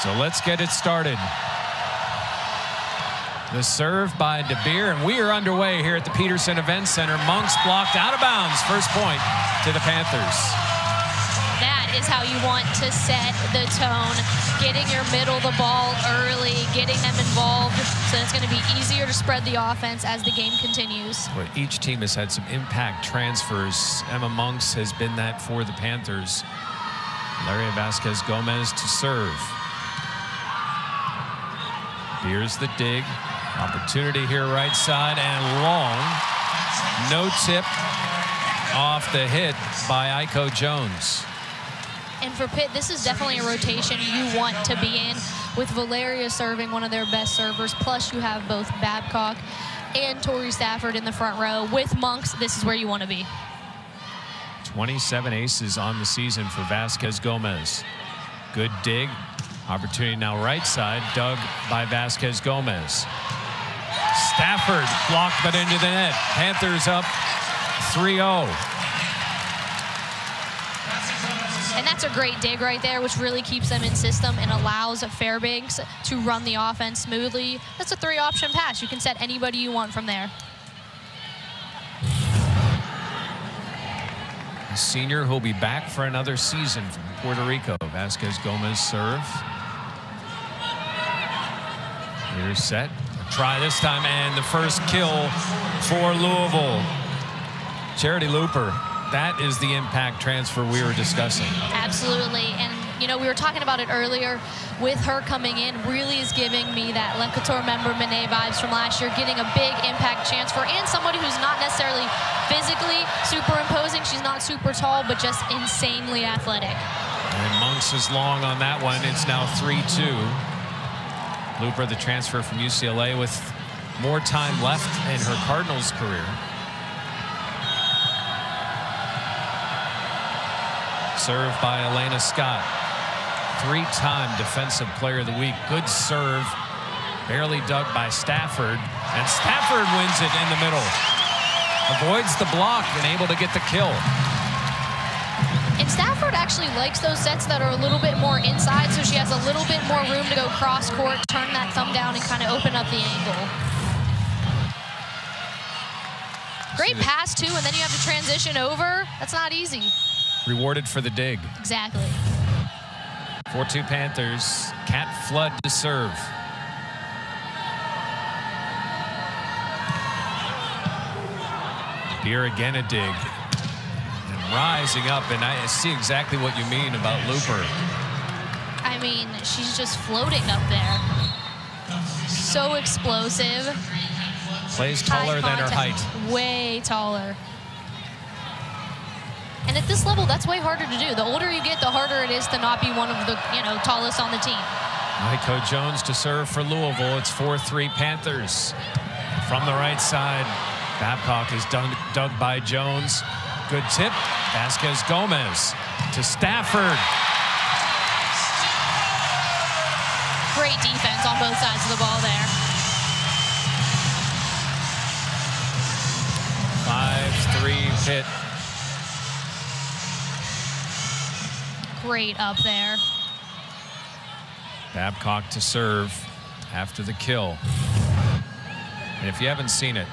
So let's get it started. The serve by DeBeer, and we are underway here at the Peterson Event Center. Monks blocked out of bounds. First point to the Panthers. That is how you want to set the tone. Getting your middle the ball early, getting them involved, so it's going to be easier to spread the offense as the game continues. Well, each team has had some impact transfers. Emma Monks has been that for the Panthers. Laria Vasquez-Gomez to serve. Here's the dig. Opportunity here right side and long. No tip off the hit by Aiko Jones. And for Pitt, this is definitely a rotation you want to be in, with Valeria serving, one of their best servers. Plus you have both Babcock and Tori Stafford in the front row. With Monks, this is where you want to be. 27 aces on the season for Vasquez-Gomez. Good dig. Opportunity now right side, dug by Vasquez-Gomez. Stafford blocked but into the net. Panthers up 3-0. And that's a great dig right there, which really keeps them in system and allows Fairbanks to run the offense smoothly. That's a 3-option pass. You can set anybody you want from there. A senior who'll be back for another season from Puerto Rico. Vasquez-Gomez serve. Here's set. Try this time, and the first kill for Louisville. Charity Looper. That is the impact transfer we were discussing. Absolutely. And, you know, we were talking about it earlier. With her coming in, really is giving me that Le Couture member Monet vibes from last year, getting a big impact transfer, and somebody who's not necessarily physically super imposing. She's not super tall, but just insanely athletic. And Monks is long on that one. It's now 3-2. Looper, the transfer from UCLA, with more time left in her Cardinals career. Serve by Elena Scott. 3-time Defensive Player of the Week. Good serve. Barely dug by Stafford. And Stafford wins it in the middle. Avoids the block and able to get the kill. And Stafford actually likes those sets that are a little bit more inside, so she has a little bit more room to go cross court, turn that thumb down, and kind of open up the angle. Great pass, too, and then you have to transition over. That's not easy. Rewarded for the dig. Exactly. 4-2 Panthers. Cat Flood to serve. Here again a dig. Rising up, and I see exactly what you mean about Looper. I mean, she's just floating up there. So explosive. Plays taller than her height. Way taller. And at this level, that's way harder to do. The older you get, the harder it is to not be one of the, tallest on the team. Aiko Jones to serve for Louisville. It's 4-3 Panthers. From the right side, Babcock is dug by Jones. Good tip. Vasquez-Gomez to Stafford. Great defense on both sides of the ball there. 5-3 Pitt. Great up there. Babcock to serve after the kill. And if you haven't seen it,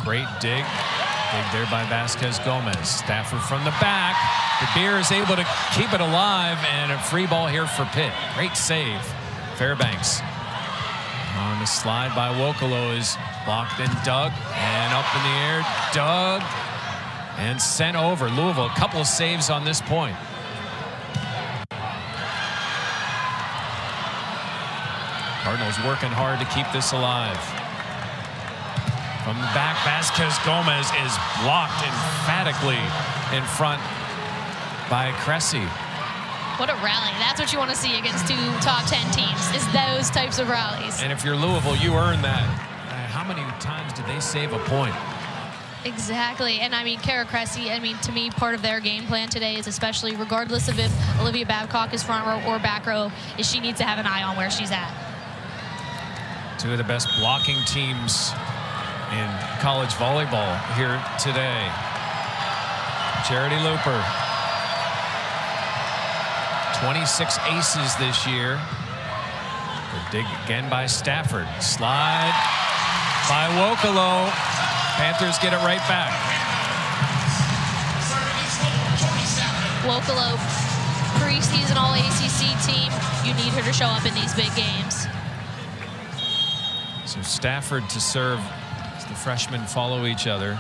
great dig. Dig there by Vasquez-Gomez. Stafford from the back. DeBeer is able to keep it alive, and a free ball here for Pitt. Great save. Fairbanks on the slide by Wokolo is blocked and dug, and up in the air, dug, and sent over. Louisville, a couple of saves on this point. Cardinals working hard to keep this alive. From the back, Vasquez-Gomez is blocked emphatically in front by Cressy. What a rally. That's what you want to see against two top 10 teams, is those types of rallies. And if you're Louisville, you earn that. How many times did they save a point? Exactly. And I mean, Kara Cressy, to me, part of their game plan today is, especially regardless of if Olivia Babcock is front row or back row, is she needs to have an eye on where she's at. Two of the best blocking teams in college volleyball here today. Charity Looper 26 aces this year. Good dig again by Stafford. Slide by Wokolo. Panthers get it right back. Wokolo, preseason all ACC team. You need her to show up in these big games. So Stafford to serve as the freshmen follow each other.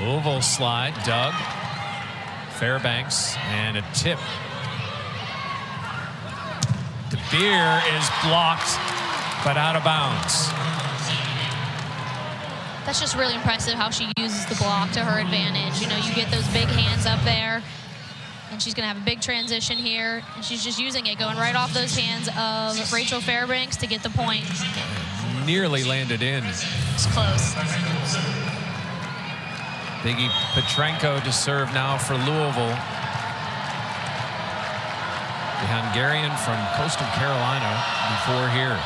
Louisville slide, Doug. Fairbanks, and a tip. DeBeer is blocked, but out of bounds. That's just really impressive how she uses the block to her advantage. You know, you get those big hands up there, and she's going to have a big transition here, and she's just using it, going right off those hands of Rachel Fairbanks to get the point. Nearly landed in. It's close. Biggie Petrenko to serve now for Louisville. The Hungarian from Coastal Carolina before here.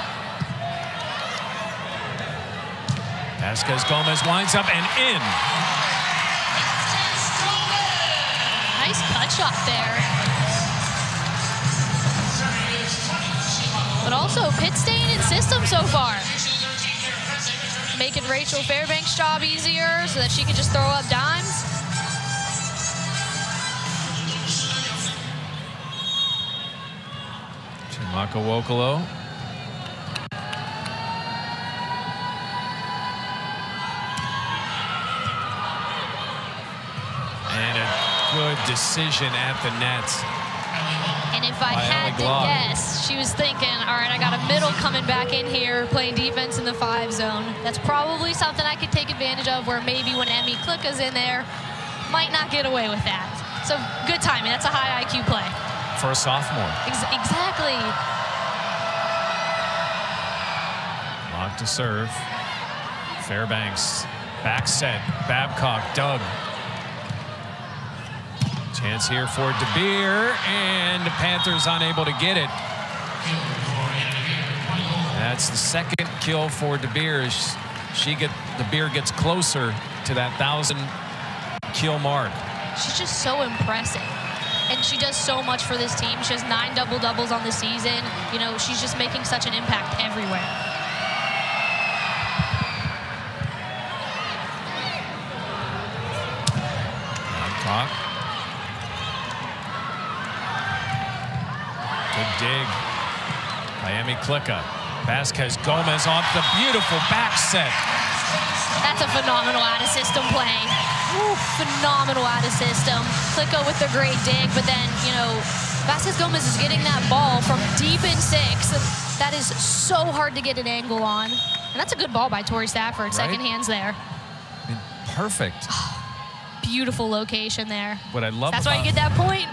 Vasquez Gomez winds up and in. Nice cut shot there. But also, Pitt staying in system so far. Making Rachel Fairbanks' job easier so that she can just throw up dimes. Chimaka Wokolo. And a good decision at the net. And if I had to guess, she was thinking, all right, I got a middle coming back in here, playing defense in the 5 zone. That's probably something I could take advantage of, where maybe when Emmy Klicka's in there, might not get away with that. So good timing. That's a high IQ play. For a sophomore. Exactly. Lock to serve. Fairbanks. Back set. Babcock. Doug. Chance here for DeBeer, and the Panthers unable to get it. That's the second kill for DeBeer. DeBeer gets closer to that 1,000 kill mark. She's just so impressive, and she does so much for this team. She has 9 double-doubles on the season. You know, she's just making such an impact everywhere. Babcock. Good dig by Emmy Klicka. Vasquez Gomez off the beautiful back set. That's a phenomenal out-of-system play. Ooh, phenomenal out-of-system. Klicka with the great dig, but then, you know, Vasquez Gomez is getting that ball from deep in 6. That is so hard to get an angle on. And that's a good ball by Tori Stafford. Right? Second hands there. I mean, perfect. Beautiful location there. What I love That's why you get that point.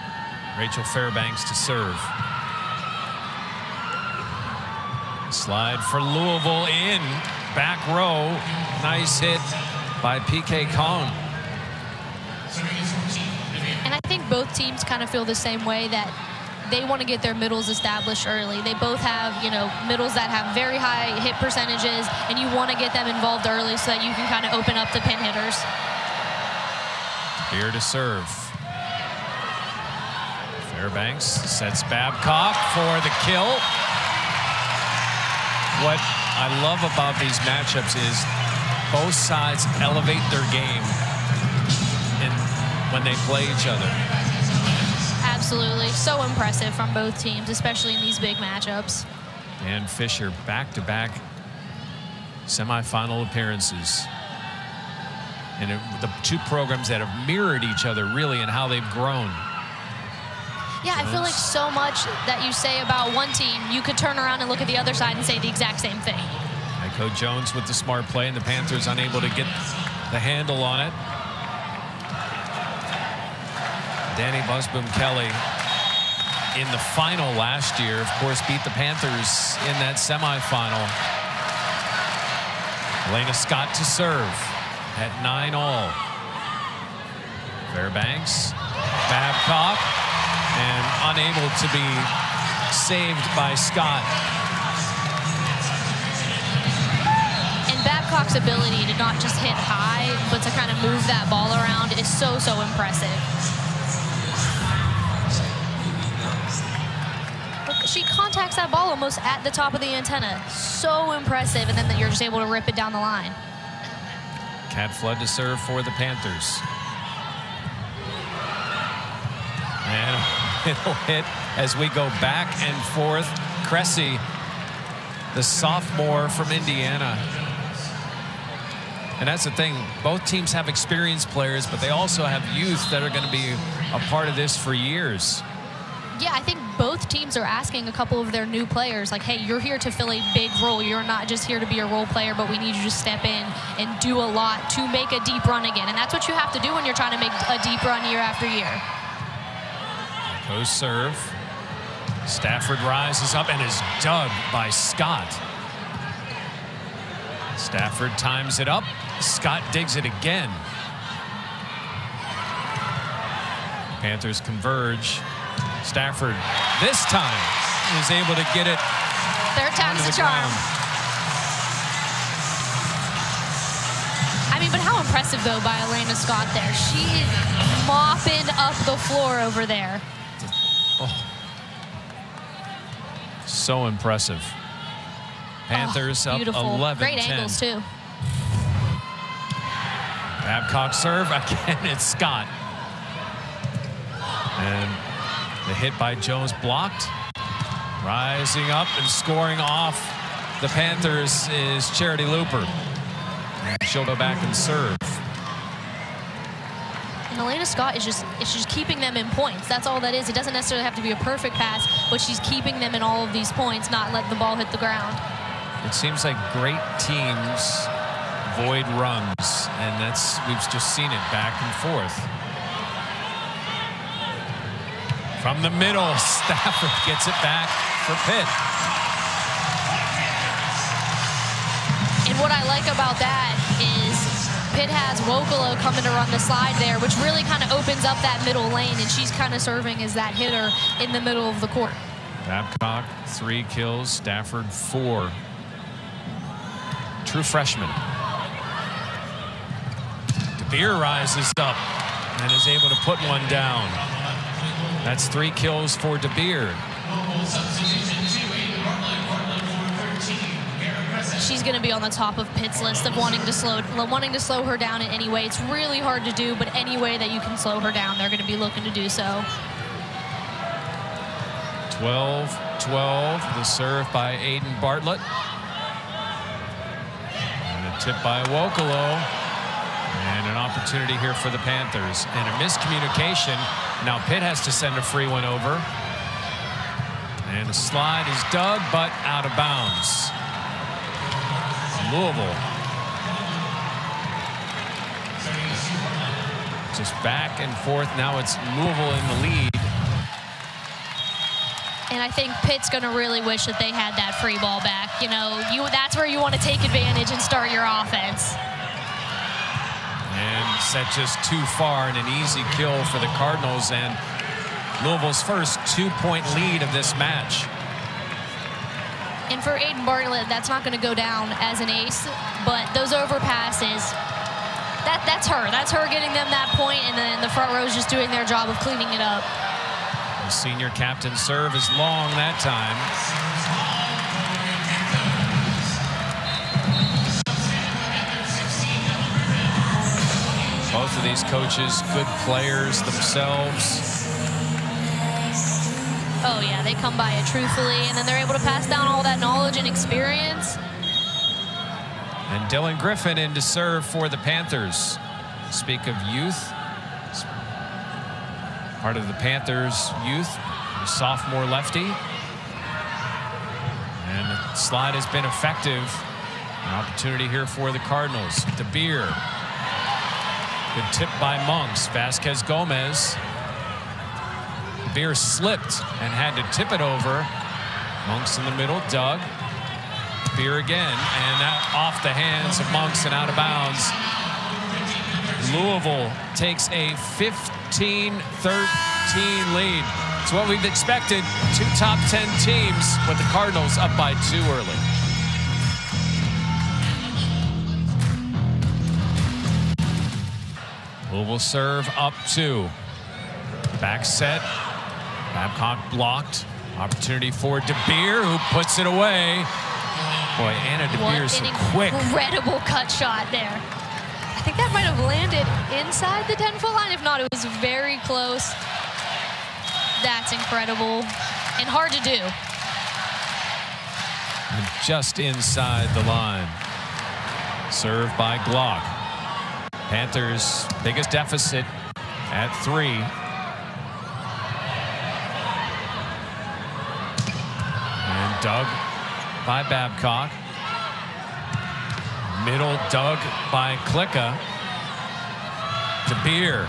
Rachel Fairbanks to serve. Slide for Louisville in. Back row. Nice hit by PK Kong. And I think both teams kind of feel the same way, that they want to get their middles established early. They both have, you know, middles that have very high hit percentages, and you want to get them involved early so that you can kind of open up the pin hitters. Here to serve. Fairbanks sets Babcock for the kill. What I love about these matchups is both sides elevate their game when they play each other. Absolutely. So impressive from both teams, especially in these big matchups. Dan Fisher, back-to-back semifinal appearances. And the two programs that have mirrored each other really in how they've grown. Yeah, I feel like so much that you say about one team, you could turn around and look at the other side and say the exact same thing. Coach Jones with the smart play, and the Panthers unable to get the handle on it. Danny Busboom Kelly in the final last year, of course, beat the Panthers in that semifinal. Elena Scott to serve at 9-all. Fairbanks, Babcock, and unable to be saved by Scott. And Babcock's ability to not just hit high, but to kind of move that ball around is so impressive. Look, she contacts that ball almost at the top of the antenna. So impressive, and then you're just able to rip it down the line. Cat Flood to serve for the Panthers. And a middle hit as we go back and forth. Cressy, the sophomore from Indiana. And that's the thing, both teams have experienced players, but they also have youth that are going to be a part of this for years. Yeah, I think both teams are asking a couple of their new players, like, hey, you're here to fill a big role. You're not just here to be a role player, but we need you to step in and do a lot to make a deep run again. And that's what you have to do when you're trying to make a deep run year after year. Goes serve. Stafford rises up and is dug by Scott. Stafford times it up. Scott digs it again. Panthers converge. Stafford this time is able to get it. Third time's the charm. I mean, but how impressive, though, by Elena Scott there. She is mopping up the floor over there. Oh. So impressive. Panthers up 11-10. Great angles, too. Babcock serve. Again, it's Scott. And the hit by Jones blocked. Rising up and scoring off the Panthers is Charity Looper. And she'll go back and serve. And Elena Scott is just keeping them in points. That's all that is. It doesn't necessarily have to be a perfect pass, but she's keeping them in all of these points, not letting the ball hit the ground. It seems like great teams void runs, and we've just seen it back and forth. From the middle, Stafford gets it back for Pitt. And what I like about that is Pitt has Wokolo coming to run the slide there, which really kind of opens up that middle lane, and she's kind of serving as that hitter in the middle of the court. Babcock, 3 kills, Stafford, 4. True freshman. DeBeer rises up and is able to put one down. That's 3 kills for DeBeer. She's going to be on the top of Pitt's list of wanting to slow her down in any way. It's really hard to do, but any way that you can slow her down, they're going to be looking to do so. 12-12, the serve by Aiden Bartlett. And a tip by Wokolo. And an opportunity here for the Panthers. And a miscommunication. Now Pitt has to send a free one over. And the slide is dug, but out of bounds. Louisville. Just back and forth. Now it's Louisville in the lead. And I think Pitt's going to really wish that they had that free ball back. You know, that's where you want to take advantage and start your offense. And set just too far and an easy kill for the Cardinals and Louisville's first 2-point lead of this match. And for Aiden Bartlett, that's not going to go down as an ace, but those overpasses, that's her. That's her getting them that point, and then the front row is just doing their job of cleaning it up. The senior captain serve is long that time. Both of these coaches, good players themselves. Oh, yeah, they come by it truthfully, and then they're able to pass down all that knowledge and experience. And Dylan Griffin in to serve for the Panthers. Speak of youth. Part of the Panthers youth, the sophomore lefty. And the slide has been effective. An opportunity here for the Cardinals. DeBeer. Good tip by Monks. Vasquez Gomez. DeBeer slipped and had to tip it over. Monks in the middle, Doug. DeBeer again, and that off the hands of Monks and out of bounds. Louisville takes a 15-13 lead. It's what we've expected. 2 top 10 teams, with the Cardinals up by 2 early. Louisville serve up 2. Back set. Babcock blocked. Opportunity for DeBeer, who puts it away. Boy, Anna DeBeer's so quick. Incredible cut shot there. I think that might have landed inside the 10-foot line. If not, it was very close. That's incredible and hard to do. And just inside the line. Serve by Glock. Panthers' biggest deficit at 3. And dug by Babcock. Middle dug by Klicka. DeBeer.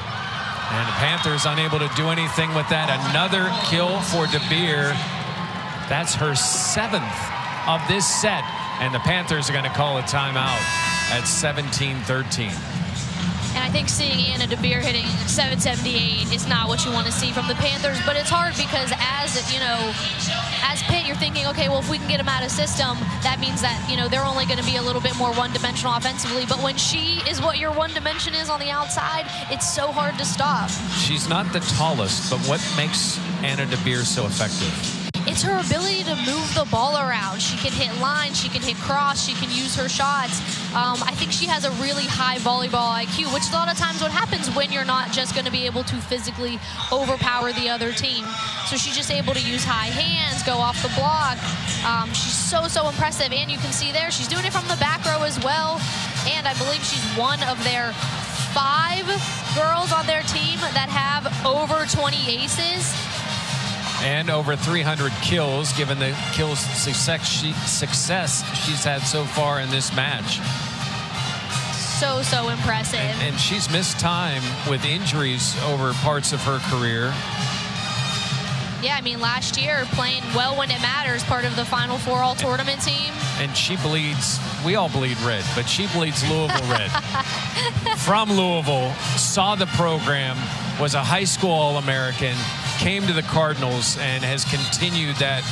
And the Panthers unable to do anything with that. Another kill for DeBeer. That's her 7th of this set. And the Panthers are going to call a timeout at 17-13. And I think seeing Anna DeBeer hitting 778 is not what you want to see from the Panthers, but it's hard because as Pitt, you're thinking, okay, well, if we can get them out of system, that means that, they're only going to be a little bit more one-dimensional offensively. But when she is what your one dimension is on the outside, it's so hard to stop. She's not the tallest, but what makes Anna DeBeer so effective? It's her ability to move the ball around. She can hit lines, she can hit cross, she can use her shots. I think she has a really high volleyball IQ, which is a lot of times what happens when you're not just going to be able to physically overpower the other team. So she's just able to use high hands, go off the block. She's so impressive, and you can see there she's doing it from the back row as well. And I believe she's one of their 5 girls on their team that have over 20 aces. And over 300 kills, given the kills success she's had so far in this match. So impressive. And she's missed time with injuries over parts of her career. Yeah, I mean, last year, playing well when it matters, part of the Final Four All-Tournament team. And she bleeds, we all bleed red, but she bleeds Louisville red. From Louisville, saw the program, was a high school All-American, came to the Cardinals, and has continued that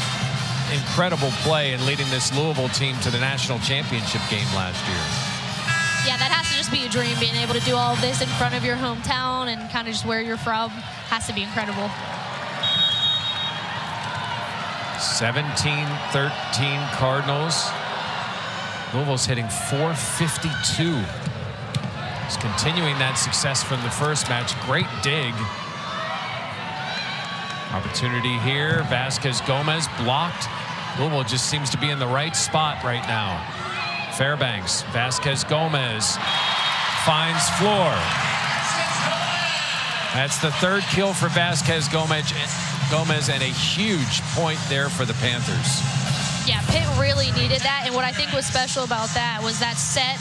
incredible play in leading this Louisville team to the national championship game last year. Yeah, that has to just be a dream, being able to do all of this in front of your hometown and kind of just where you're from. Has to be incredible. 17-13 Cardinals. Louisville's hitting .452. It's continuing that success from the first match. Great dig. Opportunity here. Vasquez Gomez blocked. Louisville just seems to be in the right spot right now. Fairbanks, Vasquez Gomez finds floor. That's the 3rd kill for Vasquez Gomez, and a huge point there for the Panthers. Yeah, Pitt really needed that, and what I think was special about that was that set,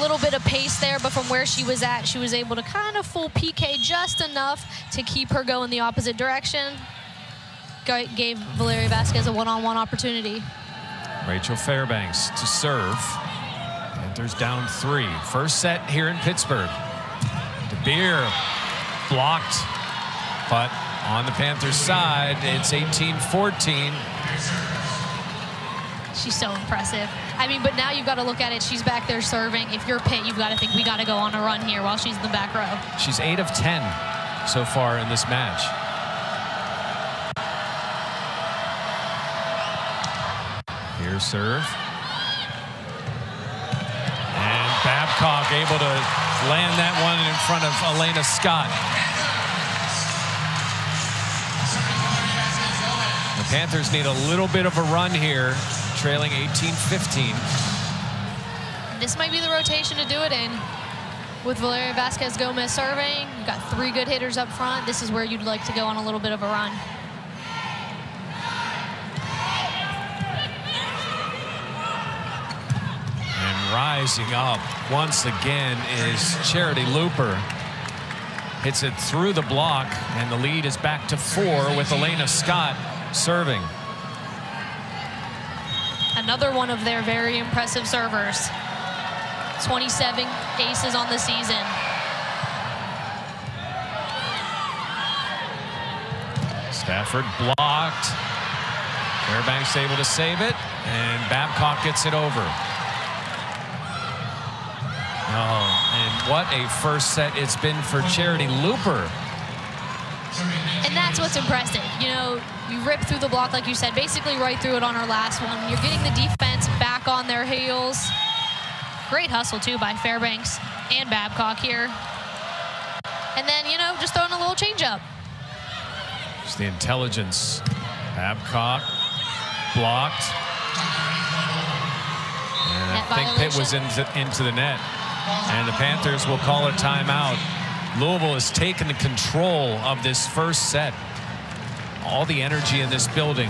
little bit of pace there, but from where she was at, she was able to kind of full PK just enough to keep her going the opposite direction. Gave Valeria Vasquez a one-on-one opportunity. Rachel Fairbanks to serve. Panthers down 3. First set here in Pittsburgh. DeBeer blocked, but on the Panthers side, it's 18-14. She's so impressive. I mean, but now you've got to look at it. She's back there serving. If you're Pitt, you've got to think we got to go on a run here while she's in the back row. She's 8 of 10 so far in this match. Here serve. And Babcock able to land that one in front of Elena Scott. The Panthers need a little bit of a run here, trailing 18-15. This might be the rotation to do it in. With Valeria Vasquez Gomez serving, you've got 3 good hitters up front. This is where you'd like to go on a little bit of a run. And rising up once again is Charity Looper. Hits it through the block, and the lead is back to 4 with Elena Scott serving. Another one of their very impressive servers. 27 aces on the season. Stafford blocked. Fairbanks able to save it, and Babcock gets it over. Oh, and what a first set it's been for Charity Looper. And that's what's impressive. You know, you rip through the block, like you said, basically right through it on our last one. You're getting the defense back on their heels. Great hustle, too, by Fairbanks and Babcock here. And then, you know, just throwing a little change up. Just the intelligence. Babcock blocked. And I think Pitt was into the net. And the Panthers will call a timeout. Louisville has taken control of this first set. All the energy in this building.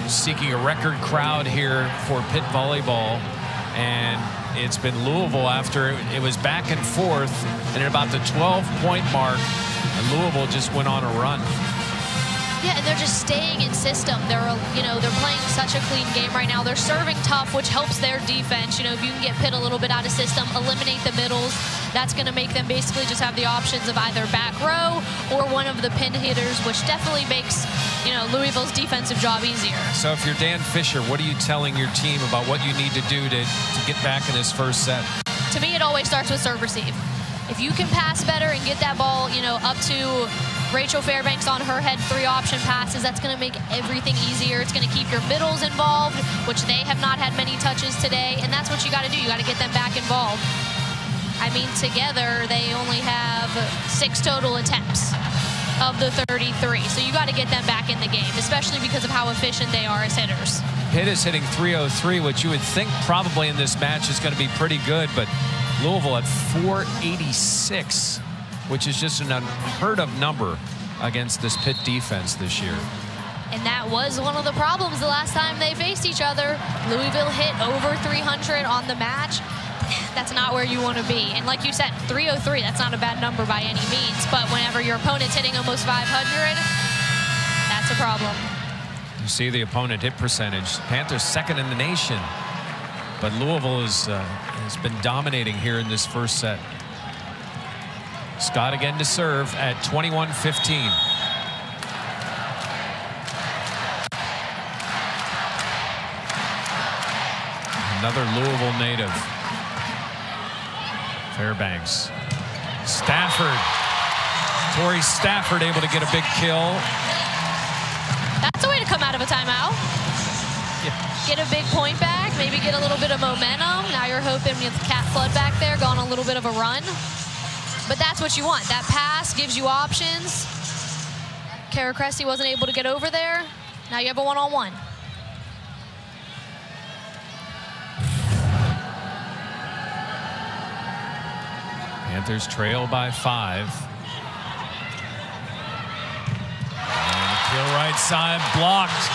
Seeking a record crowd here for Pitt volleyball. And it's been Louisville after it was back and forth. And at about the 12-point mark, Louisville just went on a run. Yeah, and they're just staying in system. They're playing such a clean game right now. They're serving tough, which helps their defense. You know, if you can get Pitt a little bit out of system, eliminate the middles, that's going to make them basically just have the options of either back row or one of the pin hitters, which definitely makes, you know, Louisville's defensive job easier. So if you're Dan Fisher, what are you telling your team about what you need to do to get back in this first set? To me, it always starts with serve receive. If you can pass better and get that ball, you know, up to Rachel Fairbanks on her head 3-option passes, that's going to make everything easier. It's going to keep your middles involved, which they have not had many touches today, and that's what you got to do. You got to get them back involved. I mean, together they only have 6 total attempts of the 33, so you got to get them back in the game, especially because of how efficient they are as hitters. Pitt is hitting 303, which you would think probably in this match is going to be pretty good, but Louisville at 486, which is just an unheard of number against this Pitt defense this year. And that was one of the problems the last time they faced each other. Louisville hit over 300 on the match. That's not where you want to be. And like you said, 303, that's not a bad number by any means. But whenever your opponent's hitting almost 500, that's a problem. You see the opponent hit percentage. Panthers second in the nation. But Louisville has been dominating here in this first set. Scott again to serve at 21-15. Another Louisville native. Fairbanks. Stafford. Tori Stafford able to get a big kill. That's a way to come out of a timeout. Yeah. Get a big point back, maybe get a little bit of momentum. Now you're hoping with Cat Flood back there, going on a little bit of a run. But that's what you want. That pass gives you options. Kara Cressy wasn't able to get over there. Now you have a one-on-one. Panthers trail by 5. And the kill right side blocked.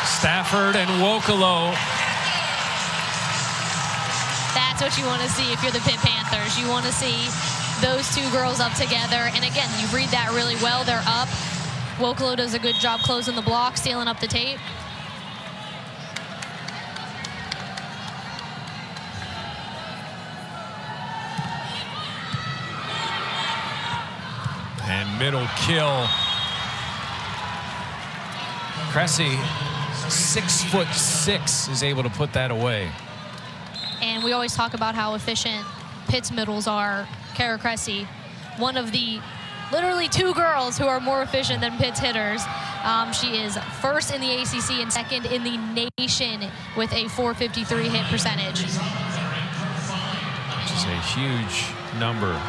Stafford and Wokolo. That's what you want to see if you're the Pitt Panthers. You want to see those two girls up together. And again, you read that really well. They're up. Wokolo does a good job closing the block, sealing up the tape. And middle kill. Cressy, 6'6", is able to put that away. And we always talk about how efficient Pitt's middles are. Kara Cressy, one of the literally 2 girls who are more efficient than Pitt's hitters. She is first in the ACC and second in the nation with a .453 hit percentage. Which is a huge number.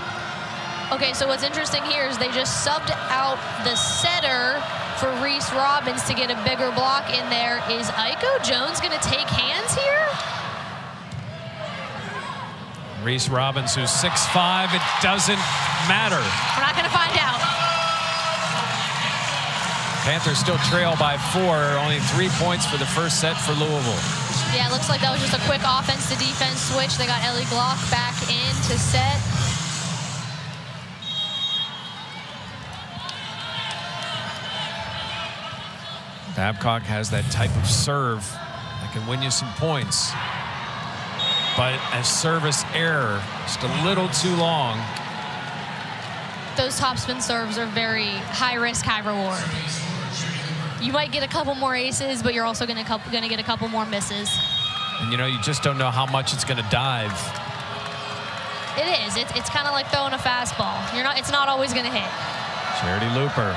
Okay, so what's interesting here is they just subbed out the setter for Reese Robbins to get a bigger block in there. Is Aiko Jones going to take hands here? Reese Robbins, who's 6'5", it doesn't matter. We're not going to find out. Panthers still trail by 4. Only 3 points for the first set for Louisville. Yeah, it looks like that was just a quick offense to defense switch. They got Ellie Glock back in to set. Babcock has that type of serve that can win you some points. But a service error, just a little too long. Those topspin serves are very high risk, high reward. You might get a couple more aces, but you're also going to get a couple more misses. And you know, you just don't know how much it's going to dive. It is. It's kind of like throwing a fastball. It's not always going to hit. Charity Looper.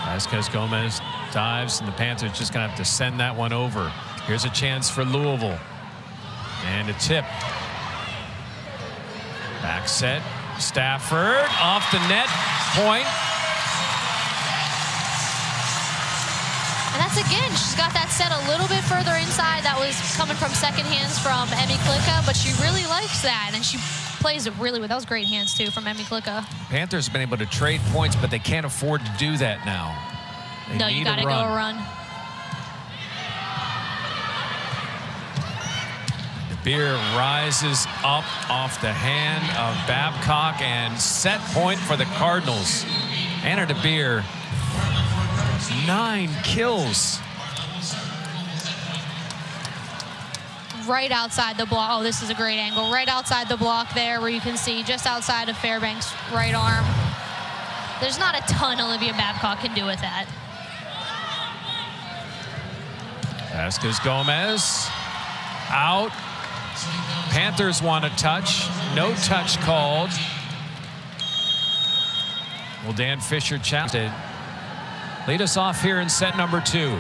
Vasquez Gomez dives, and the Panthers just going to have to send that one over. Here's a chance for Louisville. And a tip. Back set. Stafford off the net. Point. And that's, again, she's got that set a little bit further inside. That was coming from second hands from Emmy Klicka, but she really likes that, and she plays it really well. That was great hands, too, from Emmy Klicka. Panthers have been able to trade points, but they can't afford to do that now. No, you got to go a run. DeBeer rises up off the hand of Babcock, and set point for the Cardinals. Anna DeBeer, 9 kills. Right outside the block. Oh, this is a great angle. Right outside the block there, where you can see just outside of Fairbanks' right arm. There's not a ton Olivia Babcock can do with that. Vasquez Gomez out. Panthers want a touch. No touch called. Well, Dan Fisher challenged it. Lead us off here in set number 2.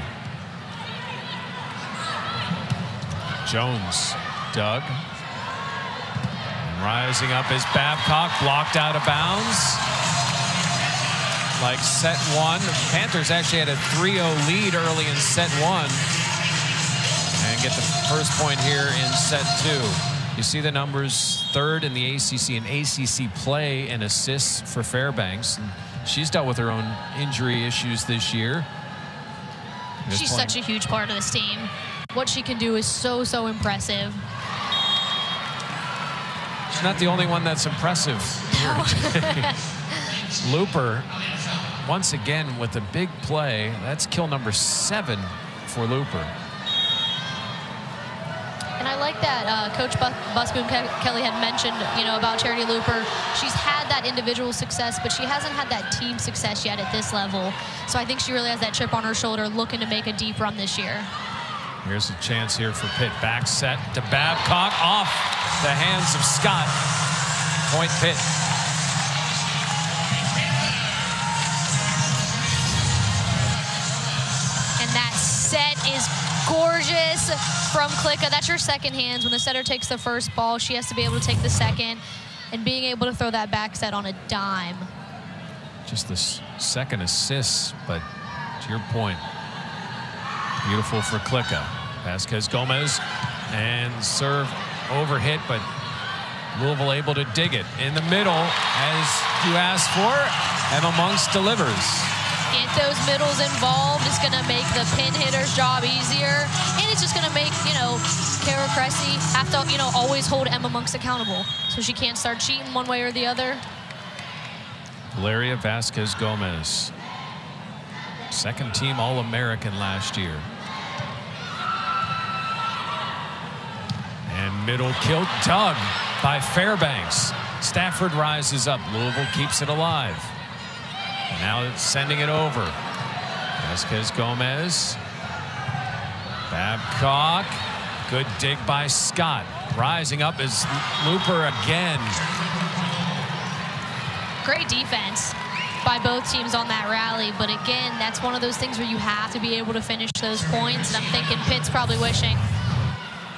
Jones dug. And rising up is Babcock, blocked out of bounds. Like set 1. The Panthers actually had a 3-0 lead early in set 1. And get the first point here in set 2. You see the numbers, 3rd in the ACC in ACC play and assists for Fairbanks. And she's dealt with her own injury issues this year. She's such a huge part of this team. What she can do is so, so impressive. She's not the only one that's impressive here today. Looper, once again with a big play. That's kill number 7 for Looper. And I like that Coach Busboom Kelly had mentioned, about Charity Looper. She's had that individual success, but she hasn't had that team success yet at this level. So I think she really has that chip on her shoulder, looking to make a deep run this year. Here's a chance here for Pitt. Back set to Babcock, off the hands of Scott. Point Pitt. And that set is gorgeous from Klicka. That's your second hands. When the setter takes the first ball, she has to be able to take the second, and being able to throw that back set on a dime. Just the second assist, but to your point, beautiful for Klicka. Vasquez Gomez, and serve overhit, but Louisville able to dig it in the middle as you asked for. Emma Monks delivers. Get those middles involved. It's going to make the pin hitter's job easier, and it's just going to make, Kara Cressy have to, always hold Emma Monks accountable, so she can't start cheating one way or the other. Valeria Vasquez Gomez, second team All-American last year. And middle kill dug by Fairbanks. Stafford rises up. Louisville keeps it alive. Now it's sending it over. Vasquez Gomez. Babcock. Good dig by Scott. Rising up is Looper again. Great defense by both teams on that rally, but again, that's one of those things where you have to be able to finish those points, and I'm thinking Pitt's probably wishing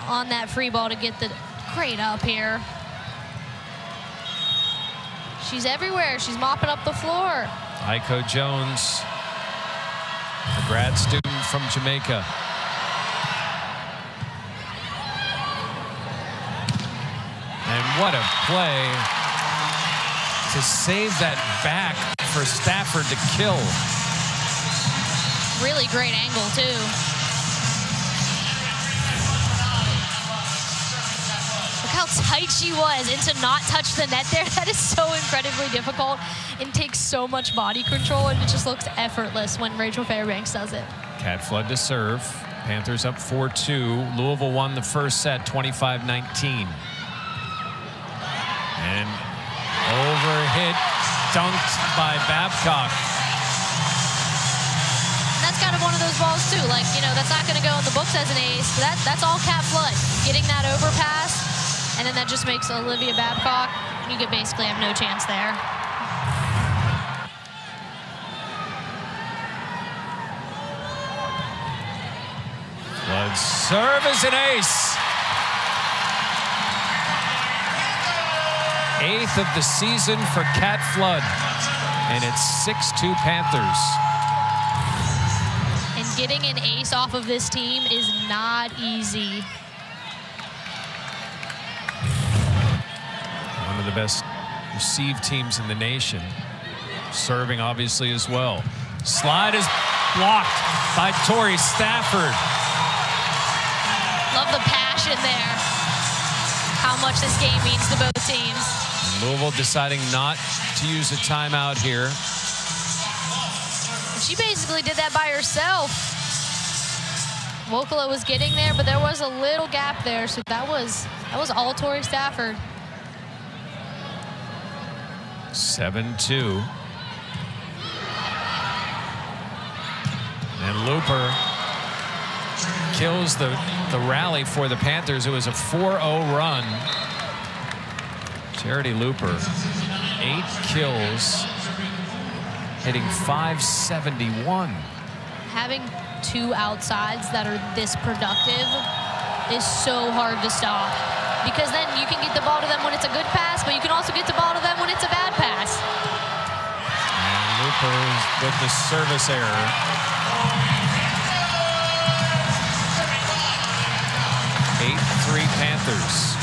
on that free ball to get the great up here. She's everywhere. She's mopping up the floor. Aiko Jones, a grad student from Jamaica. And what a play to save that back for Stafford to kill. Really great angle, too. Look how tight she was, and to not touch the net there, that is so incredibly difficult and takes so much body control, and it just looks effortless when Rachel Fairbanks does it. Cat Flood to serve. Panthers up 4-2. Louisville won the first set 25-19. And overhit, dunked by Babcock. And that's kind of one of those balls too. Like, that's not going to go in the books as an ace. That's all Cat Flood. Getting that overpass and then that just makes Olivia Babcock, you could basically have no chance there. Flood's serve is an ace. 8th of the season for Kat Flood, and it's 6-2 Panthers. And getting an ace off of this team is not easy. One of the best receive teams in the nation. Serving obviously as well. Slide is blocked by Tori Stafford. Love the passion there. How much this game means to both teams. Louisville deciding not to use a timeout here. She basically did that by herself. Wokala was getting there, but there was a little gap there, so that was all Tori Stafford. 7-2. And Looper kills the rally for the Panthers. It was a 4-0 run. Charity Looper, 8 kills, hitting .571. Having 2 outsides that are this productive is so hard to stop, because then you can get the ball to them when it's a good pass, but you can also get the ball to them when it's a bad pass. And Looper with the service error. .83 Panthers.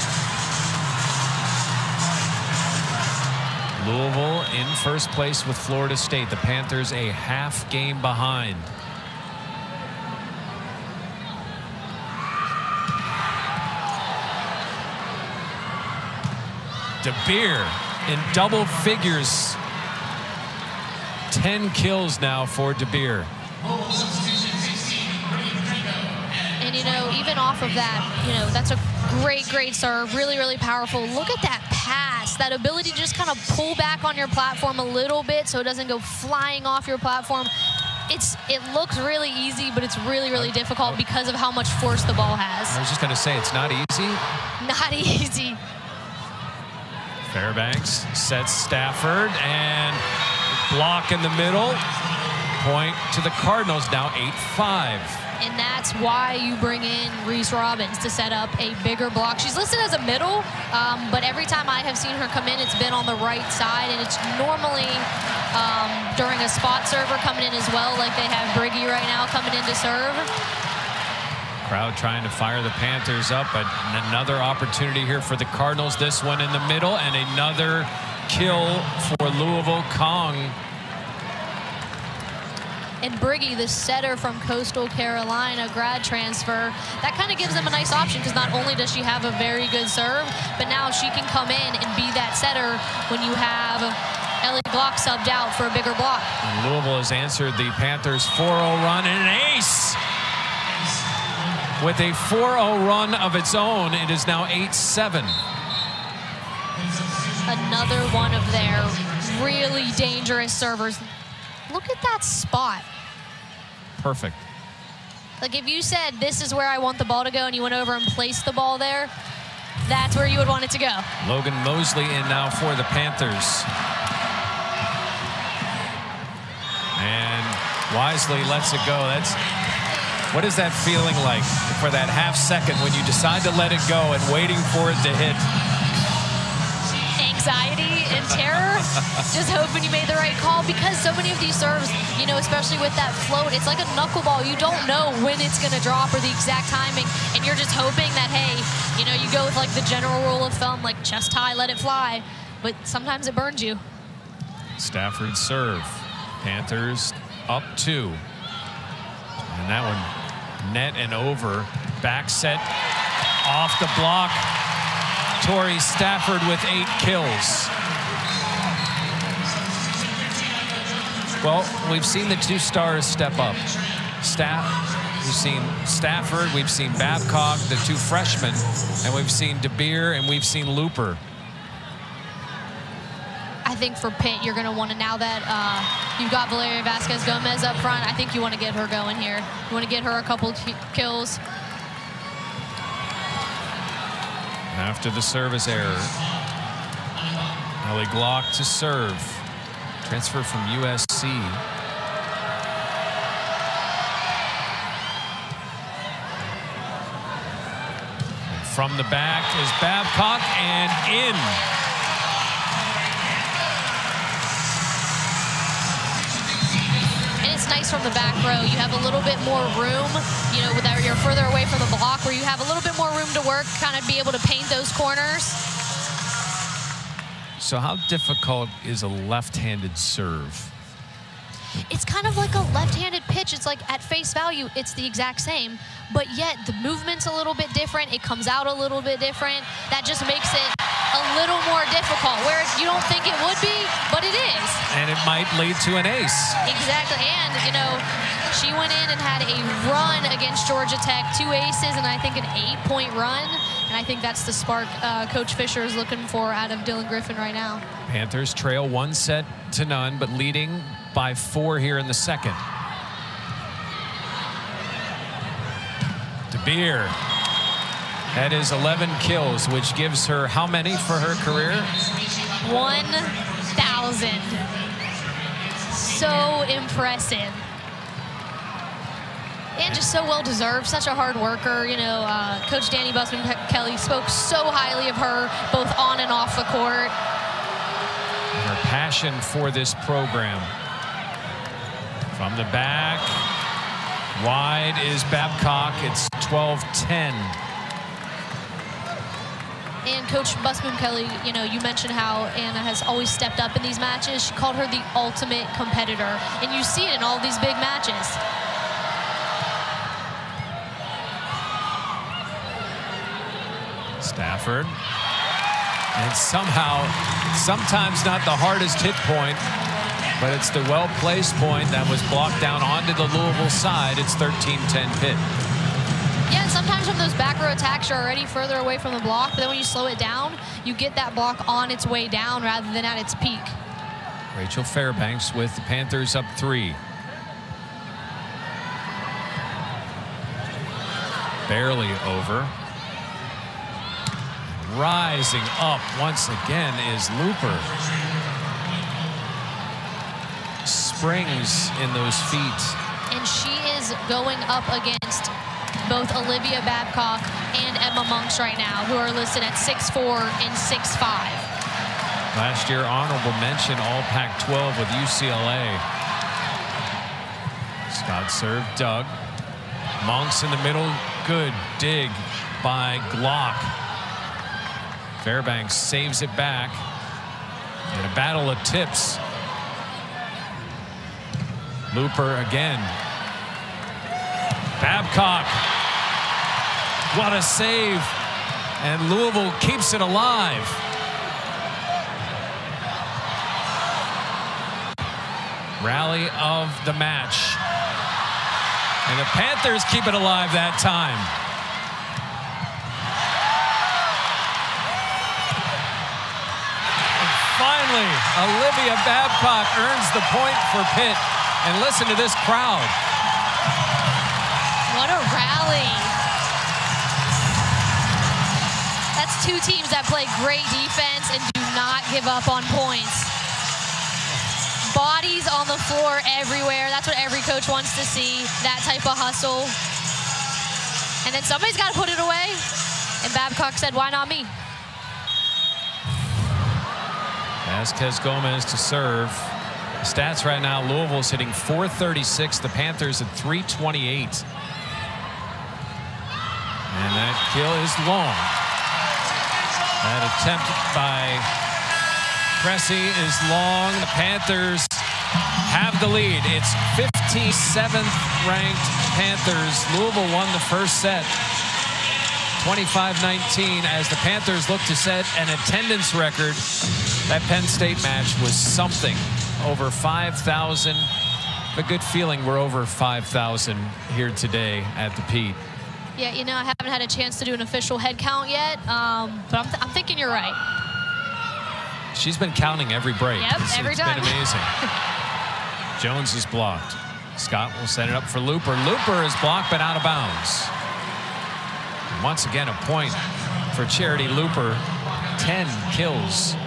Louisville in first place with Florida State. The Panthers a half game behind. DeBeer in double figures. 10 kills now for DeBeer. And, you know, even off of that, you know, that's a great serve. Really, really powerful. Look at that pass. That ability to just kind of pull back on your platform a little bit so it doesn't go flying off your platform. It looks really easy, but it's really, really difficult because of how much force the ball has. I was just going to say, it's not easy. Not easy. Fairbanks sets Stafford, and block in the middle. Point to the Cardinals, now 8-5. And that's why you bring in Reese Robbins to set up a bigger block. She's listed as a middle, but every time I have seen her come in, it's been on the right side, and it's normally during a spot server coming in as well, like they have Briggy right now coming in to serve. Crowd trying to fire the Panthers up, but another opportunity here for the Cardinals. This one in the middle, and another kill for Louisville. Kong. And Briggy, the setter from Coastal Carolina, grad transfer, that kind of gives them a nice option, because not only does she have a very good serve, but now she can come in and be that setter when you have Ellie Glock subbed out for a bigger block. And Louisville has answered the Panthers' 4-0 run, and an ace. With a 4-0 run of its own, it is now 8-7. Another one of their really dangerous servers. Look at that spot. Perfect. Like, if you said, this is where I want the ball to go, and you went over and placed the ball there, that's where you would want it to go. Logan Mosley in now for the Panthers. And Wisely lets it go. What is that feeling like for that half second when you decide to let it go and waiting for it to hit? Anxiety and terror. Just hoping you made the right call, because so many of these serves, you know, especially with that float, it's like a knuckleball. You don't know when it's going to drop or the exact timing, and you're just hoping that, hey, you know, you go with like the general rule of thumb, like chest high, let it fly, but sometimes it burns you. Stafford serve. Panthers up 2. And that one net and over. Back set off the block. Tori Stafford with 8 kills. Well, we've seen the 2 stars step up. We've seen Stafford, we've seen Babcock, the 2 freshmen, and we've seen DeBeer, and we've seen Looper. I think for Pitt, you're going to want to, now that you've got Valeria Vasquez-Gomez up front, I think you want to get her going here. You want to get her a couple kills. After the service error. Ellie Glock to serve. Transfer from USC. And from the back is Babcock and in. And it's nice from the back row. You have a little bit more room, you know, without you're further away from the block, where you have a little bit more room to work, kind of be able to paint those corners. So how difficult is a left-handed serve? It's kind of like a left-handed pitch. It's like at face value, it's the exact same, but yet the movement's a little bit different. It comes out a little bit different. That just makes it a little more difficult, where you don't think it would be, but it is. And it might lead to an ace. Exactly. And, you know, she went in and had a run against Georgia Tech, 2 aces, and I think an 8-point run. And I think that's the spark Coach Fisher is looking for out of Dylan Griffin right now. Panthers trail 1-0, but leading by 4 here in the second. DeBeer. That is 11 kills, which gives her how many for her career? 1,000. So impressive. And just so well-deserved, such a hard worker. You know, Coach Danny Busman-Kelly spoke so highly of her, both on and off the court. Her passion for this program. From the back, wide is Babcock. It's 12-10. And Coach Busman-Kelly, you know, you mentioned how Anna has always stepped up in these matches. She called her the ultimate competitor. And you see it in all these big matches. Stafford. And somehow, sometimes not the hardest hit point, but it's the well-placed point that was blocked down onto the Louisville side. It's 13-10 Pitt. Yeah, and sometimes when those back row attacks are already further away from the block, but then when you slow it down, you get that block on its way down rather than at its peak. Rachel Fairbanks with the Panthers up 3. Barely over. Rising up once again is Looper. Springs in those feet. And she is going up against both Olivia Babcock and Emma Monks right now, who are listed at 6'4" and 6'5". Last year, honorable mention, all Pac-12 with UCLA. Scott serve, Doug. Monks in the middle, good dig by Glock. Fairbanks saves it back. In a battle of tips. Looper again. Babcock. What a save. And Louisville keeps it alive. Rally of the match. And the Panthers keep it alive that time. And finally, Olivia Babcock earns the point for Pitt. And listen to this crowd. What a rally. That's 2 teams that play great defense and do not give up on points. Bodies on the floor everywhere. That's what every coach wants to see, that type of hustle. And then somebody's got to put it away. And Babcock said, why not me? Vasquez Gomez to serve. Stats right now, Louisville's hitting .436, the Panthers at .328. And that kill is long. That attempt by Cressy is long. The Panthers have the lead. It's 57th ranked Panthers. Louisville won the first set 25-19 as the Panthers look to set an attendance record. That Penn State match was something. Over 5,000. A good feeling we're over 5,000 here today at the Pete. Yeah, you know, I haven't had a chance to do an official head count yet, but I'm thinking you're right. She's been counting every break. Yep, every time. It's been amazing. Jones is blocked. Scott will set it up for Looper. Looper is blocked but out of bounds. And once again, a point for Charity Looper. 10 kills.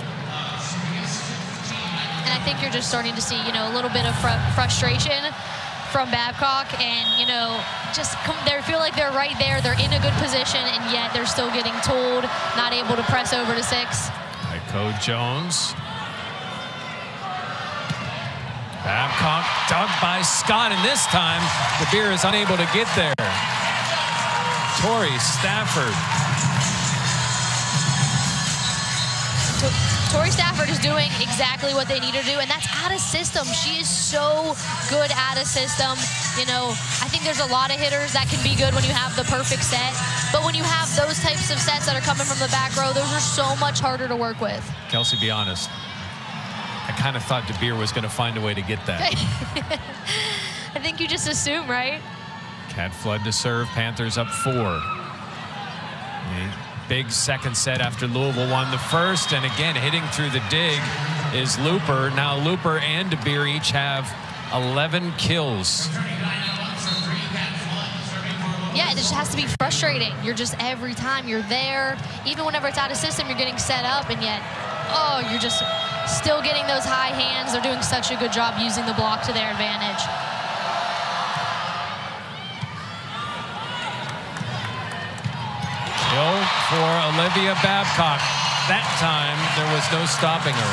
And I think you're just starting to see, a little bit of frustration from Babcock, and just they feel like they're right there. They're in a good position, and yet they're still getting told, not able to press over to 6. Echo Jones. Babcock dug by Scott, and this time the beer is unable to get there. Tori Stafford. Tori Stafford is doing exactly what they need her to do, and that's out of system. She is so good out of system. I think there's a lot of hitters that can be good when you have the perfect set, but when you have those types of sets that are coming from the back row, those are so much harder to work with. Kelsey, be honest. I kind of thought DeBeer was going to find a way to get that. I think you just assume, right? Cat Flood to serve. Panthers up 4. A big second set after Louisville won the first, and again hitting through the dig is Looper. Now Looper and DeBeer each have 11 kills. Yeah, it just has to be frustrating. You're just, every time you're there, even whenever it's out of system, you're getting set up, and yet, you're just still getting those high hands. They're doing such a good job using the block to their advantage. Kill for Olivia Babcock. That time, there was no stopping her.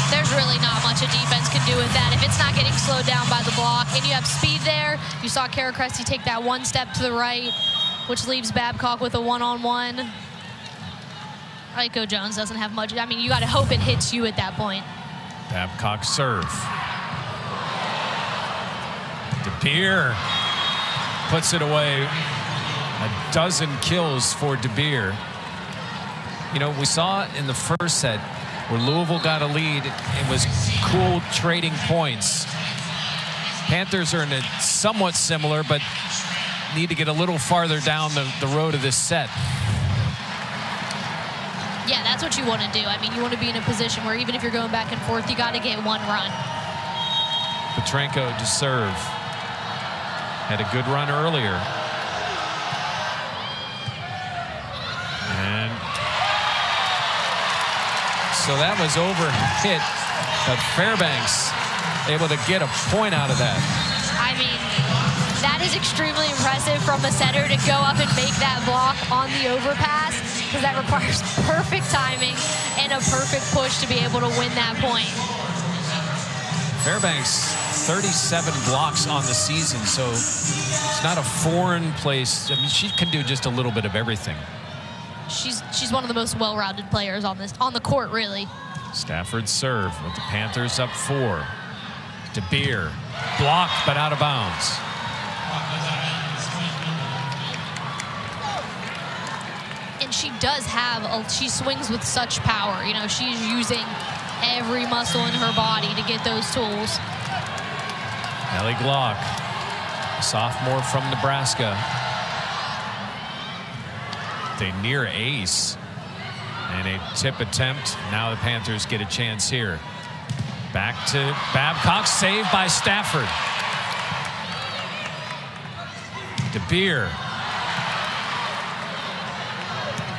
There's really not much a defense can do with that. If it's not getting slowed down by the block and you have speed there, you saw Kara Cresty take that one step to the right, which leaves Babcock with a one-on-one. Echo Jones doesn't have much. I mean, you got to hope it hits you at that point. Babcock serve. DeBeer puts it away. A dozen kills for DeBeer. We saw in the first set where Louisville got a lead, it was cool trading points. Panthers are in a somewhat similar, but need to get a little farther down the road of this set. Yeah, that's what you want to do. I mean, you want to be in a position where even if you're going back and forth, you got to get one run. Petrenko to serve. Had a good run earlier. And so that was over hit, but Fairbanks able to get a point out of that. I mean, that is extremely impressive from a setter to go up and make that block on the overpass, because that requires perfect timing and a perfect push to be able to win that point. Fairbanks, 37 blocks on the season, so it's not a foreign place. I mean, she can do just a little bit of everything. She's one of the most well-rounded players on the court, really. Stafford serve with the Panthers up 4. DeBeer blocked but out of bounds. And she does have she swings with such power. She's using every muscle in her body to get those tools. Ellie Glock, sophomore from Nebraska. A near ace and a tip attempt. Now the Panthers get a chance here. Back to Babcock, saved by Stafford. DeBeer.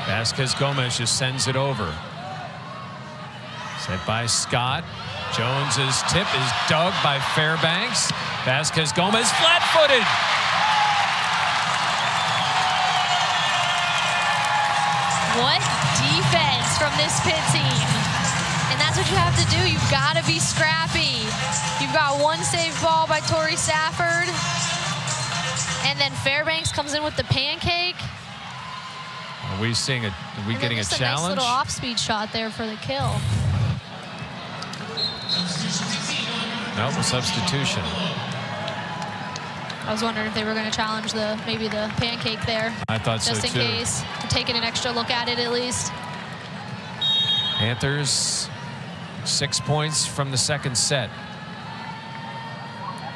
Vasquez Gomez just sends it over. Set by Scott. Jones's tip is dug by Fairbanks. Vasquez Gomez flat-footed. What defense from this Pitt team. And that's what you have to do. You've got to be scrappy. You've got one saved ball by Tori Stafford. And then Fairbanks comes in with the pancake. Are we seeing are we getting a challenge? Nice little off-speed shot there for the kill. No, a substitution. I was wondering if they were going to challenge maybe the pancake there. I thought so too. Just in case. Taking an extra look at it at least. Panthers 6 points from the second set.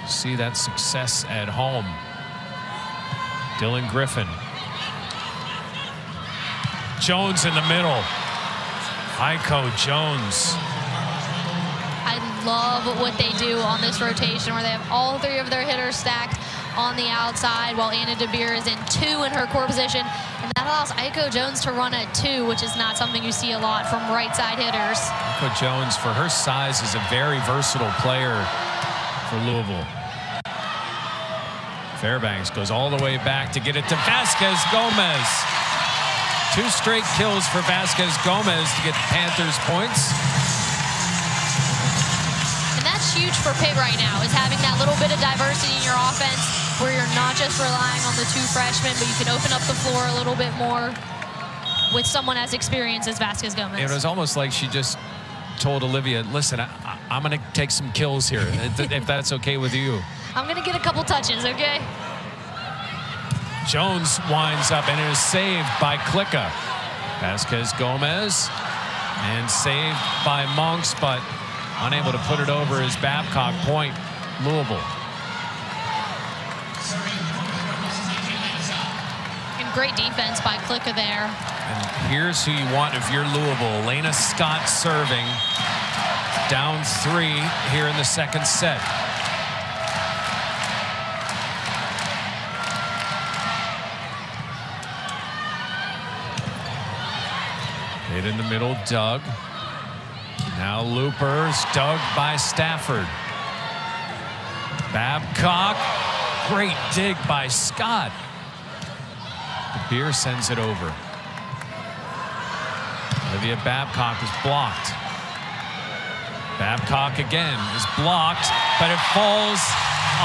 See that success at home. Dylan Griffin. Jones in the middle. Heiko Jones. I love what they do on this rotation where they have all 3 of their hitters stacked on the outside, while Anna DeBeer is in 2 in her core position. And that allows Aiko Jones to run at 2, which is not something you see a lot from right side hitters. Aiko Jones, for her size, is a very versatile player for Louisville. Fairbanks goes all the way back to get it to Vasquez Gomez. 2 straight kills for Vasquez Gomez to get the Panthers points. And that's huge for Pitt right now, is having that little bit of diversity in your offense where you're not just relying on the 2 freshmen, but you can open up the floor a little bit more with someone as experienced as Vasquez Gomez. It was almost like she just told Olivia, listen, I'm going to take some kills here, if that's okay with you. I'm going to get a couple touches, okay? Jones winds up, and it is saved by Klicka. Vasquez Gomez, and saved by Monks, but unable to put it over as Babcock. Point, Louisville. And great defense by Klicka there. And here's who you want if you're Louisville. Elena Scott serving. Down 3 here in the second set. Hit in the middle, Doug. Now loopers, dug by Stafford. Babcock, great dig by Scott. DeBeer sends it over. Olivia Babcock is blocked. Babcock again is blocked, but it falls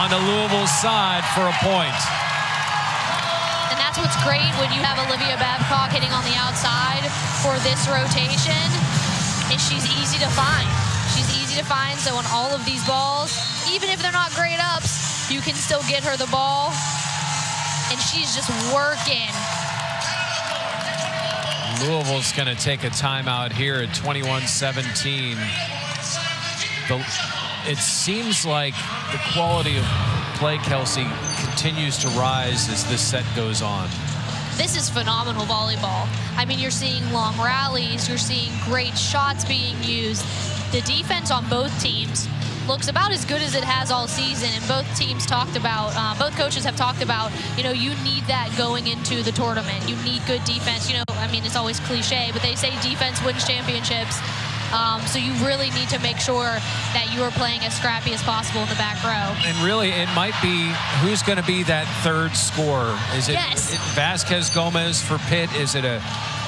on the Louisville side for a point. And that's what's great when you have Olivia Babcock hitting on the outside for this rotation, is she's easy to find. She's easy to find, so on all of these balls, even if they're not great ups, you can still get her the ball, and she's just working. Louisville's going to take a timeout here at 21-17. It seems like the quality of play, Kelsey, continues to rise as this set goes on. This is phenomenal volleyball. I mean, you're seeing long rallies, you're seeing great shots being used. The defense on both teams looks about as good as it has all season, and both teams talked about, both coaches have talked about, you know, you need that going into the tournament. You need good defense. You know, I mean, it's always cliche, but they say defense wins championships. So you really need to make sure that you are playing as scrappy as possible in the back row. And really, it might be who's going to be that third scorer. Is it, Vasquez Gomez for Pitt? Is it a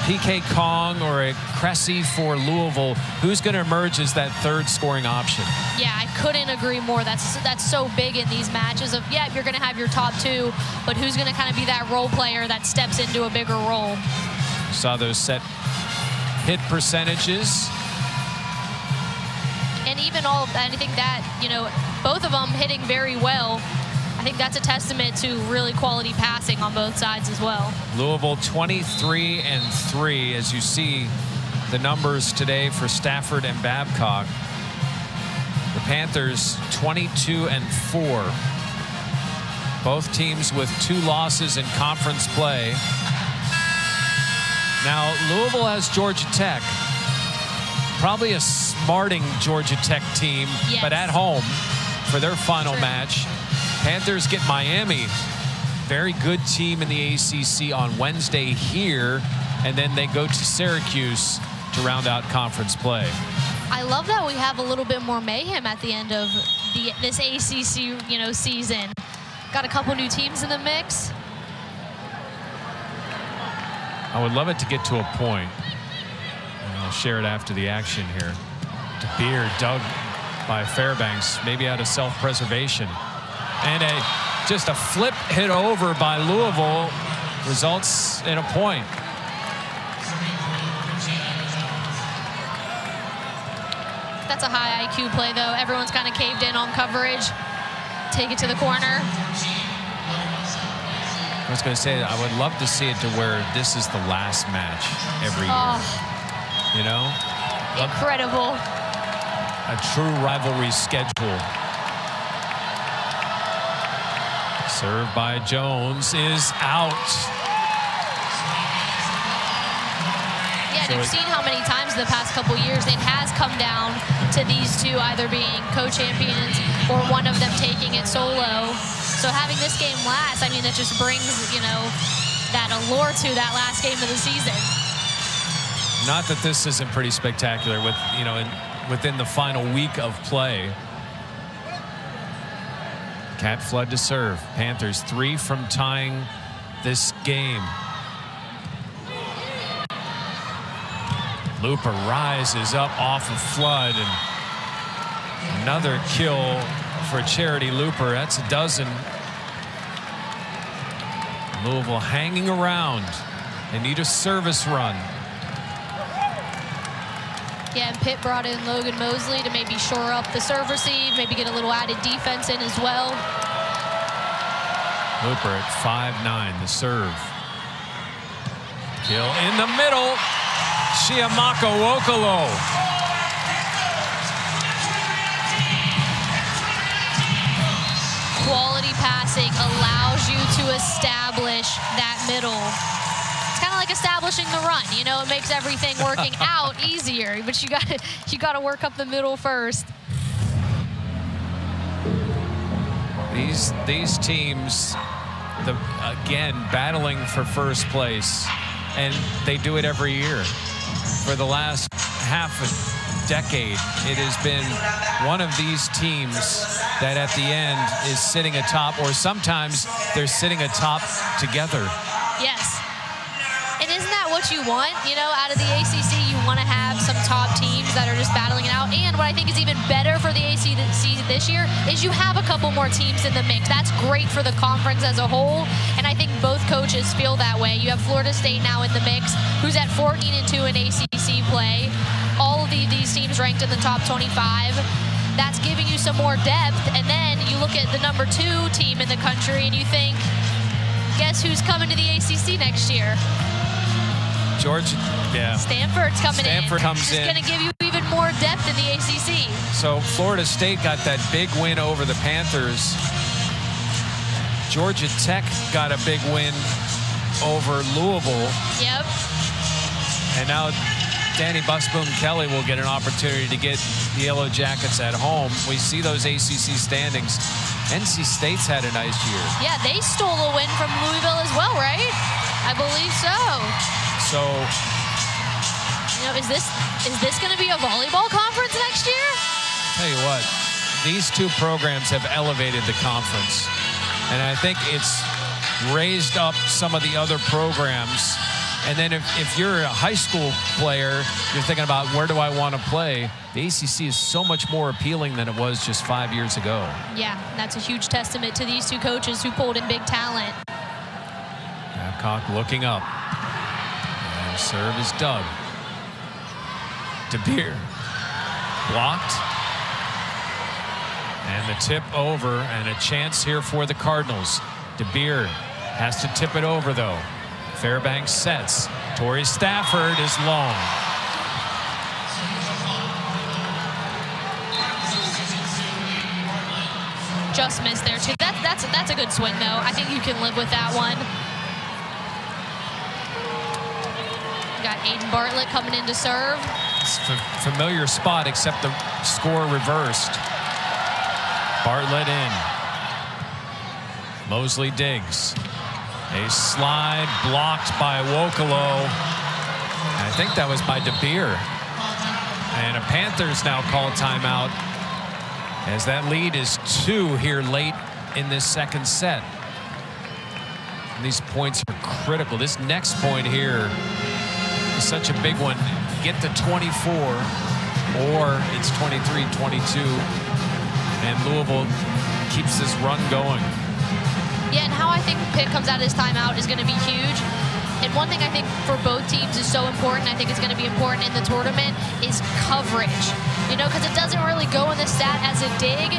PK Kong or a Cressy for Louisville? Who's going to emerge as that third scoring option? Yeah, I couldn't agree more. That's so big in these matches of, yeah, you're going to have your top 2, but who's going to kind of be that role player that steps into a bigger role? Saw those set hit percentages. And even all of that, I think that, you know, both of them hitting very well. I think that's a testament to really quality passing on both sides as well. Louisville 23-3, as you see the numbers today for Stafford and Babcock. The Panthers 22-4. Both teams with 2 losses in conference play. Now Louisville has Georgia Tech. Probably a smarting Georgia Tech team, yes, but at home for their final match. Panthers get Miami, very good team in the ACC on Wednesday here, and then they go to Syracuse to round out conference play. I love that we have a little bit more mayhem at the end of this ACC, you know, season. Got a couple new teams in the mix. I would love it to get to a point. I'll share it after the action here. DeBeer dug by Fairbanks, maybe out of self-preservation. And just a flip hit over by Louisville results in a point. That's a high IQ play, though. Everyone's kind of caved in on coverage. Take it to the corner. I was going to say, I would love to see it to where this is the last match every year. You know? Incredible. A true rivalry schedule. Serve by Jones is out. Yeah, and you've seen how many times in the past couple years it has come down to these two either being co-champions or one of them taking it solo. So having this game last, I mean, it just brings, you know, that allure to that last game of the season. Not that this isn't pretty spectacular with, you know, within the final week of play. Cat Flood to serve. Panthers 3 from tying this game. Looper rises up off of Flood, and another kill for Charity Looper. That's a dozen. Louisville hanging around. They need a service run. Yeah, and Pitt brought in Logan Mosley to maybe shore up the serve receive, maybe get a little added defense in as well. Looper at 5'9", the serve. Kill in the middle. Chiamaka Wokolo. Quality passing allows you to establish that middle. It's kind of like establishing the run, you know, it makes everything working out easier, but you got to work up the middle first. These teams, again, battling for first place, and they do it every year. For the last half a decade, it has been one of these teams that at the end is sitting atop, or sometimes they're sitting atop together. Yes. And isn't that what you want? You know, out of the ACC, you want to have some top teams that are just battling it out. And what I think is even better for the ACC this year is you have a couple more teams in the mix. That's great for the conference as a whole. And I think both coaches feel that way. You have Florida State now in the mix, who's at 14-2 in ACC play. All of these teams ranked in the top 25. That's giving you some more depth. And then you look at the #2 team in the country and you think, guess who's coming to the ACC next year? Georgia, yeah. Stanford's coming in. Stanford comes in. It's going to give you even more depth in the ACC. So Florida State got that big win over the Panthers. Georgia Tech got a big win over Louisville. Yep. And now Danny Busboom Kelly will get an opportunity to get the Yellow Jackets at home. We see those ACC standings. NC State's had a nice year. Yeah, they stole a win from Louisville as well, right? I believe so. So, you know, is this going to be a volleyball conference next year? Tell you what, these two programs have elevated the conference, and I think it's raised up some of the other programs. And then if you're a high school player, you're thinking about where do I want to play, the ACC is so much more appealing than it was just 5 years ago. Yeah, that's a huge testament to these two coaches who pulled in big talent. Babcock looking up. And serve is dug. De Beer blocked. And the tip over, and a chance here for the Cardinals. De Beer has to tip it over, though. Fairbanks sets. Tori Stafford is long. Just missed there, too. That's a good swing, though. I think you can live with that one. Got Aiden Bartlett coming in to serve. It's a familiar spot, except the score reversed. Bartlett in. Mosley digs. A slide blocked by Wokolo. I think that was by De Beer. And a Panthers now call timeout, as that lead is 2 here late in this second set. And these points are critical. This next point here is such a big one. Get to 24, or it's 23-22. And Louisville keeps this run going. Yeah, and how I think Pitt comes out of this timeout is going to be huge. And one thing I think for both teams is so important, I think it's going to be important in the tournament, is coverage. You know, because it doesn't really go in the stat as a dig,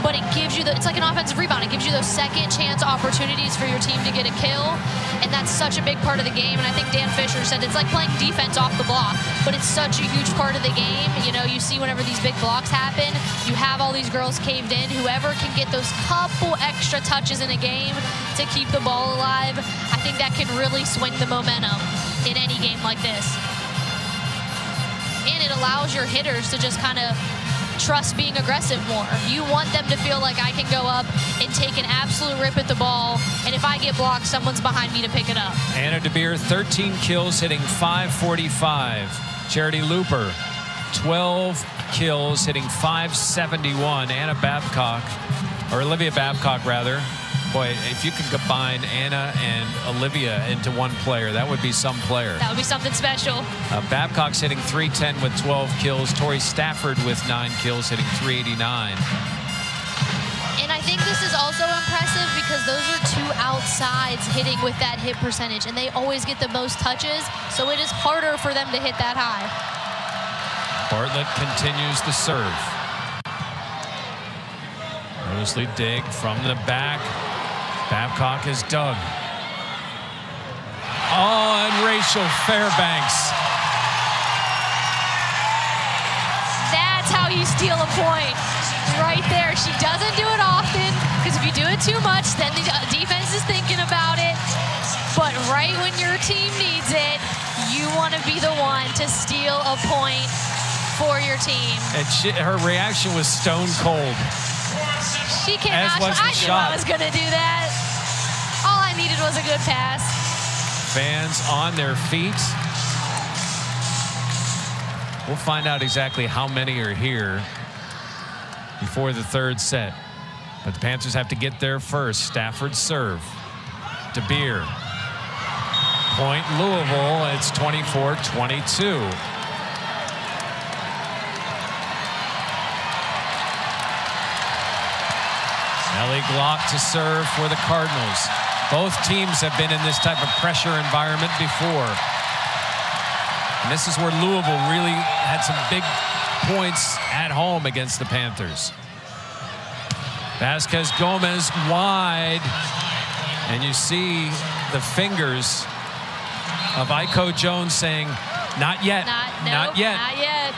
but it gives you it's like an offensive rebound. It gives you those second chance opportunities for your team to get a kill, and that's such a big part of the game. And I think Dan Fisher said it's like playing defense off the block, but it's such a huge part of the game. You know, you see whenever these big blocks happen, you have all these girls caved in. Whoever can get those couple extra touches in a game to keep the ball alive, I think that can really swing the momentum in any game like this. And it allows your hitters to just kind of trust being aggressive more. You want them to feel like I can go up and take an absolute rip at the ball, and if I get blocked, someone's behind me to pick it up. Anna DeBeer, 13 kills, hitting .545. Charity Looper, 12 kills, hitting .571. Anna Babcock, or Olivia Babcock rather. Boy, if you could combine Anna and Olivia into one player, that would be some player. That would be something special. Babcock's hitting .310 with 12 kills. Tori Stafford with 9 kills, hitting .389. And I think this is also impressive because those are two outsides hitting with that hit percentage, and they always get the most touches, so it is harder for them to hit that high. Bartlett continues the serve. Mosley dig from the back. Babcock is dug. Oh, and Rachel Fairbanks. That's how you steal a point. Right there. She doesn't do it often, because if you do it too much, then the defense is thinking about it. But right when your team needs it, you want to be the one to steal a point for your team. And her reaction was stone cold. She cannot. I knew I was going to do that. All I needed was a good pass. Fans on their feet. We'll find out exactly how many are here before the third set. But the Panthers have to get there first. Stafford serve. DeBeer. Point Louisville. It's 24-22. Ellie Glock to serve for the Cardinals. Both teams have been in this type of pressure environment before. And this is where Louisville really had some big points at home against the Panthers. Vasquez Gomez wide. And you see the fingers of Aiko Jones saying, not yet, not yet. Not yet.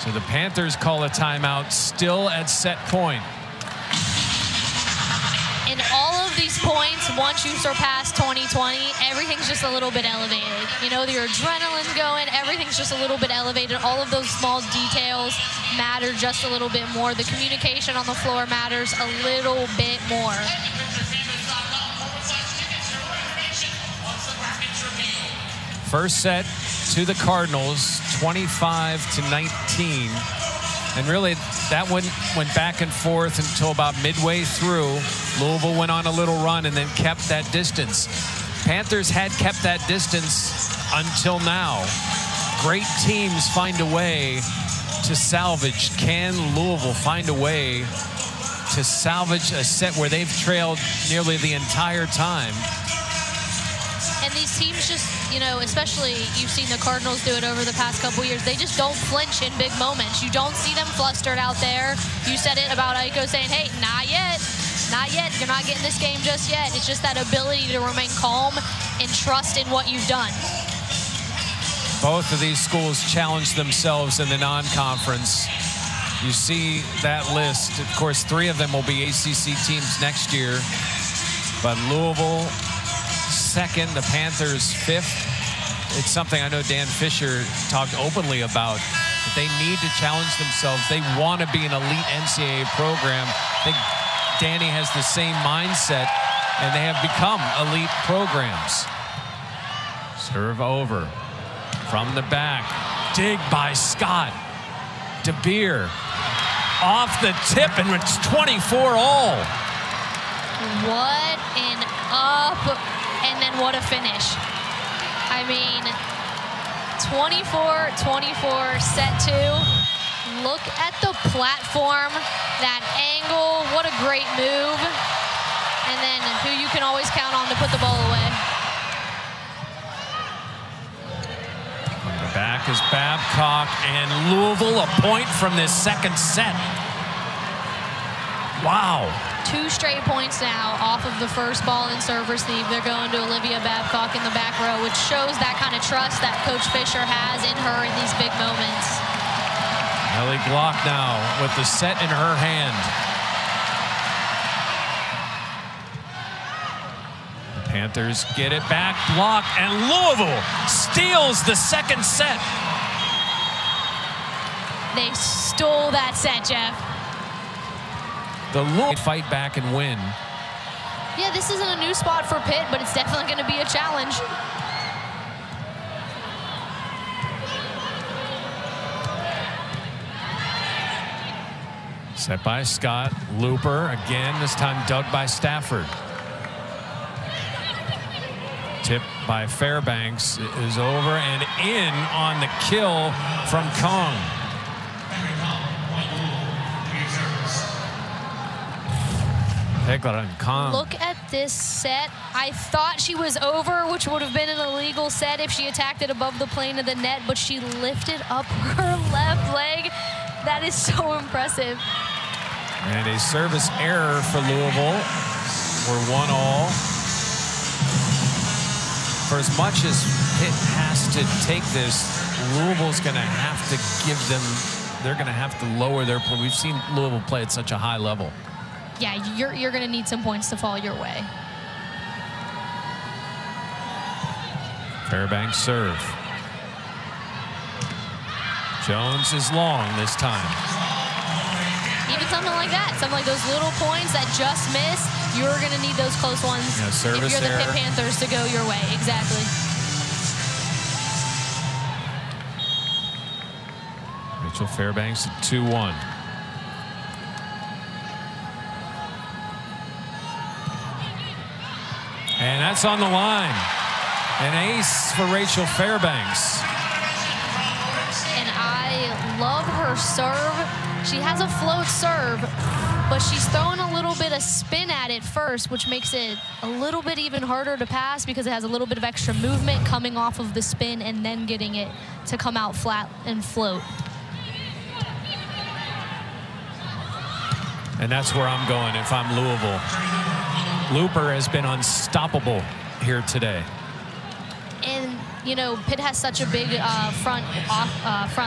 So the Panthers call a timeout, still at set point. In all of these points, once you surpass 2020, everything's just a little bit elevated. You know, your adrenaline's going, everything's just a little bit elevated. All of those small details matter just a little bit more. The communication on the floor matters a little bit more. First set to the Cardinals, 25-19. And really, that one went back and forth until about midway through. Louisville went on a little run and then kept that distance. Panthers had kept that distance until now. Great teams find a way to salvage. Can Louisville find a way to salvage a set where they've trailed nearly the entire time? And these teams just, you know, especially you've seen the Cardinals do it over the past couple years. They just don't flinch in big moments. You don't see them flustered out there. You said it about Aiko saying, hey, not yet. Not yet. You're not getting this game just yet. It's just that ability to remain calm and trust in what you've done. Both of these schools challenge themselves in the non-conference. You see that list. Of course, 3 of them will be ACC teams next year. But Louisville, 2nd, the Panthers 5th. It's something I know Dan Fisher talked openly about. That they need to challenge themselves. They want to be an elite NCAA program. I think Danny has the same mindset, and they have become elite programs. Serve over from the back. Dig by Scott. DeBeer off the tip, and it's 24 all. What an up, and then what a finish. I mean, 24-24, set 2. Look at the platform, that angle, what a great move. And then who you can always count on to put the ball away. On the back is Babcock, and Louisville a point from this second set. Wow. 2 straight points now off of the first ball in serve receive. They're going to Olivia Babcock in the back row, which shows that kind of trust that Coach Fisher has in her in these big moments. Ellie Glock now with the set in her hand. The Panthers get it back, block, and Louisville steals the second set. They stole that set, Jeff. The Louisville fight back and win. Yeah, this isn't a new spot for Pitt, but it's definitely going to be a challenge. Set by Scott. Looper again, this time dug by Stafford. Tip by Fairbanks is over and in on the kill from Kong. Look at this set. I thought she was over, which would have been an illegal set if she attacked it above the plane of the net, but she lifted up her left leg. That is so impressive. And a service error for Louisville. We're 1-all. For as much as Pitt has to take this, Louisville's going to have to give them, they're going to have to lower their point. We've seen Louisville play at such a high level. Yeah, you're going to need some points to fall your way. Fairbanks serve. Jones is long this time. Even something like that, something like those little points that just miss, you're going to need those close ones if you're the Pitt Panthers to go your way. Exactly. Rachel Fairbanks at 2-1. And that's on the line. An ace for Rachel Fairbanks. And I love her serve. She has a float serve, but she's throwing a little bit of spin at it first, which makes it a little bit even harder to pass because it has a little bit of extra movement coming off of the spin and then getting it to come out flat and float. And that's where I'm going if I'm Louisville. Looper has been unstoppable here today. And, you know, Pitt has such a big front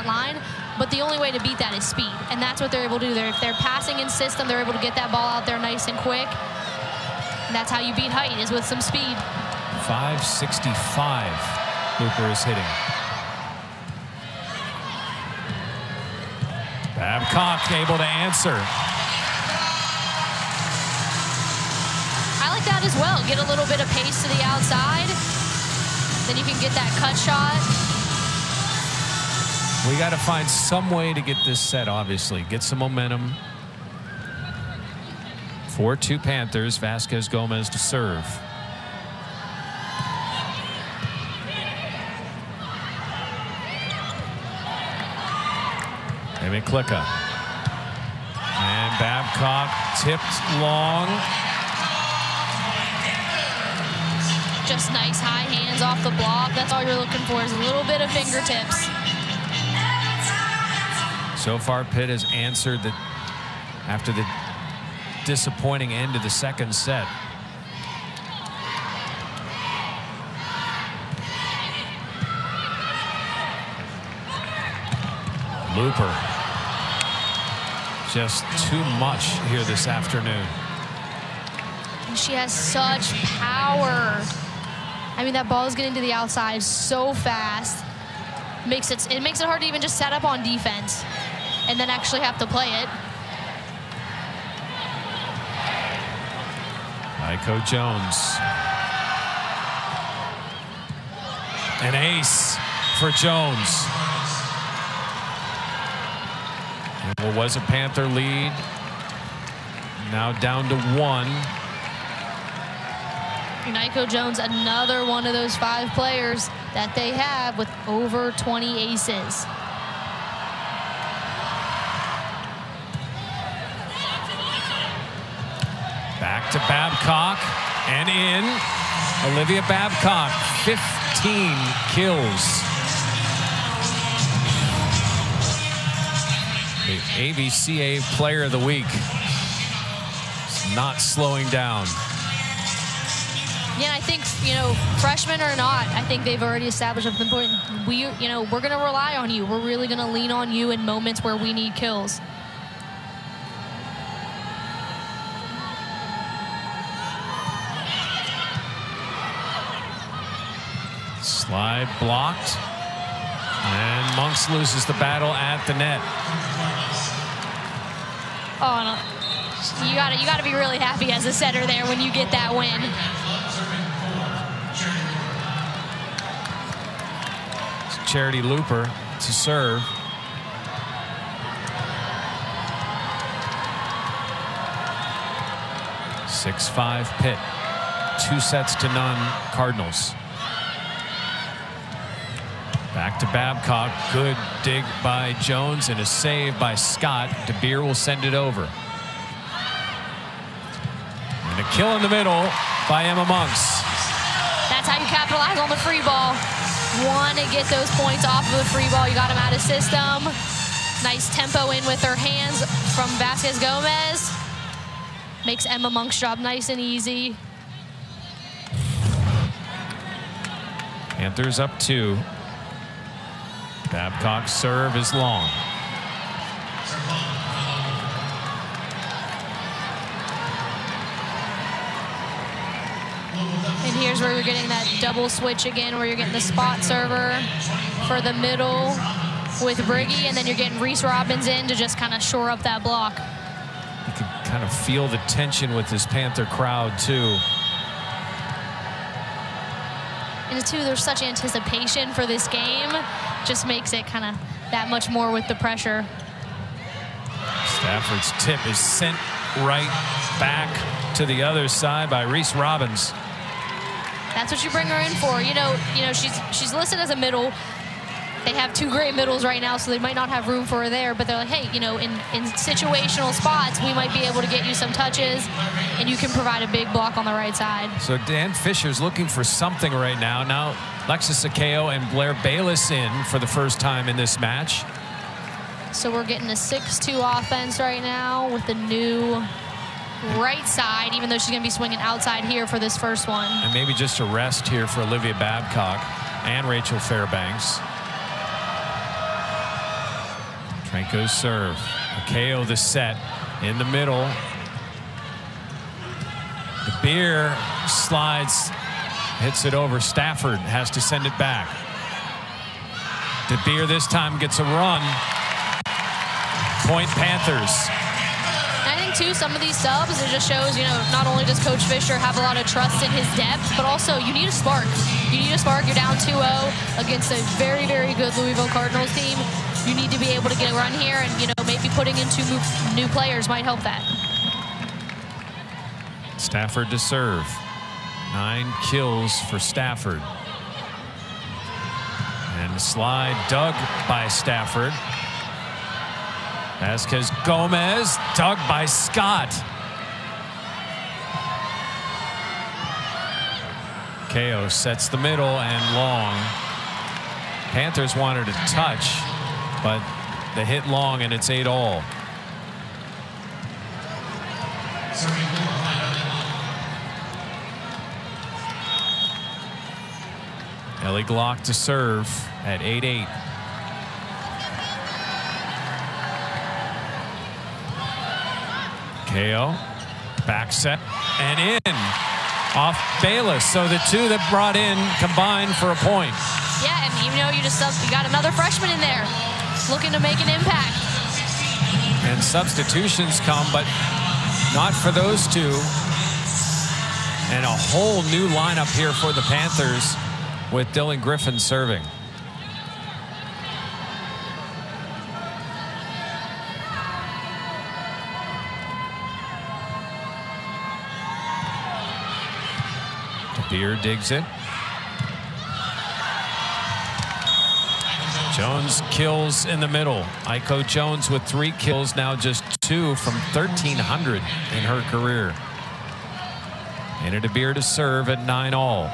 line, but the only way to beat that is speed. And that's what they're able to do. If they're passing in system, they're able to get that ball out there nice and quick. And that's how you beat height, is with some speed. 565 Looper is hitting. Babcock able to answer. I like that as well. Get a little bit of pace to the outside. Then you can get that cut shot. We got to find some way to get this set, obviously. Get some momentum. 4-2 Panthers. Vasquez Gomez to serve. Amy Klicka. And Babcock tipped long. Just nice high hands off the block. That's all you're looking for, is a little bit of fingertips. So far, Pitt has answered that after the disappointing end of the second set. Looper. Just too much here this afternoon. She has such power. I mean, that ball is getting to the outside so fast. It makes it hard to even just set up on defense and then actually have to play it. Aiko Jones. An ace for Jones. What was a Panther lead, now down to 1. Aiko Jones, another one of those 5 players that they have with over 20 aces. Back to Babcock and in. Olivia Babcock, 15 kills. The AVCA Player of the Week. It's not slowing down. Yeah, I think, you know, freshmen or not, I think they've already established at the point, we're going to rely on you. We're really going to lean on you in moments where we need kills. Slide blocked. And Monks loses the battle at the net. Oh, no. You gotta be really happy as a setter there when you get that win. It's Charity Looper to serve. (6-5) Pitt. 2-0 Cardinals. Back to Babcock. Good dig by Jones and a save by Scott. DeBeer will send it over. And a kill in the middle by Emma Monks. That's how you capitalize on the free ball. Want to get those points off of the free ball. You got them out of system. Nice tempo in with her hands from Vasquez Gomez. Makes Emma Monk's job nice and easy. Panthers up 2. Babcock's serve is long. And here's where you're getting that double switch again, where you're getting the spot server for the middle with Briggy, and then you're getting Reese Robbins in to just kind of shore up that block. You can kind of feel the tension with this Panther crowd, too. And too, there's such anticipation for this game. Just makes it kind of that much more with the pressure. Stafford's tip is sent right back to the other side by Reese Robbins. That's what you bring her in for. You know, she's listed as a middle. They have 2 great middles right now, so they might not have room for her there. But they're like, hey, in situational spots, we might be able to get you some touches, and you can provide a big block on the right side. So Dan Fisher's looking for something right now. Now Lexus Akeo and Blair Bayless in for the first time in this match. So we're getting a 6-2 offense right now with the new right side, even though she's going to be swinging outside here for this first one. And maybe just a rest here for Olivia Babcock and Rachel Fairbanks. Trenko's serve. Akeo the set in the middle. DeBeer slides, hits it over. Stafford has to send it back. DeBeer this time gets a run. Point Panthers. I think too, some of these subs, it just shows, not only does Coach Fisher have a lot of trust in his depth, but also you need a spark. You need a spark. You're down 2-0 against a very, very good Louisville Cardinals team. You need to be able to get a run here, and maybe putting in 2 new players might help that. Stafford to serve. 9 kills for Stafford. And the slide dug by Stafford. Vasquez Gomez dug by Scott. Akeo sets the middle and long. Panthers wanted a touch, but they hit long, and it's 8-all. Ellie Glock to serve at 8-8. Akeo, back set, and in. Off Bayless, so the 2 that brought in combined for a point. Yeah, and you got another freshman in there looking to make an impact. And substitutions come, but not for those 2. And a whole new lineup here for the Panthers with Dylan Griffin serving. DeBeer digs it. Jones kills in the middle. Aiko Jones with 3 kills, now just 2 from 1,300 in her career. And DeBeer to serve at 9-all.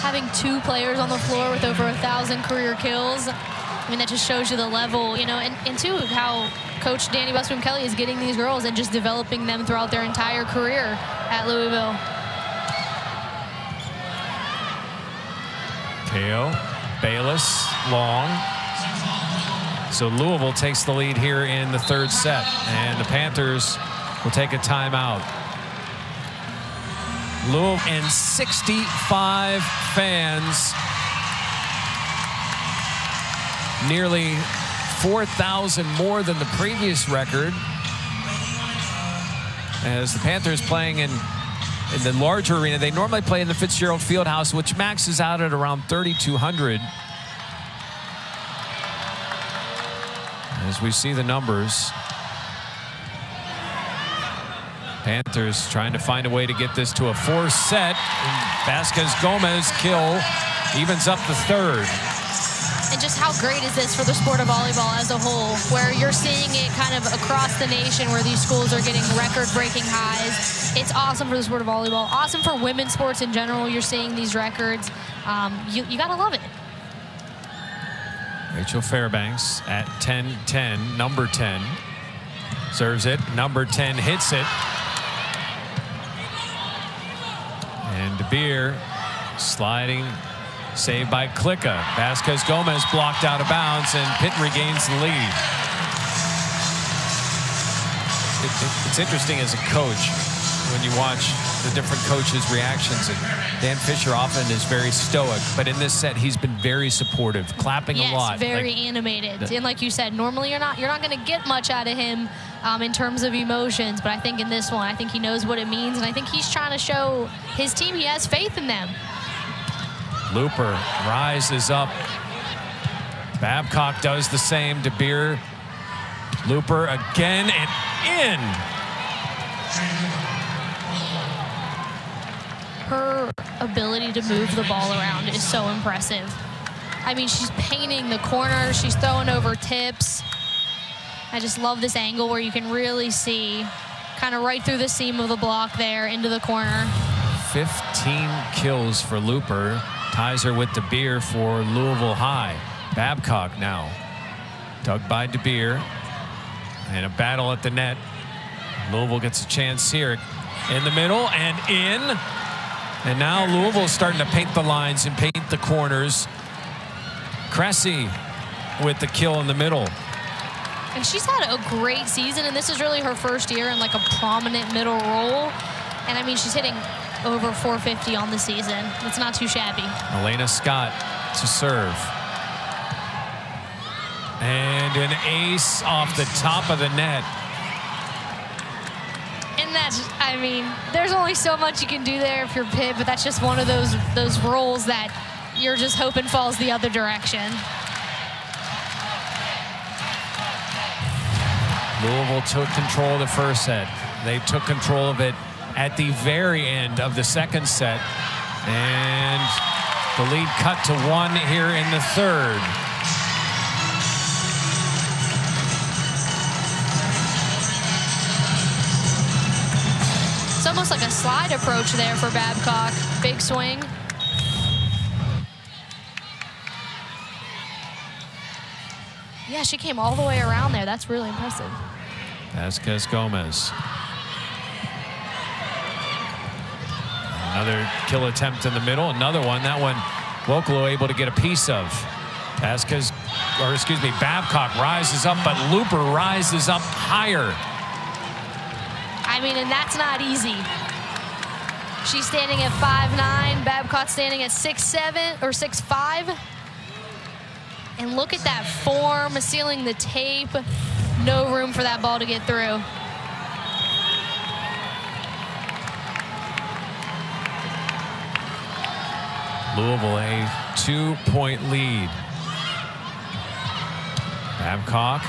Having 2 players on the floor with over 1,000 career kills, that just shows you the level, and too, how Coach Danny Busboom Kelly is getting these girls and just developing them throughout their entire career at Louisville. Akeo, Bayless, long. So Louisville takes the lead here in the 3rd set, and the Panthers will take a timeout. Louisville and 65 fans nearly 4,000 more than the previous record. As the Panthers playing in the larger arena, they normally play in the Fitzgerald Fieldhouse, which maxes out at around 3,200. As we see the numbers, Panthers trying to find a way to get this to a 4th set. Vasquez-Gomez kill evens up the 3rd. And just how great is this for the sport of volleyball as a whole, where you're seeing it kind of across the nation, where these schools are getting record-breaking highs. It's awesome for the sport of volleyball, awesome for women's sports in general. You're seeing these records. You gotta love it. Rachel Fairbanks at 10-10, number 10. Serves it, number 10 hits it. And De Beer sliding, saved by Klicka. Vasquez-Gomez blocked out of bounds, and Pitt regains the lead. It's interesting as a coach when you watch the different coaches' reactions. And Dan Fisher often is very stoic, but in this set, he's been very supportive, clapping a lot. Yes, very animated. And like you said, normally you're not going to get much out of him in terms of emotions, but I think in this one, I think he knows what it means, and I think he's trying to show his team he has faith in them. Looper rises up. Babcock does the same. De Beer, Looper again, and in. Her ability to move the ball around is so impressive. I mean, she's painting the corners, she's throwing over tips. I just love this angle where you can really see kind of right through the seam of the block there into the corner. 15 kills for Looper. Ties her with De Beer for Louisville High. Babcock now. Dug by De Beer. And a battle at the net. Louisville gets a chance here. In the middle and in. And now Louisville's starting to paint the lines and paint the corners. Cressy with the kill in the middle. And she's had a great season, and this is really her first year in like a prominent middle role. And I mean, she's hitting over 450 on the season. It's not too shabby. Elena Scott to serve. And an ace off the top of the net. And that's, I mean, there's only so much you can do there if you're Pitt, but that's just one of those rolls that you're just hoping falls the other direction. Louisville took control of the first set. They took control of it at the very end of the second set. And the lead cut to 1 here in the 3rd. It's almost like a slide approach there for Babcock. Big swing. Yeah, she came all the way around there. That's really impressive. Vasquez-Gomez. Another kill attempt in the middle. Another one. That one, Vocalo able to get a piece of. Babcock rises up, but Looper rises up higher. I mean, and that's not easy. She's standing at 5'9". Babcock's standing at 6'7" or 6'5". And look at that form, sealing the tape. No room for that ball to get through. Louisville a 2-point lead. Babcock.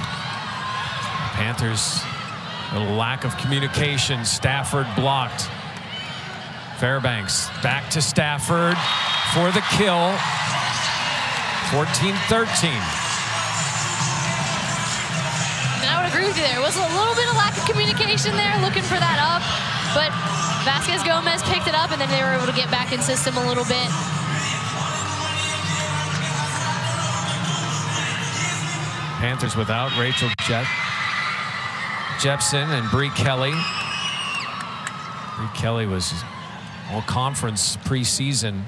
Panthers, a lack of communication. Stafford blocked. Fairbanks back to Stafford for the kill. 14-13. And I would agree with you there. It was a little bit of lack of communication there, looking for that up. But Vasquez-Gomez picked it up, and then they were able to get back in system a little bit. Panthers without Rachel Jepson and Bree Kelly. Bree Kelly was all conference preseason.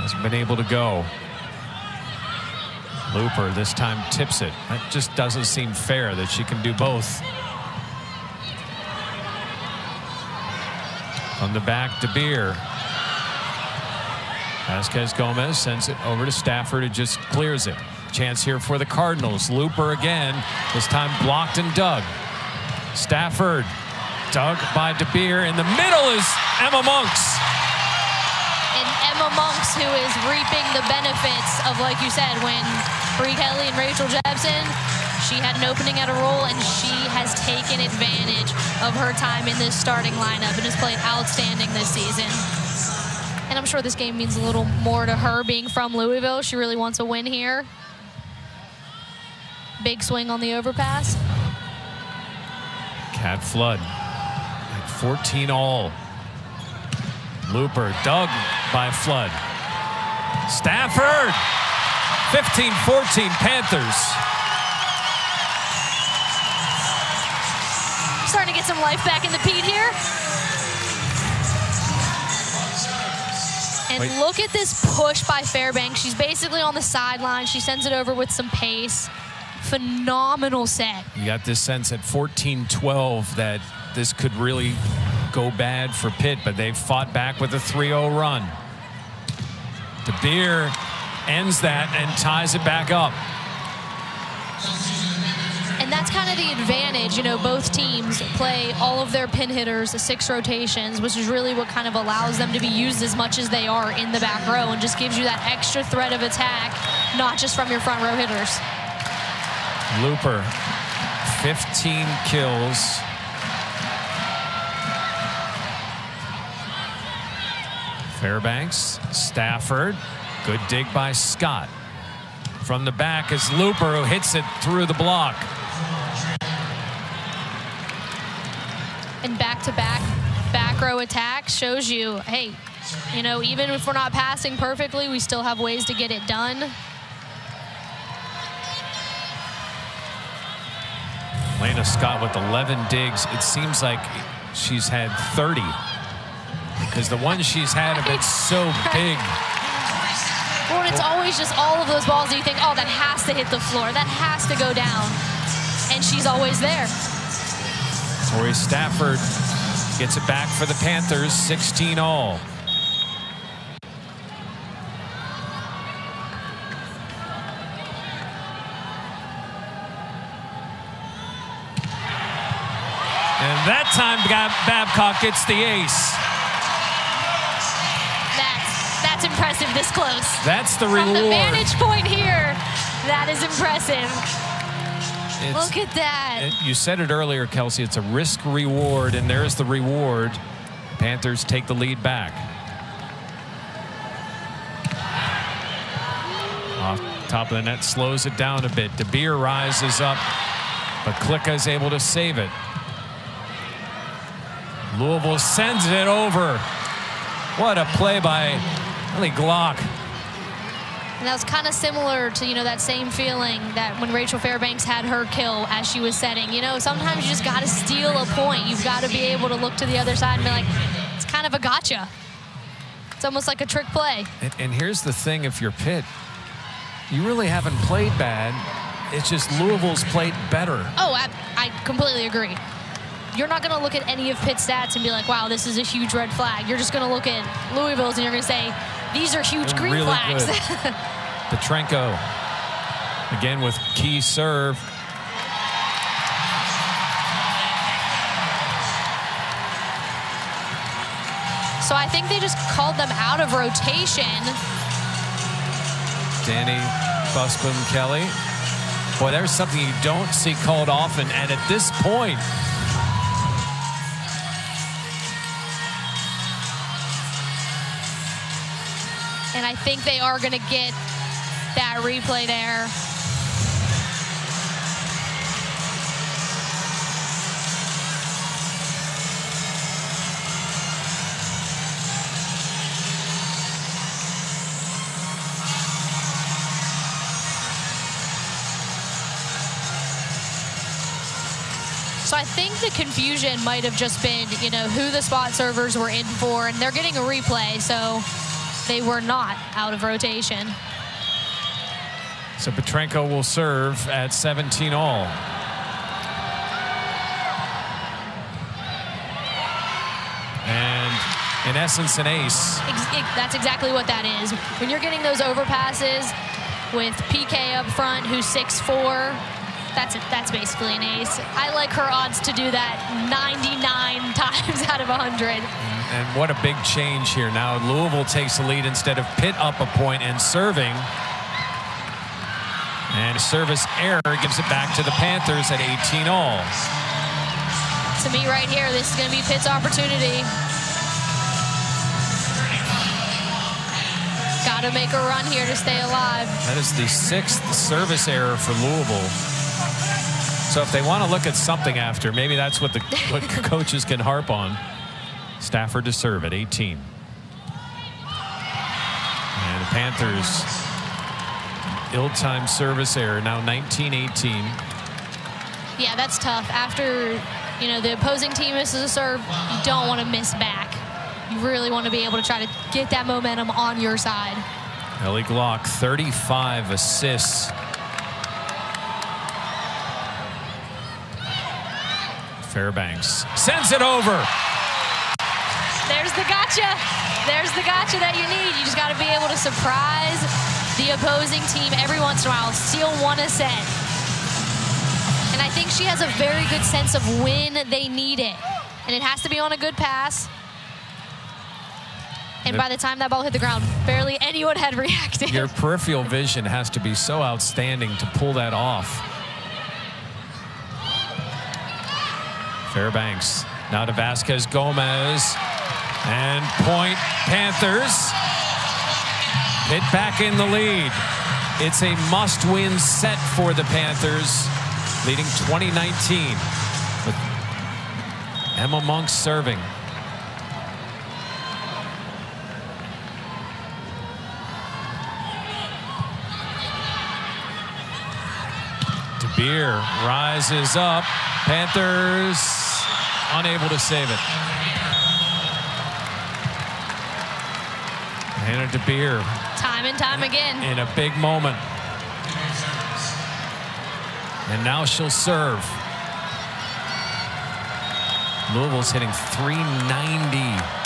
Hasn't been able to go. Looper this time tips it. That just doesn't seem fair that she can do both. From the back, De Beer. Vasquez-Gomez sends it over to Stafford, who just clears it. Chance here for the Cardinals. Looper again, this time blocked and dug. Stafford, dug by DeBeer. In the middle is Emma Monks. And Emma Monks, who is reaping the benefits of, like you said, when Bree Kelly and Rachel Jepson, she had an opening at a role, and she has taken advantage of her time in this starting lineup and has played outstanding this season. And I'm sure this game means a little more to her being from Louisville. She really wants a win here. Big swing on the overpass. Cat Flood at 14 all. Looper dug by Flood. Stafford, 15-14 Panthers. Starting to get some life back in the Pete here. And look at this push by Fairbanks. She's basically on the sideline. She sends it over with some pace. Phenomenal set. You got this sense at 14-12 that this could really go bad for Pitt, but they've fought back with a 3-0 run. DeBeer ends that and ties it back up. And that's kind of the advantage. You know, both teams play all of their pin hitters 6 rotations, which is really what kind of allows them to be used as much as they are in the back row and just gives you that extra threat of attack, not just from your front row hitters. Looper, 15 kills. Fairbanks, Stafford, good dig by Scott. From the back is Looper, who hits it through the block. And back-to-back back row attacks shows you, hey, you know, even if we're not passing perfectly, we still have ways to get it done. Lena Scott with 11 digs. It seems like she's had 30 because the ones she's had have been so big. Well, it's always just all of those balls that you think, oh, that has to hit the floor. That has to go down. And she's always there. Tori Stafford gets it back for the Panthers, 16 all. And that time Babcock gets the ace. That's impressive this close. That's the reward. From the vantage point here, that is impressive. Look at that. You said it earlier, Kelsey. It's a risk reward, and there's the reward. Panthers take the lead back. Off top of the net, slows it down a bit. DeBeer rises up, but Klicka is able to save it. Louisville sends it over. What a play by Ellie Glock. And that was kind of similar to, you know, that same feeling that when Rachel Fairbanks had her kill as she was setting. You know, sometimes you just got to steal a point. You've got to be able to look to the other side and be like, it's kind of a gotcha. It's almost like a trick play. And here's the thing, if you're Pitt, you really haven't played bad. It's just Louisville's played better. Oh, I completely agree. You're not going to look at any of Pitt's stats and be like, wow, this is a huge red flag. You're just going to look at Louisville's and you're going to say, these are huge green really flags. Petrenko again with key serve. So I think they just called them out of rotation. Danny Busbum Kelly. Boy, there's something you don't see called often. And at this point, and I think they are going to get that replay there. So I think the confusion might have just been, you know, who the spot servers were in for, and they're getting a replay, so they were not out of rotation. So Petrenko will serve at 17 all. And in essence, an ace. That's exactly what that is. When you're getting those overpasses, with PK up front, who's 6'4". That's basically an ace. I like her odds to do that 99 times out of 100. And what a big change here. Now Louisville takes the lead instead of Pitt up a point and serving. And a service error gives it back to the Panthers at 18-all. To me right here, this is going to be Pitt's opportunity. Got to make a run here to stay alive. That is the 6th service error for Louisville. So if they want to look at something after, maybe that's what what coaches can harp on. Stafford to serve at 18. And the Panthers, ill-timed service error, now 19-18. Yeah, that's tough. After, the opposing team misses a serve, you don't want to miss back. You really want to be able to try to get that momentum on your side. Ellie Glock, 35 assists. Fairbanks sends it over. There's the gotcha. There's the gotcha that you need. You just got to be able to surprise the opposing team every once in a while. Steal one a set. And I think she has a very good sense of when they need it. And it has to be on a good pass. And by the time that ball hit the ground, barely anyone had reacted. Your peripheral vision has to be so outstanding to pull that off. Fairbanks now to Vasquez Gomez. And point Panthers. Pitt back in the lead. It's a must-win set for the Panthers, leading 2019 with Emma Monk serving. DeBeer rises up. Panthers unable to save it. Hannah DeBeer. Time and time again. In a big moment. And now she'll serve. Louisville's hitting .390.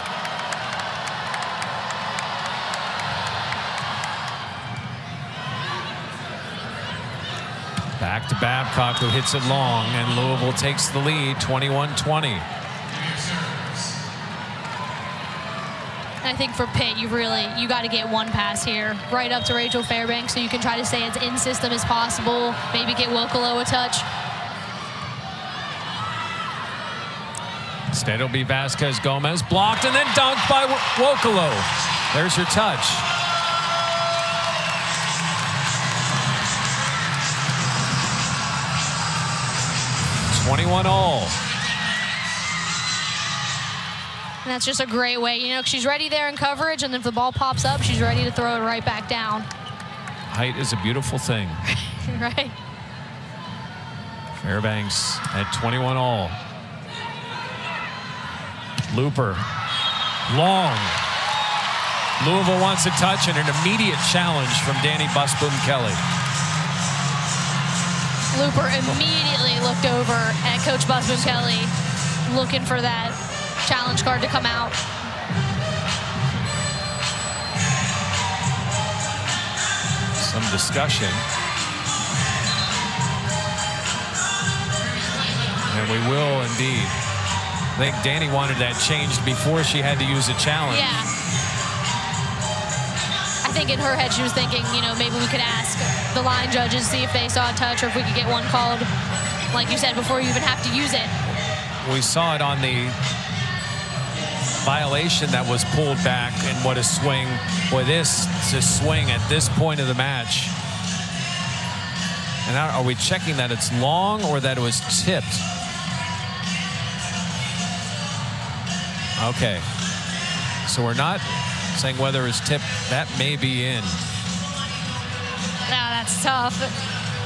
Back to Babcock, who hits it long, and Louisville takes the lead, 21-20. And I think for Pitt, you got to get one pass here, right up to Rachel Fairbanks, so you can try to stay as in system as possible. Maybe get Wokolo a touch. Instead, it'll be Vasquez Gomez, blocked and then dunked by Wokolo. There's your touch. $21-all. And that's just a great way. She's ready there in coverage, and if the ball pops up, she's ready to throw it right back down. Height is a beautiful thing. Right. Fairbanks at 21-all. Looper. Long. Louisville wants a touch and an immediate challenge from Danny Busboom-Kelly. Looper immediately looked over at Coach Busboom-Kelly, looking for that challenge card to come out. Some discussion. And we will indeed. I think Danny wanted that changed before she had to use a challenge. Yeah. I think in her head she was thinking, maybe we could ask the line judges, see if they saw a touch or if we could get one called, like you said, before you even have to use it. We saw it on the violation that was pulled back, and what a swing. Boy, this is a swing at this point of the match. And now, are we checking that it's long or that it was tipped? Okay. So we're not saying whether it's tipped. That may be in. Yeah, that's tough.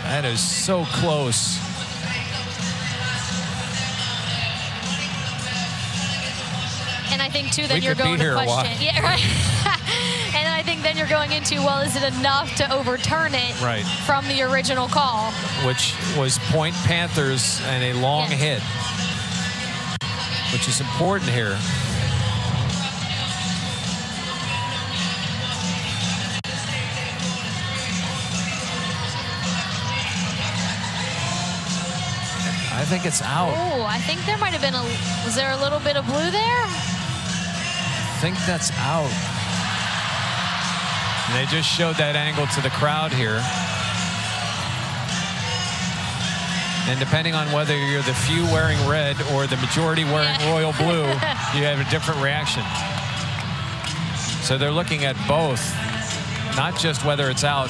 That is so close. And I think, too, then you're going to question. Yeah, right. And then I think then you're going into, well, is it enough to overturn it from the original call? Which was point Panthers and a long hit, which is important here. I think it's out. Oh, I think there might have been was there a little bit of blue there? I think that's out. And they just showed that angle to the crowd here. And depending on whether you're the few wearing red or the majority wearing royal blue, you have a different reaction. So they're looking at both, not just whether it's out,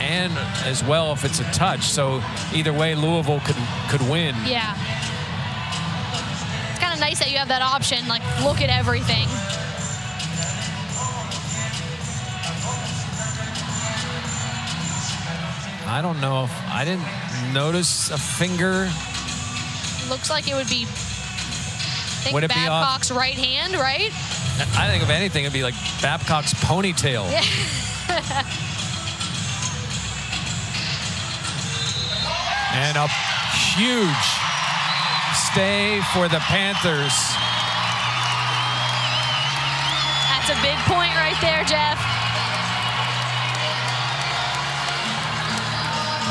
and as well if it's a touch. So either way, Louisville could win. Yeah. It's kind of nice that you have that option, like look at everything. I don't know if I didn't notice a finger. Looks like it would be, Would it be Babcock's right hand, right? I think if anything, it'd be like Babcock's ponytail. And a huge stay for the Panthers. That's a big point right there, Jeff.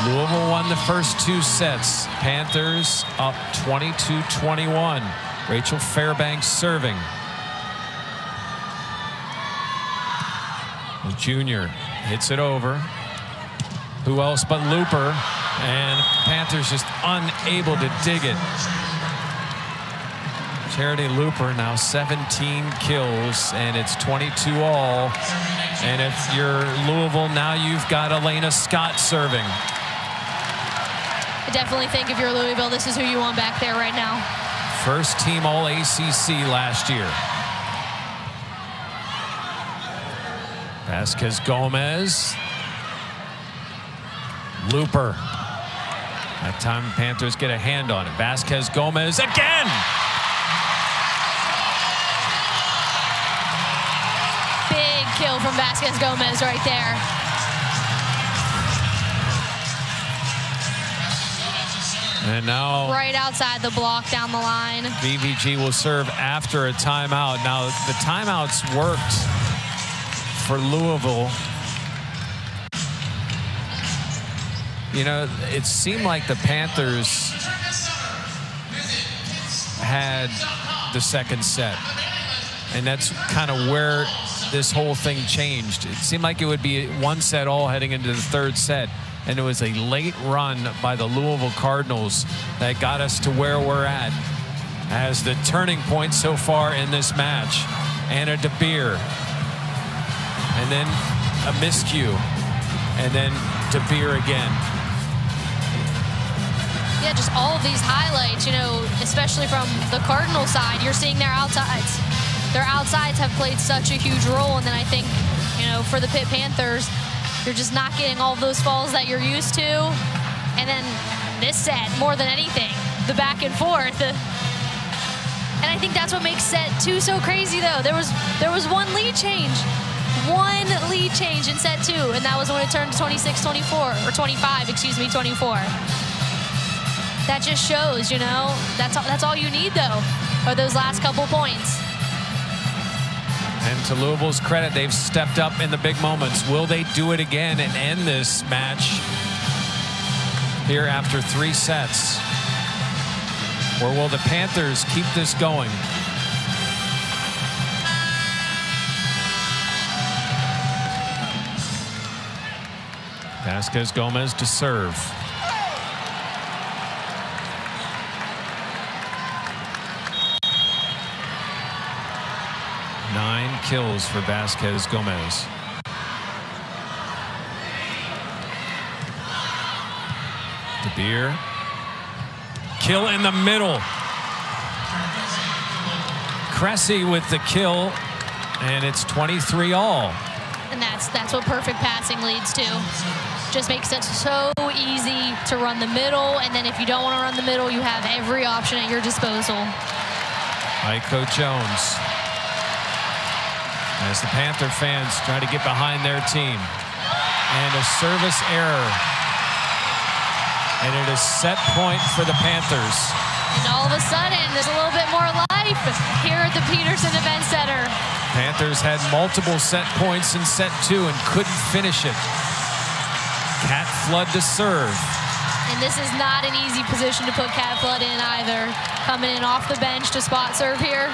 Louisville won the first 2 sets. Panthers up 22-21. Rachel Fairbanks serving. The junior hits it over. Who else but Looper? And Panthers just unable to dig it. Charity Looper now 17 kills, and it's 22-all. And if you're Louisville, now you've got Elena Scott serving. I definitely think if you're Louisville, this is who you want back there right now. First team all ACC last year. Vasquez Gomez. Looper. That time Panthers get a hand on it. Vasquez Gomez again. Big kill from Vasquez Gomez right there. And now right outside the block down the line. VVG will serve after a timeout. Now the timeouts worked for Louisville. You know, it seemed like the Panthers had the second set. And that's kind of where this whole thing changed. It seemed like it would be 1 set all heading into the 3rd set. And it was a late run by the Louisville Cardinals that got us to where we're at as the turning point so far in this match. Anna DeBeer. And then a miscue. And then DeBeer again. Yeah, just all of these highlights, you know, especially from the Cardinal side, you're seeing their outsides. Their outsides have played such a huge role. And then I think, you know, for the Pitt Panthers, you're just not getting all of those falls that you're used to. And then this set, more than anything, the back and forth. And I think that's what makes set 2 so crazy, though. There was one lead change. One lead change in set 2, and that was when it turned to 26-24, or 25, excuse me, 24. That just shows, you know, that's all you need, though, are those last couple points. And to Louisville's credit, they've stepped up in the big moments. Will they do it again and end this match here after 3 sets? Or will the Panthers keep this going? Vasquez Gomez to serve. Nine kills for Vasquez Gomez. DeBeer. Kill in the middle. Cressy with the kill, and it's 23-all. And that's what perfect passing leads to. Just makes it so easy to run the middle, and then if you don't want to run the middle, you have every option at your disposal. Aiko Jones. As the Panther fans try to get behind their team. And a service error. And it is set point for the Panthers. And all of a sudden, there's a little bit more life here at the Peterson Event Center. Panthers had multiple set points in set 2 and couldn't finish it. Cat Flood to serve. And And this is not an easy position to put Cat Flood in either. Coming in off the bench to spot serve here.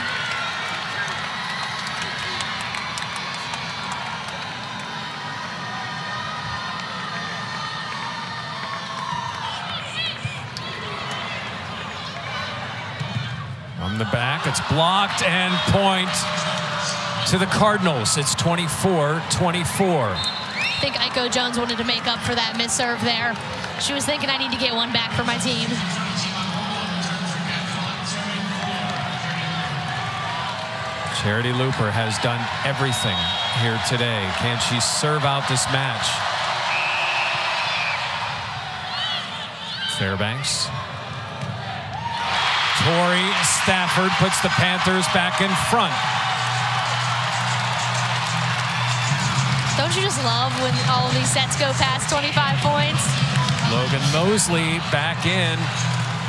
From the back, it's blocked, and point to the Cardinals. It's 24-24. I think Aiko Jones wanted to make up for that missed serve there. She was thinking, I need to get one back for my team. Charity Looper has done everything here today. Can she serve out this match? Fairbanks. Tori Stafford puts the Panthers back in front. Don't you just love when all of these sets go past 25 points? Logan Mosley back in,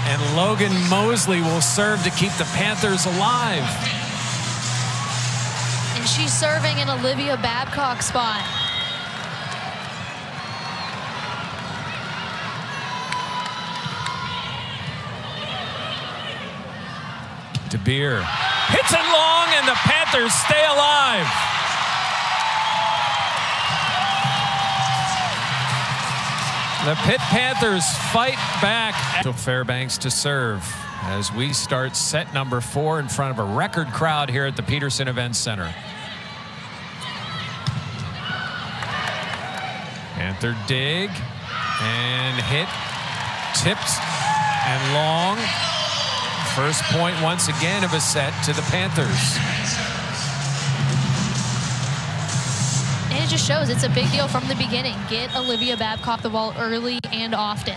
and Logan Mosley will serve to keep the Panthers alive. And she's serving in Olivia Babcock's spot. DeBeer hits it long, and the Panthers stay alive. The Pitt Panthers fight back. To Fairbanks to serve as we start set number 4 in front of a record crowd here at the Peterson Events Center. Panther dig and hit, tipped and long. First point once again of a set to the Panthers. And it just shows it's a big deal from the beginning. Get Olivia Babcock the ball early and often.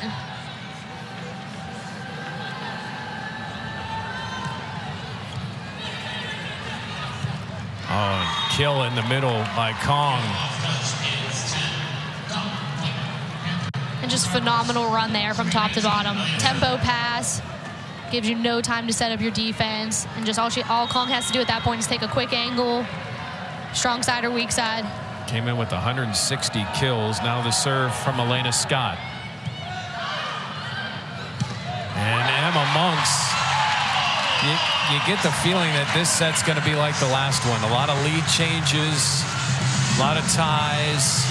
Oh, kill in the middle by Kong. And just phenomenal run there from top to bottom. Tempo pass. Gives you no time to set up your defense. And just all Kong has to do at that point is take a quick angle. Strong side or weak side. Came in with 160 kills. Now the serve from Elena Scott. And Emma Monks. You get the feeling that this set's going to be like the last one. A lot of lead changes, a lot of ties.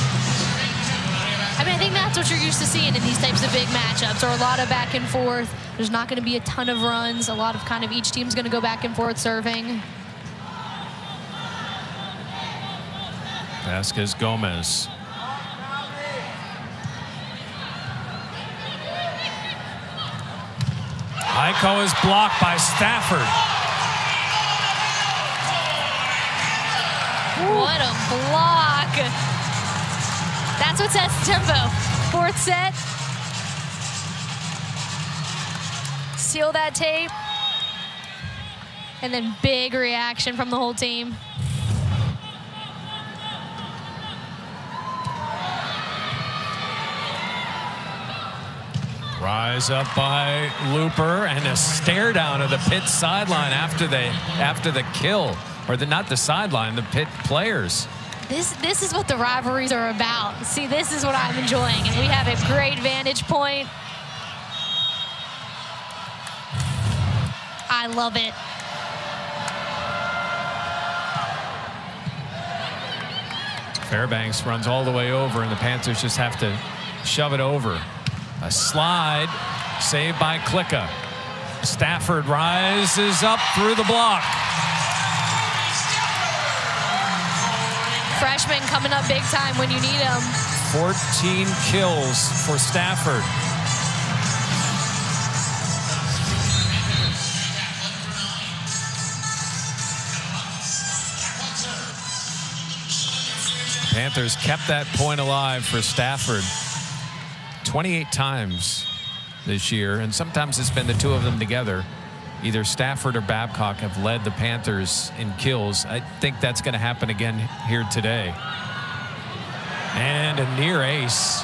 I mean, I think that's what you're used to seeing in these types of big matchups, or a lot of back and forth. There's not going to be a ton of runs. A lot of kind of each team's going to go back and forth serving. Vasquez Gomez. Aiko is blocked by Stafford. What a block. That's what sets the tempo. Fourth set. Seal that tape. And then big reaction from the whole team. Rise up by Looper, and a stare down of the Pitt sideline after the kill, or not the sideline, the Pitt players. This is what the rivalries are about. See, this is what I'm enjoying, and we have a great vantage point. I love it. Fairbanks runs all the way over, and the Panthers just have to shove it over. A slide, saved by Klicka. Stafford rises up through the block. Freshman coming up big time when you need him. 14 kills for Stafford. Panthers kept that point alive for Stafford 28 times this year, and sometimes it's been the two of them together. Either Stafford or Babcock have led the Panthers in kills. I think that's going to happen again here today. And a near ace.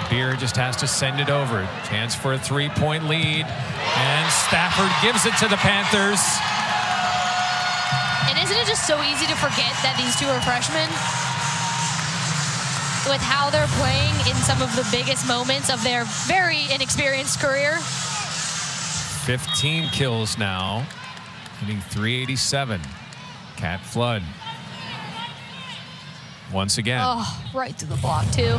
Beer just has to send it over. Chance for a 3-point lead, and Stafford gives it to the Panthers. And isn't it just so easy to forget that these two are freshmen? with how they're playing in some of the biggest moments of their very inexperienced career. 15 kills now, hitting .387. Cat Flood. Once again. Oh, right through the block, too.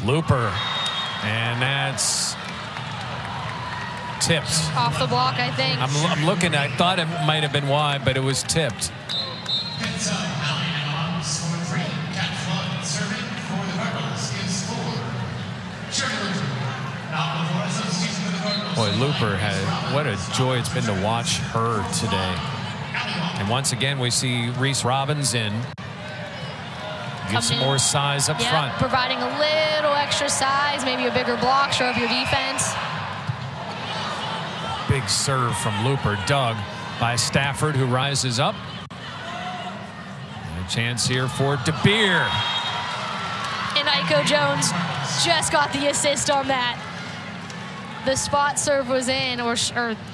Looper. And that's tipped. Off the block, I think. I'm looking. I thought it might have been wide, but it was tipped. Boy, Looper had, what a joy it's been to watch her today. And once again, we see Reese Robbins in. Give some more size up front. Providing a little extra size, maybe a bigger block, show up your defense. Big serve from Looper, dug by Stafford, who rises up. And a chance here for DeBeer. And Iko Jones just got the assist on that. The spot serve was in, or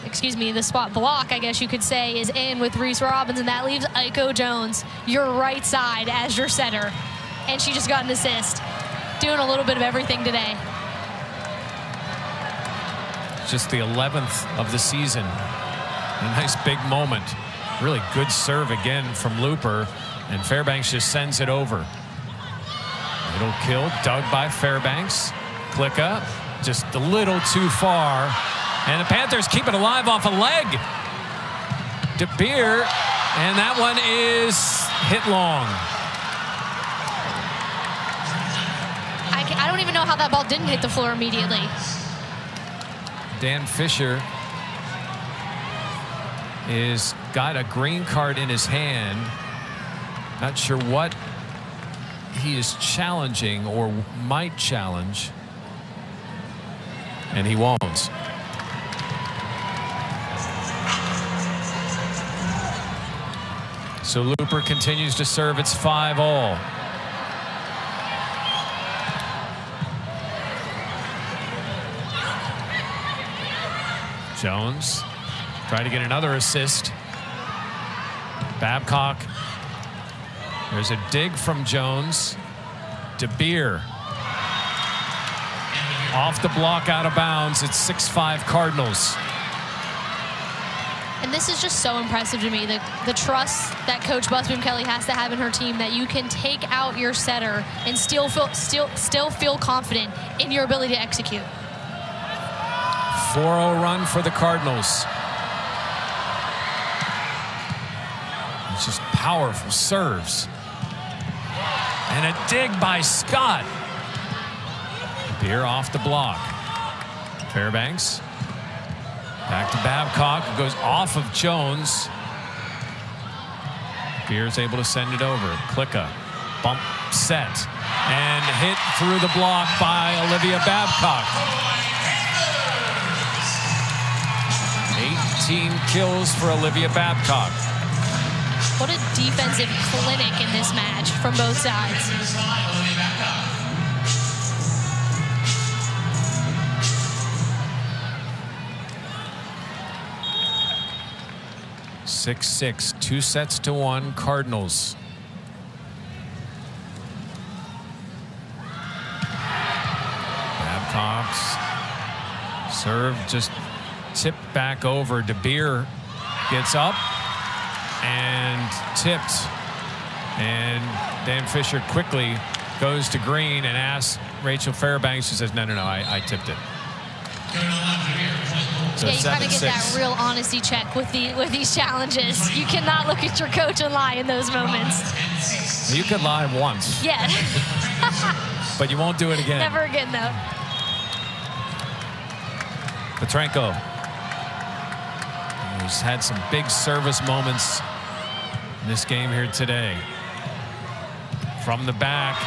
excuse me, the spot block, I guess you could say, is in with Reese Robbins, and that leaves Iko Jones, your right side, as your setter. And she just got an assist. Doing a little bit of everything today. Just the 11th of the season. A nice big moment. Really good serve again from Looper, and Fairbanks just sends it over. Middle kill, dug by Fairbanks. Klicka, just a little too far. And the Panthers keep it alive off a leg. DeBeer, and that one is hit long. I don't even know how that ball didn't hit the floor immediately. Dan Fisher is got a green card in his hand. Not sure what he is challenging or might challenge. And he won't. So Looper continues to serve. It's 5-all. Jones trying to get another assist. Babcock. There's a dig from Jones. DeBeer. Off the block, out of bounds. It's 6-5 Cardinals. And this is just so impressive to me, the trust that Coach Busboom Kelly has to have in her team, that you can take out your setter and still feel confident in your ability to execute. 4-0 run for the Cardinals. It's just powerful serves. And a dig by Scott. Beer off the block. Fairbanks. Back to Babcock. It goes off of Jones. Beer's able to send it over. Klicka. Bump set. And hit through the block by Olivia Babcock. 18 kills for Olivia Babcock. What a defensive clinic in this match from both sides. (6-6), 2-1 Cardinals. Babcock's serve just tipped back over. DeBeer gets up and tipped. And Dan Fisher quickly goes to Green and asks Rachel Fairbanks. She says, no, I tipped it. So yeah, you kind of get that real honesty check with these challenges. You cannot look at your coach and lie in those moments. You could lie once. Yeah. But you won't do it again. Never again, though. Petrenko. He's had some big service moments in this game here today. From the back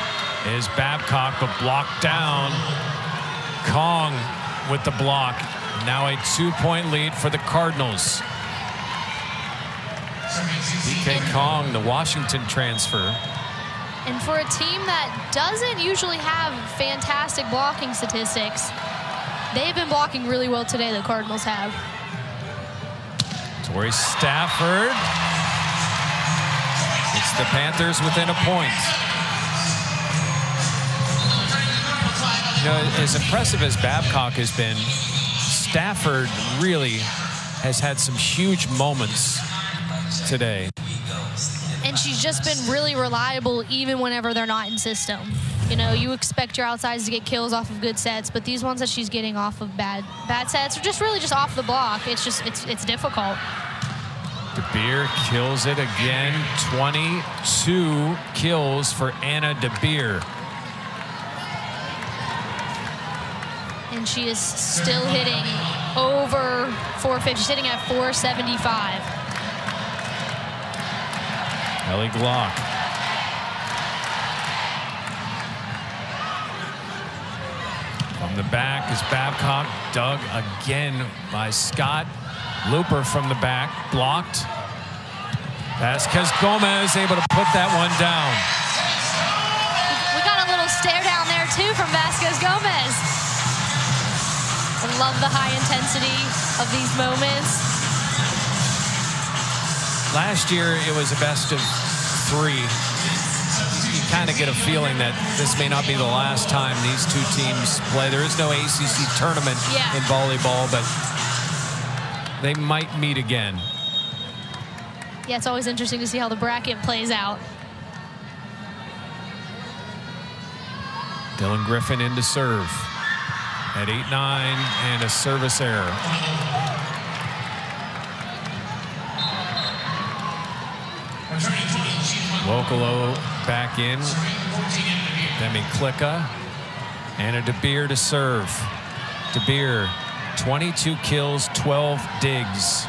is Babcock, but blocked down. Kong with the block. Now a 2-point lead for the Cardinals. BK Kong, the Washington transfer. And for a team that doesn't usually have fantastic blocking statistics, they've been blocking really well today, the Cardinals have. Tori Stafford. It's The Panthers within a point. You know, as impressive as Babcock has been, Stafford really has had some huge moments today. And she's just been really reliable even whenever they're not in system. You know, you expect your outsides to get kills off of good sets, but these ones that she's getting off of bad sets are just really just off the block. It's just, it's difficult. DeBeer kills it again. 22 kills for Anna DeBeer. And she is still hitting over 450. She's hitting at 475. Ellie Glock. From the back is Babcock, dug again by Scott. Looper from the back, blocked. Vasquez Gomez able to put that one down. We got a little stare down there too from Vasquez Gomez. I love the high intensity of these moments. Last year it was a best of 3. You kind of get a feeling that this may not be the last time these two teams play. There is no ACC tournament in volleyball, but they might meet again. Yeah, it's always interesting to see how the bracket plays out. Dylan Griffin in to serve at 8-9 and a service error. Wokolo back in. Demi Klicka. Anna DeBeer to serve. DeBeer, 22 kills, 12 digs.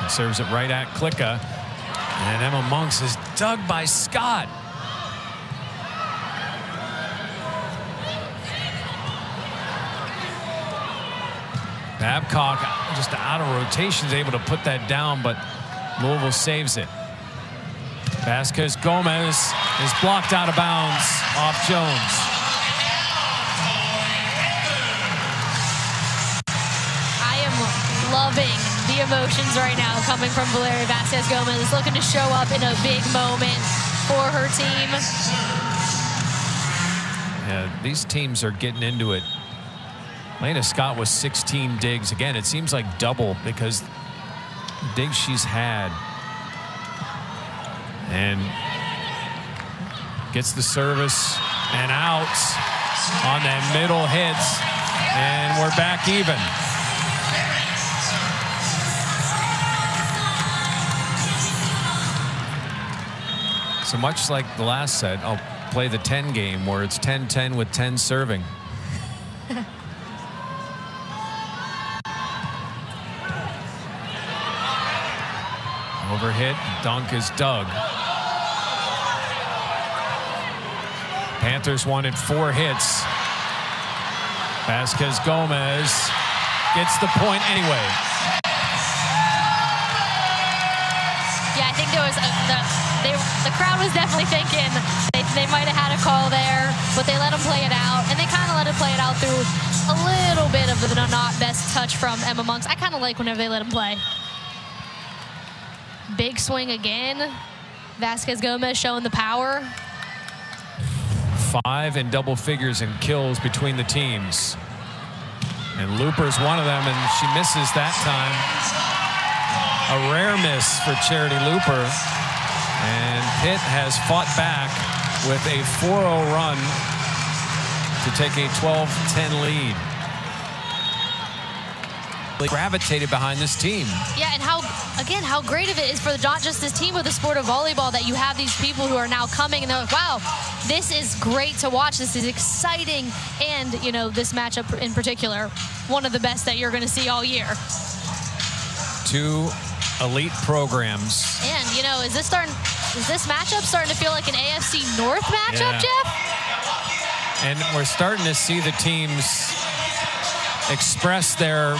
And serves it right at Klicka. And Emma Monks is dug by Scott. Babcock just out of rotation is able to put that down, but Louisville saves it. Vasquez Gomez is blocked out of bounds off Jones. I am loving the emotions right now coming from Valeria Vasquez Gomez. Looking to show up in a big moment for her team. Yeah, these teams are getting into it. Lena Scott was 16 digs. Again, it seems like double because the digs she's had. And gets the service and out on that middle hits. And we're back even. So much like the last set, I'll play the 10 game where it's 10-10 with 10 serving. Overhit, dunk is dug. Panthers wanted 4 hits. Vasquez Gomez gets the point anyway. Yeah, I think there was the crowd was definitely thinking they might have had a call there, but they let them play it out, and they kind of let it play it out through a little bit of the not best touch from Emma Monks. I kind of like whenever they let them play. Big swing again. Vasquez Gomez showing the power. 5 in double figures in kills between the teams. And Looper's one of them, and she misses that time. A rare miss for Charity Looper. And Pitt has fought back with a 4-0 run to take a 12-10 lead. Gravitated behind this team. Yeah, and how great of it is for not just this team, but the sport of volleyball, that you have these people who are now coming and they're like, wow, this is great to watch. This is exciting. And, you know, this matchup in particular, one of the best that you're going to see all year. 2 elite programs. And, you know, is this matchup starting to feel like an AFC North matchup, Jeff? And we're starting to see the teams express their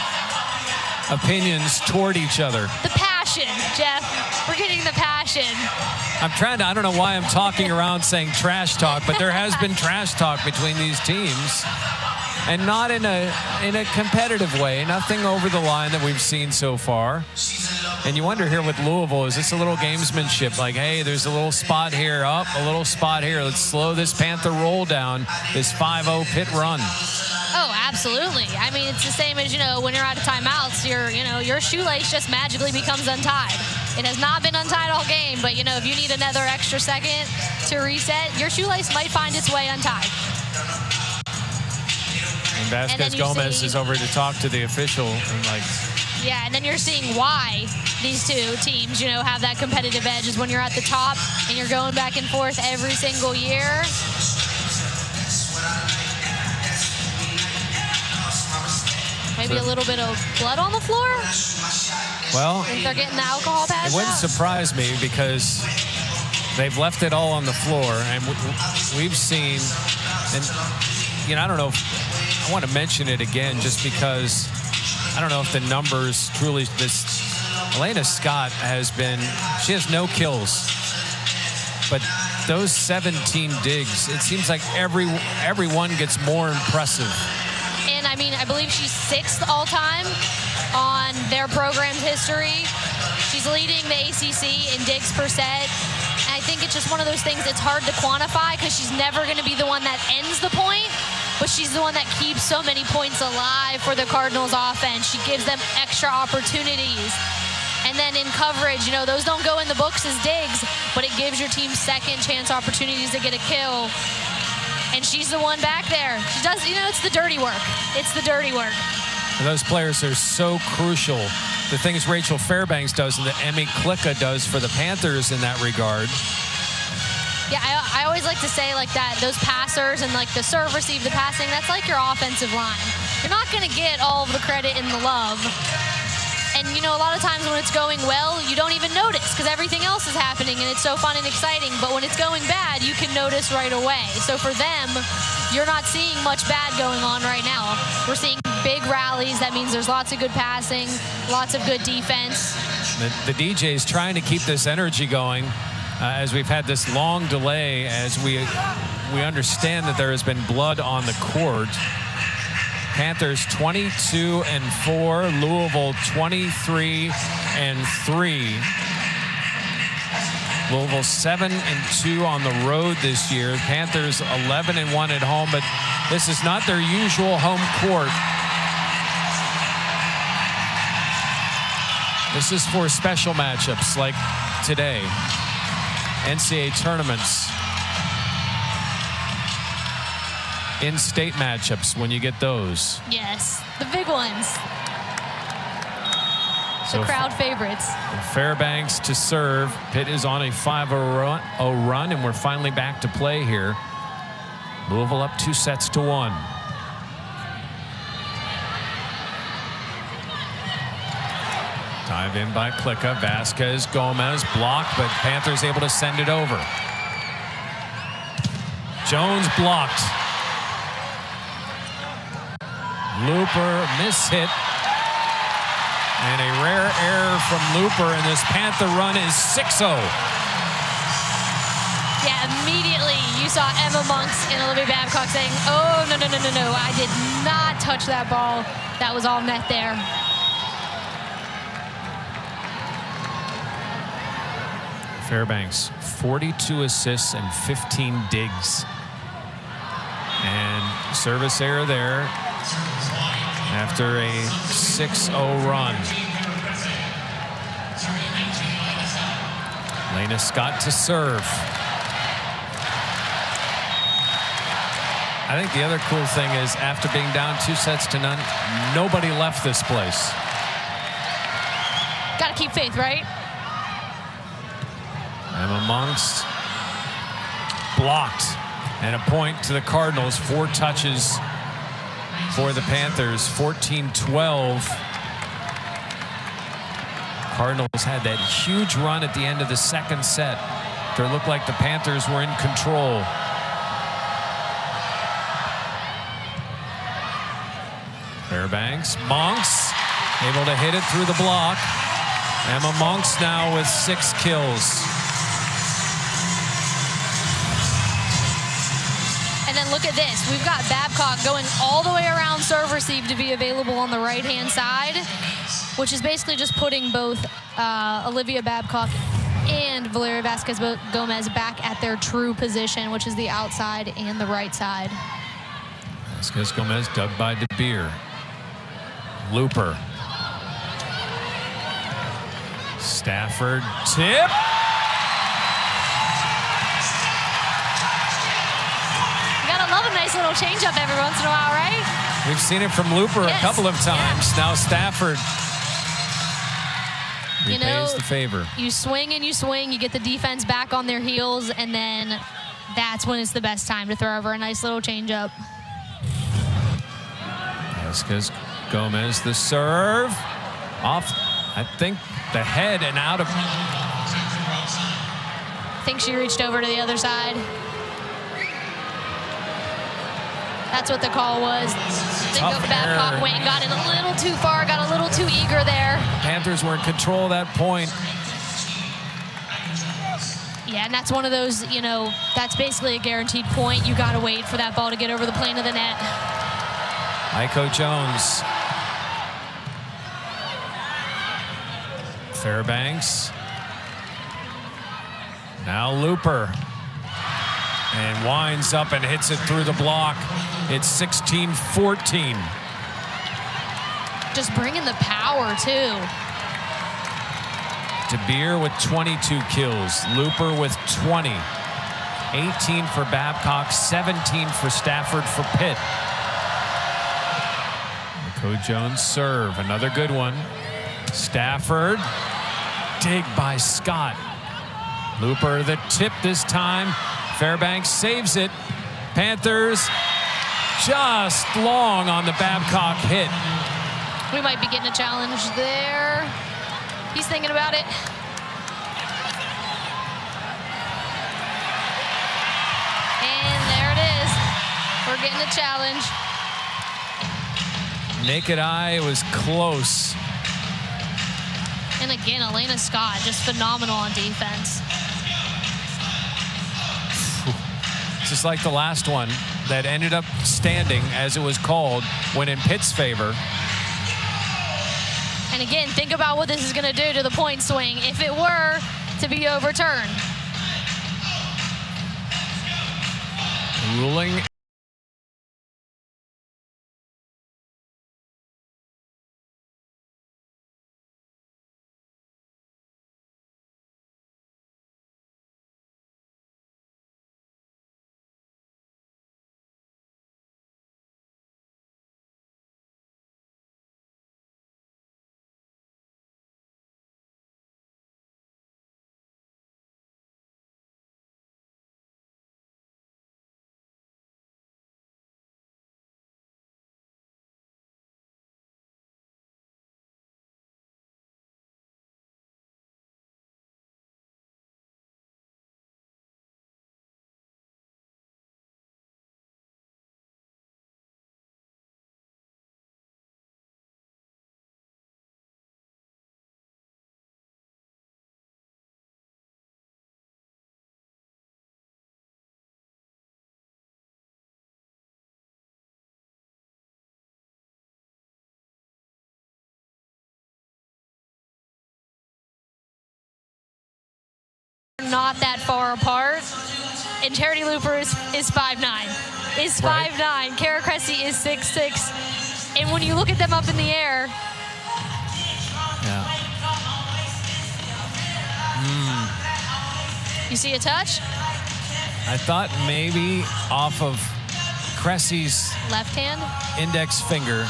opinions toward each other. The passion, Jeff. We're getting the passion. I don't know why I'm talking around saying trash talk, but there has been trash talk between these teams. And not in a competitive way. Nothing over the line that we've seen so far. And you wonder here with Louisville, is this a little gamesmanship? Like, hey, there's a little spot here, up, a little spot here. Let's slow this Panther roll down, this 5-0 Pitt run. Oh, absolutely. I mean, it's the same as, when you're out of timeouts, your shoelace just magically becomes untied. It has not been untied all game, but, if you need another extra second to reset, your shoelace might find its way untied. And Vasquez Gomez is over to talk to the official. And yeah, and then you're seeing why these two teams, have that competitive edge is when you're at the top and you're going back and forth every single year. Maybe a little bit of blood on the floor? Well, if they're getting the alcohol passed it wouldn't out. surprise me because they've left it all on the floor. And we've seen, and I don't know if I want to mention it again just because I don't know if the numbers truly, Elena Scott she has no kills. But those 17 digs, it seems like everyone gets more impressive. And I believe she's 6th all-time on their program's history. She's leading the ACC in digs per set. And I think it's just one of those things that's hard to quantify because she's never going to be the one that ends the point, but she's the one that keeps so many points alive for the Cardinals offense. She gives them extra opportunities. And then in coverage, those don't go in the books as digs, but it gives your team second chance opportunities to get a kill. And she's the one back there. She does, it's the dirty work. It's the dirty work. And those players are so crucial. The things Rachel Fairbanks does and that Emmy Klicka does for the Panthers in that regard. Yeah, I always like to say like that, those passers and like the serve, receive, the passing, that's like your offensive line. You're not going to get all of the credit and the love. And, a lot of times when it's going well, you don't even notice because everything else is happening and it's so fun and exciting. But when it's going bad, you can notice right away. So for them, you're not seeing much bad going on right now. We're seeing big rallies. That means there's lots of good passing, lots of good defense. The DJ is trying to keep this energy going as we've had this long delay as we understand that there has been blood on the court. Panthers 22-4, Louisville 23-3. Louisville 7-2 on the road this year. Panthers 11-1 at home, but this is not their usual home court. This is for special matchups like today. NCAA tournaments. In-state matchups when you get those. Yes, the big ones. The crowd favorites. Fairbanks to serve. Pitt is on a 5-0 run, and we're finally back to play here. Louisville up 2-1. Dive in by Klicka. Vasquez Gomez blocked, but Panthers able to send it over. Jones blocked. Looper mishit. And a rare error from Looper, and this Panther run is 6-0. Yeah, immediately you saw Emma Monks and Olivia Babcock saying, oh, no, I did not touch that ball. That was all net there. Fairbanks, 42 assists and 15 digs. And service error there after a 6-0 run. Elena Scott to serve. I think the other cool thing is after being down 2-0, nobody left this place. Got to keep faith, right? Emma Monks blocked, and a point to the Cardinals. 4 touches for the Panthers. 14-12. Cardinals had that huge run at the end of the second set. It looked like the Panthers were in control. Fairbanks, Monks able to hit it through the block. Emma Monks now with 6 kills. And then look at this. We've got Babcock going all the way around serve receive to be available on the right-hand side. which is basically just putting both Olivia Babcock and Valeria Vasquez Gomez back at their true position, which is the outside and the right side. Vasquez Gomez dug by DeBeer. Looper. Stafford tip. You gotta love a nice little changeup every once in a while, right? We've seen it from Looper a couple of times. Now Stafford repays the favor. You swing and you swing, you get the defense back on their heels, and then that's when it's the best time to throw over a nice little changeup. Vasquez Gomez, the serve. Off, I think, the head and out of. I think she reached over to the other side. That's what the call was. Babcock went and got in a little too far, got a little too eager there. Panthers were in control of that point. Yeah, and that's one of those, you know, that's basically a guaranteed point. You got to wait for that ball to get over the plane of the net. Aiko Jones. Fairbanks. Now Looper. And winds up and hits it through the block. It's 16-14. Just bringing the power, too. DeBeer with 22 kills. Looper with 20. 18 for Babcock, 17 for Stafford for Pitt. Aiko Jones serve, another good one. Stafford, dig by Scott. Looper the tip this time. Fairbanks saves it. Panthers just long on the Babcock hit. We might be getting a challenge there. He's thinking about it. And there it is. We're getting a challenge. Naked eye, it was close. And again, Elena Scott, just phenomenal on defense. Just like the last one that ended up standing, as it was called, when in Pitt's favor. And again, think about what this is going to do to the point swing if it were to be overturned. Ruling. Not that far apart. And Charity Looper is 5'9". Is 5'9". Right. Kara Cressy is 6'6". And when you look at them up in the air. Yeah. You see a touch? I thought maybe off of Cressy's left hand? Index finger.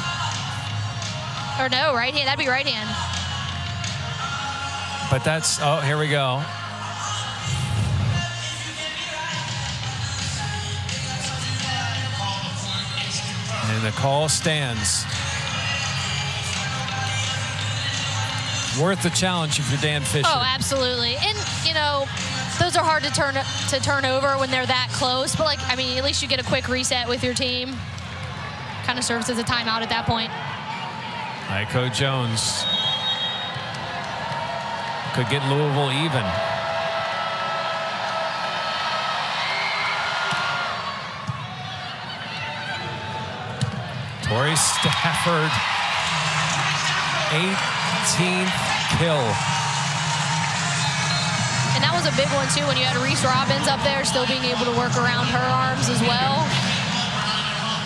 Or no, right hand. That'd be right hand. But that's, oh, here we go. And the call stands. Worth the challenge if you're Dan Fisher. Oh, absolutely. And, you know, those are hard to turn over when they're that close. But, like, I mean, at least you get a quick reset with your team. Kind of serves as a timeout at that point. Aiko Jones could get Louisville even. Tori Stafford, 8 17th kill. And that was a big one, too, when you had Reese Robbins up there still being able to work around her arms as well.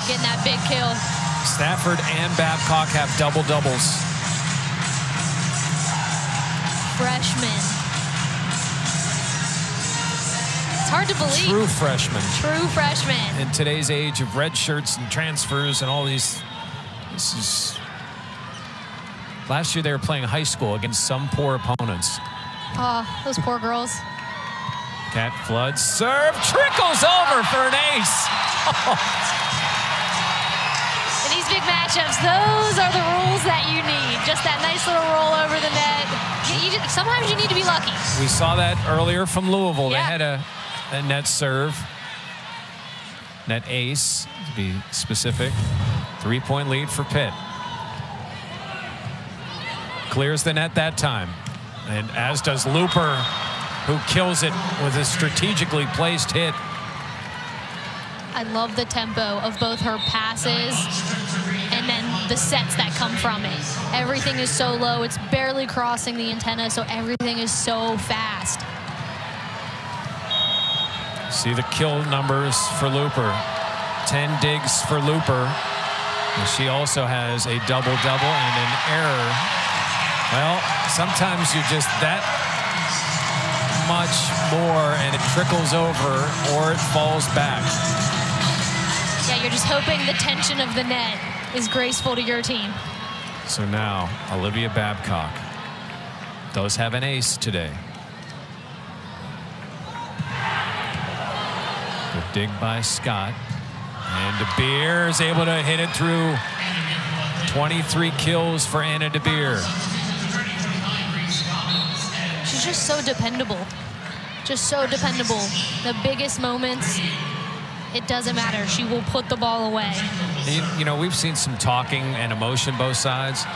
Getting that big kill. Stafford and Babcock have double-doubles. Freshman. It's hard to believe. True freshman. True freshman. In today's age of red shirts and transfers and all these, this is... Last year they were playing high school against some poor opponents. Oh, those poor girls. Cat Flood serve, trickles over for an ace. In these big matchups, those are the rules that you need. Just that nice little roll over the net. Sometimes you need to be lucky. We saw that earlier from Louisville. Yeah. They had a net serve. Net ace, to be specific. 3-point lead for Pitt. Clears the net that time. And as does Looper, who kills it with a strategically placed hit. I love the tempo of both her passes and then the sets that come from it. Everything is so low, it's barely crossing the antenna, so everything is so fast. See the kill numbers for Looper. 10 digs for Looper. And she also has a double-double and an error. Well, sometimes you're just that much more and it trickles over or it falls back. Yeah, you're just hoping the tension of the net is graceful to your team. So now, Olivia Babcock does have an ace today. Good dig by Scott. And De Beer is able to hit it through. 23 kills for Anna De Beer. She's just so dependable. Just so dependable. The biggest moments, it doesn't matter. She will put the ball away. You know, we've seen some talking and emotion both sides.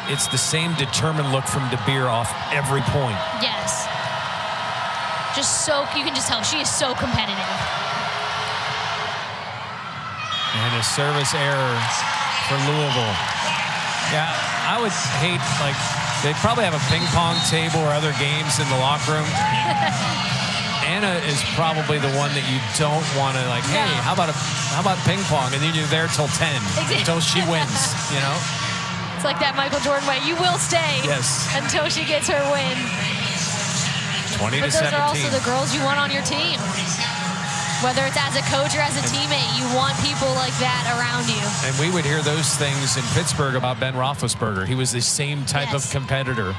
It's the same determined look from De Beer off every point. Yes. Just so, you can just tell she is so competitive. And a service error for Louisville. Yeah, I would hate, like, they'd probably have a ping pong table or other games in the locker room. Anna is probably the one that you don't want to, like, hey, how about ping pong? And then you're there till 10, until she wins, you know? It's like that Michael Jordan way. You will stay until she gets her win. 20 but to 17. Those are also the girls you want on your team. Whether it's as a coach or as a teammate, you want people like that around you. And we would hear those things in Pittsburgh about Ben Roethlisberger. He was the same type of competitor.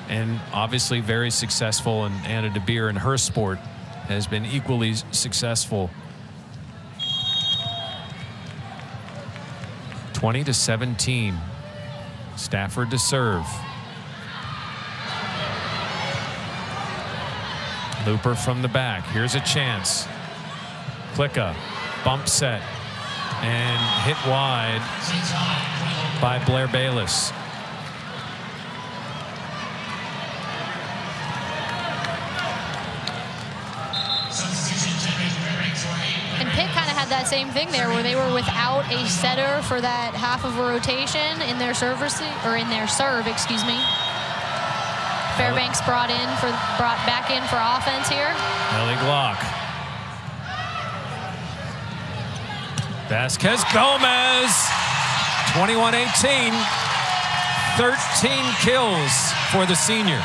And obviously very successful, and Anna De Beer in her sport has been equally successful. 20 to 17. Stafford to serve. Looper from the back. Here's a chance. Klicka, bump set, and hit wide by Blair Bayless. And Pitt kind of had that same thing there, where they were without a setter for that half of a rotation in their serve, excuse me. Fairbanks brought back in for offense here. Ellie Glock. Vasquez Gomez, 21-18, 13 kills for the senior.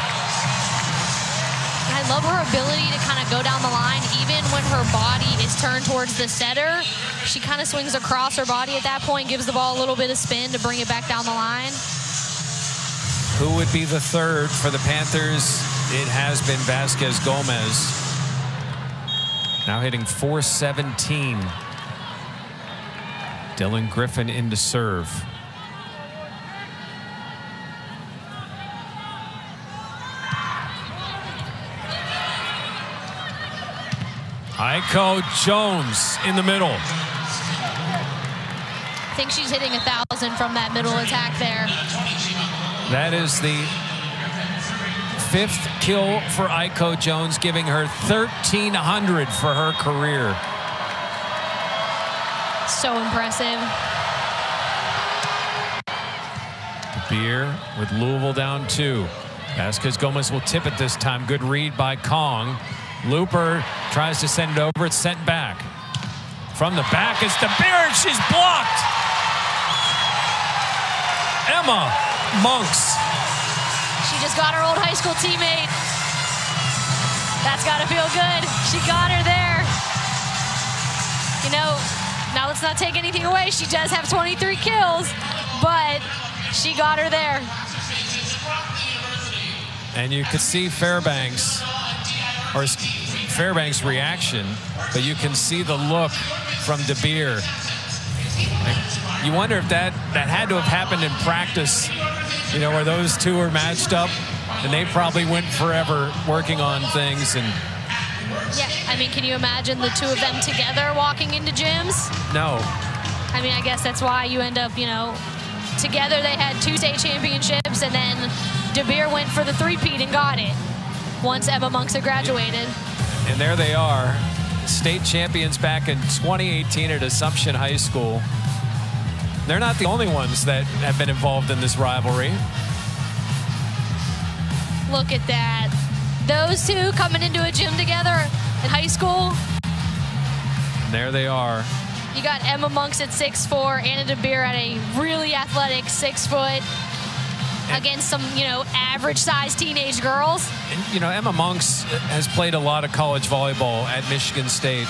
I love her ability to kind of go down the line, even when her body is turned towards the setter. She kind of swings across her body at that point, gives the ball a little bit of spin to bring it back down the line. Who would be the third for the Panthers? It has been Vasquez Gomez. Now hitting .417. Dylan Griffin in to serve. Aiko Jones in the middle. I think she's hitting 1,000 from that middle attack there. That is the 5th kill for Aiko Jones, giving her 1,300 for her career. So impressive. Beer with Louisville down 2. Vasquez Gomez will tip it this time. Good read by Kong. Looper tries to send it over. It's sent back. From the back is De Beer, and she's blocked. Emma Monks. She just got her old high school teammate. That's got to feel good. She got her there. You know, now let's not take anything away. She does have 23 kills, but she got her there. And you could see Fairbanks' reaction, but you can see the look from De Beer. You wonder if that had to have happened in practice, you know, where those two were matched up, and they probably went forever working on things. And yeah, I mean, can you imagine the two of them together walking into gyms? No. I mean, I guess that's why you end up, you know, together they had 2 state championships, and then De Beer went for the three-peat and got it once Emma Monks had graduated. And there they are, state champions back in 2018 at Assumption High School. They're not the only ones that have been involved in this rivalry. Look at that. Those two coming into a gym together in high school. And there they are. You got Emma Monks at 6'4", Anna De Beer at a really athletic 6 foot against some, you know, average-sized teenage girls. And, you know, Emma Monks has played a lot of college volleyball at Michigan State.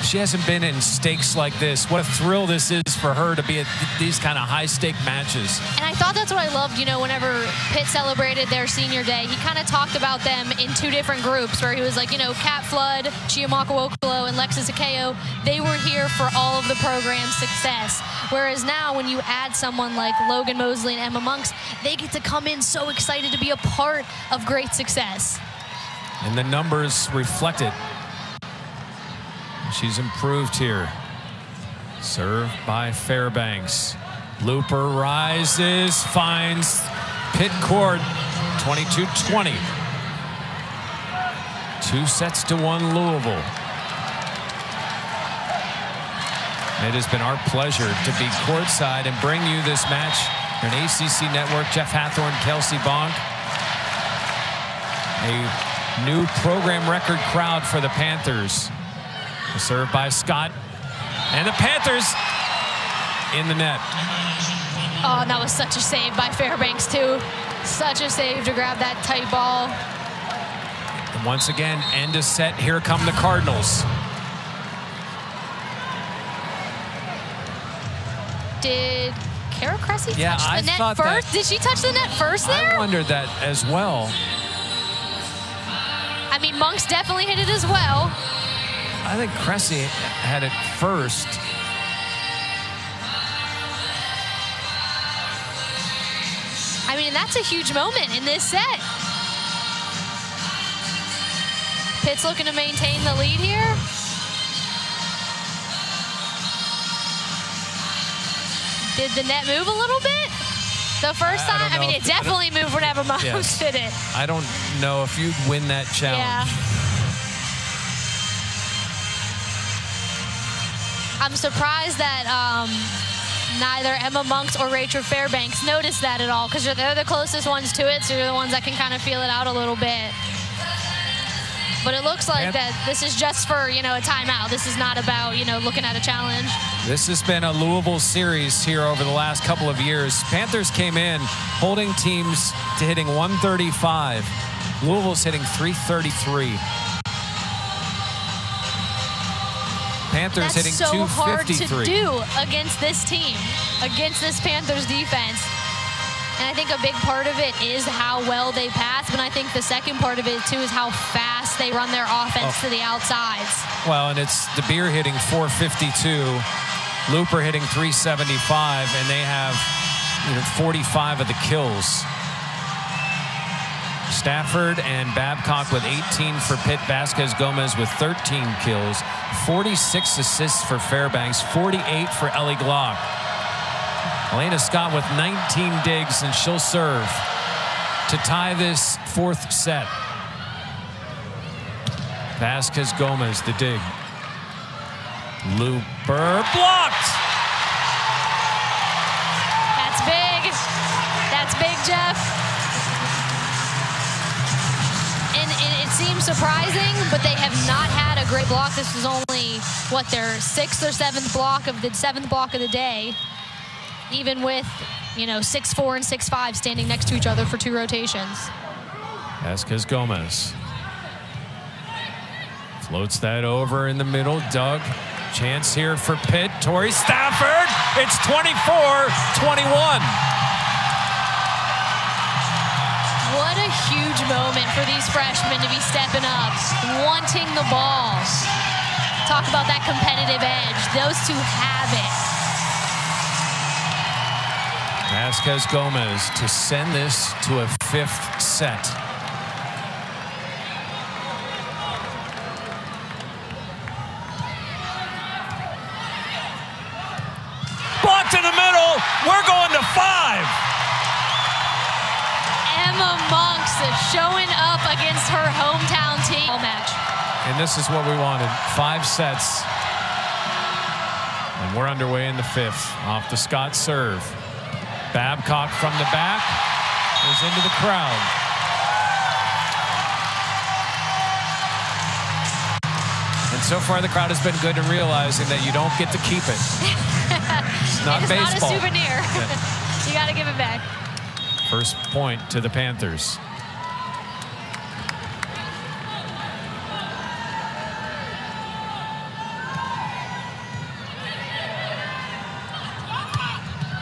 She hasn't been in stakes like this. What a thrill this is for her to be at these kind of high-stake matches. And I thought that's what I loved, you know, whenever Pitt celebrated their senior day. He kind of talked about them in 2 different groups where he was like, you know, Kat Flood, Chiamaka Wokolo, and Lexus Akeo, they were here for all of the program's success. Whereas now when you add someone like Logan Mosley and Emma Monks, they get to come in so excited to be a part of great success. And the numbers reflect it. She's improved here. Served by Fairbanks. Looper rises, finds Pitt court, 22-20. 2-1 Louisville. It has been our pleasure to be courtside and bring you this match on ACC Network. Jeff Hathorn, Kelsey Bonk. A new program record crowd for the Panthers. Served by Scott, and the Panthers in the net. Oh, and that was such a save by Fairbanks too. Such a save to grab that tight ball. And once again, end of set. Here come the Cardinals. Did Kara Cressy touch the net first? Did she touch the net first there? I wondered that as well. I mean, Monks definitely hit it as well. I think Cressy had it first. I mean, that's a huge moment in this set. Pitt's looking to maintain the lead here. Did the net move a little bit the first time? I mean, it definitely moved whenever Monks hit it. I don't know if you'd win that challenge. Yeah. I'm surprised that neither Emma Monks or Rachel Fairbanks noticed that at all, because they're the closest ones to it, so they're the ones that can kind of feel it out a little bit. But it looks like that this is just for, you know, a timeout. This is not about, you know, looking at a challenge. This has been a Louisville series here over the last couple of years. Panthers came in holding teams to hitting 135. Louisville's hitting 333. Panthers hitting 253. That's so hard to do against this team, against this Panthers defense. And I think a big part of it is how well they pass, but I think the second part of it, too, is how fast they run their offense to the outsides. Well, and it's De Beer hitting 452, Looper hitting 375, and they have 45 of the kills. Stafford and Babcock with 18 for Pitt. Vasquez Gomez with 13 kills. 46 assists for Fairbanks. 48 for Ellie Glock. Elena Scott with 19 digs, and she'll serve to tie this 4th set. Vasquez Gomez, the dig. Looper blocked. That's big. big, Jeff. And it seems surprising, but they have not had a great block. This is only, what, their 6th or 7th block of the 7th block of the day, even with, you know, 6'4" and 6'5" standing next to each other for 2 rotations. Vasquez Gomez floats that over in the middle. Doug, chance here for Pitt. Tori Stafford, it's 24-21. What a huge moment for these freshmen to be stepping up, wanting the ball. Talk about that competitive edge. Those two have it. Vasquez Gomez to send this to a 5th set. Blocked in the middle. We're going to 5. Emma Monks is showing up against her hometown team. Match. And this is what we wanted. 5 sets. And we're underway in the 5th. Off the Scott serve. Babcock from the back goes into the crowd. And so far the crowd has been good in realizing that you don't get to keep it. It's not baseball. Not a souvenir. Yeah. You got to give it back. First point to the Panthers.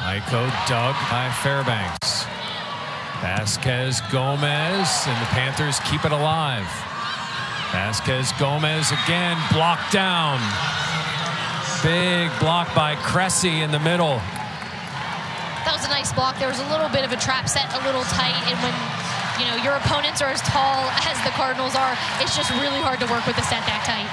Aiko dug by Fairbanks. Vasquez Gomez, and the Panthers keep it alive. Vasquez Gomez again, blocked down. Big block by Cressy in the middle. That was a nice block. There was a little bit of a trap set, a little tight, and when, you know, your opponents are as tall as the Cardinals are, it's just really hard to work with a set that tight.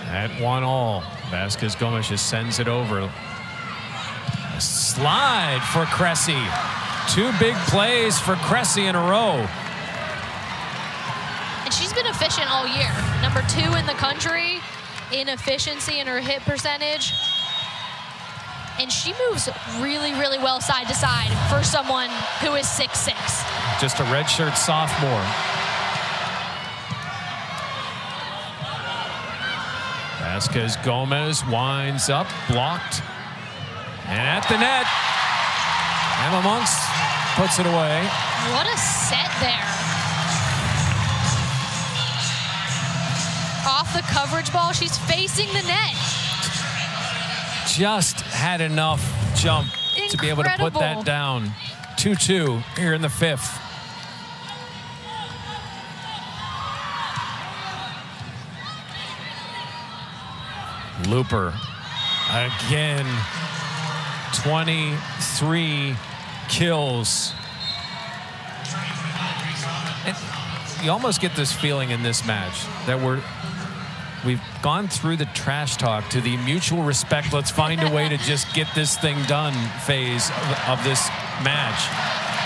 At 1-all, Vasquez Gomez just sends it over. A slide for Cressy. 2 big plays for Cressy in a row. And she's been efficient all year. Number 2 in the country in efficiency in her hit percentage. And she moves really, really well side to side for someone who is 6'6". Just a redshirt sophomore. Vasquez Gomez winds up, blocked. And at the net, Emma Monks puts it away. What a set there. Off the coverage ball, she's facing the net. Just had enough jump to be able to put that down. 2-2 here in the 5th. Looper again. 23 kills. And you almost get this feeling in this match that we've gone through the trash talk to the mutual respect, let's find a way to just get this thing done phase of this match.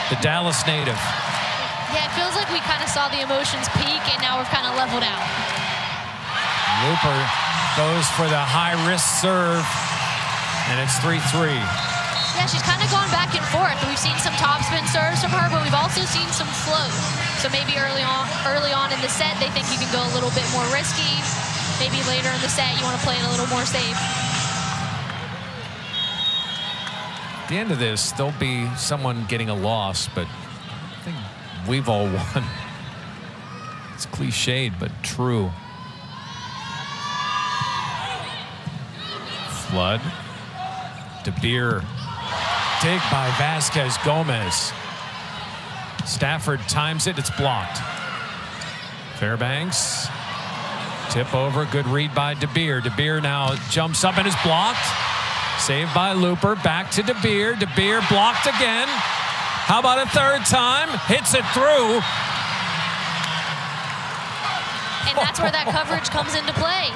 The Dallas native. Yeah, it feels like we kind of saw the emotions peak and now we're kind of leveled out. Looper goes for the high-risk serve, and it's 3-3. Yeah, she's kind of gone back and forth. We've seen some topspin serves from her, but we've also seen some float. So maybe early on in the set, they think you can go a little bit more risky. Maybe later in the set, you want to play it a little more safe. At the end of this, there'll be someone getting a loss, but I think we've all won. It's cliched, but true. Flood. DeBeer. Dig by Vasquez Gomez. Stafford times it. It's blocked. Fairbanks. Tip over. Good read by DeBeer. DeBeer now jumps up and is blocked. Saved by Looper. Back to DeBeer. DeBeer blocked again. How about a third time? Hits it through. And that's where that coverage comes into play.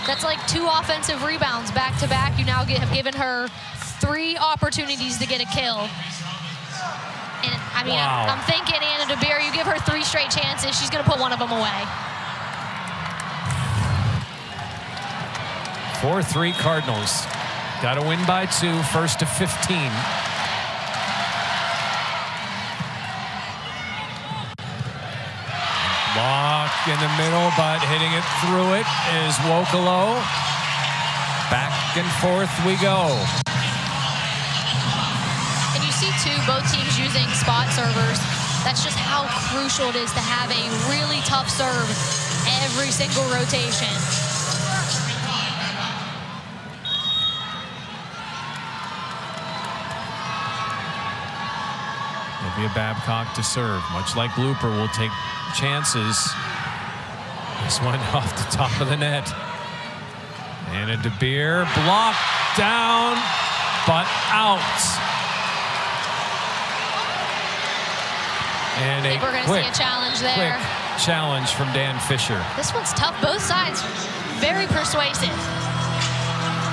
That's like 2 offensive rebounds back to back. You now have given her 3 opportunities to get a kill. And I mean, wow. I'm thinking Anna DeBeer, you give her 3 straight chances, she's going to put one of them away. 4-3 Cardinals. Got to win by 2, first to 15. Block in the middle, but hitting it through it is Wokolo. Back and forth we go. And you see, too, both teams using spot servers. That's just how crucial it is to have a really tough serve every single rotation. Olivia Babcock to serve. Much like Looper, will take chances. This one off the top of the net. Anna DeBeer blocked down, but out. And I think we're going to see a challenge there. Quick challenge from Dan Fisher. This one's tough. Both sides very persuasive.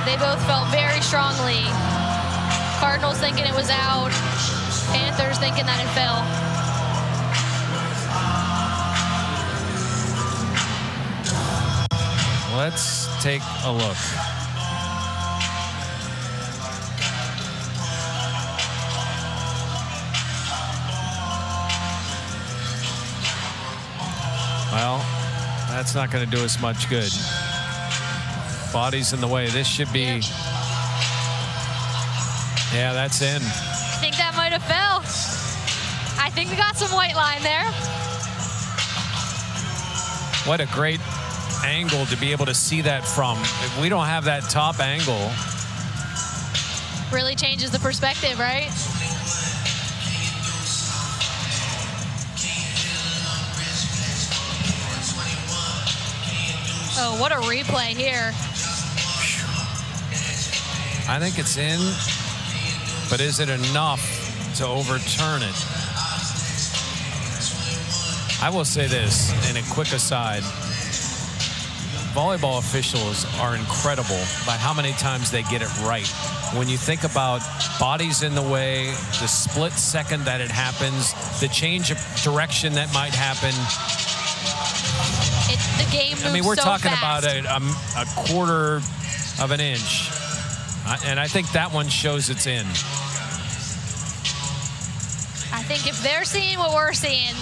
They both felt very strongly. Cardinals thinking it was out. Panthers thinking that it fell. Let's take a look. Well, that's not going to do us much good. Body's in the way. This should be... Yeah, that's in. I think that might have fell. I think we got some white line there. What a great angle to be able to see that from. If we don't have that top angle. Really changes the perspective, right? Oh, what a replay here. I think it's in, but is it enough to overturn it? I will say this in a quick aside. Volleyball officials are incredible by how many times they get it right. When you think about bodies in the way, the split second that it happens, the change of direction that might happen. The game moves so fast. I mean, we're talking about a quarter of an inch. And I think that one shows it's in. I think if they're seeing what we're seeing,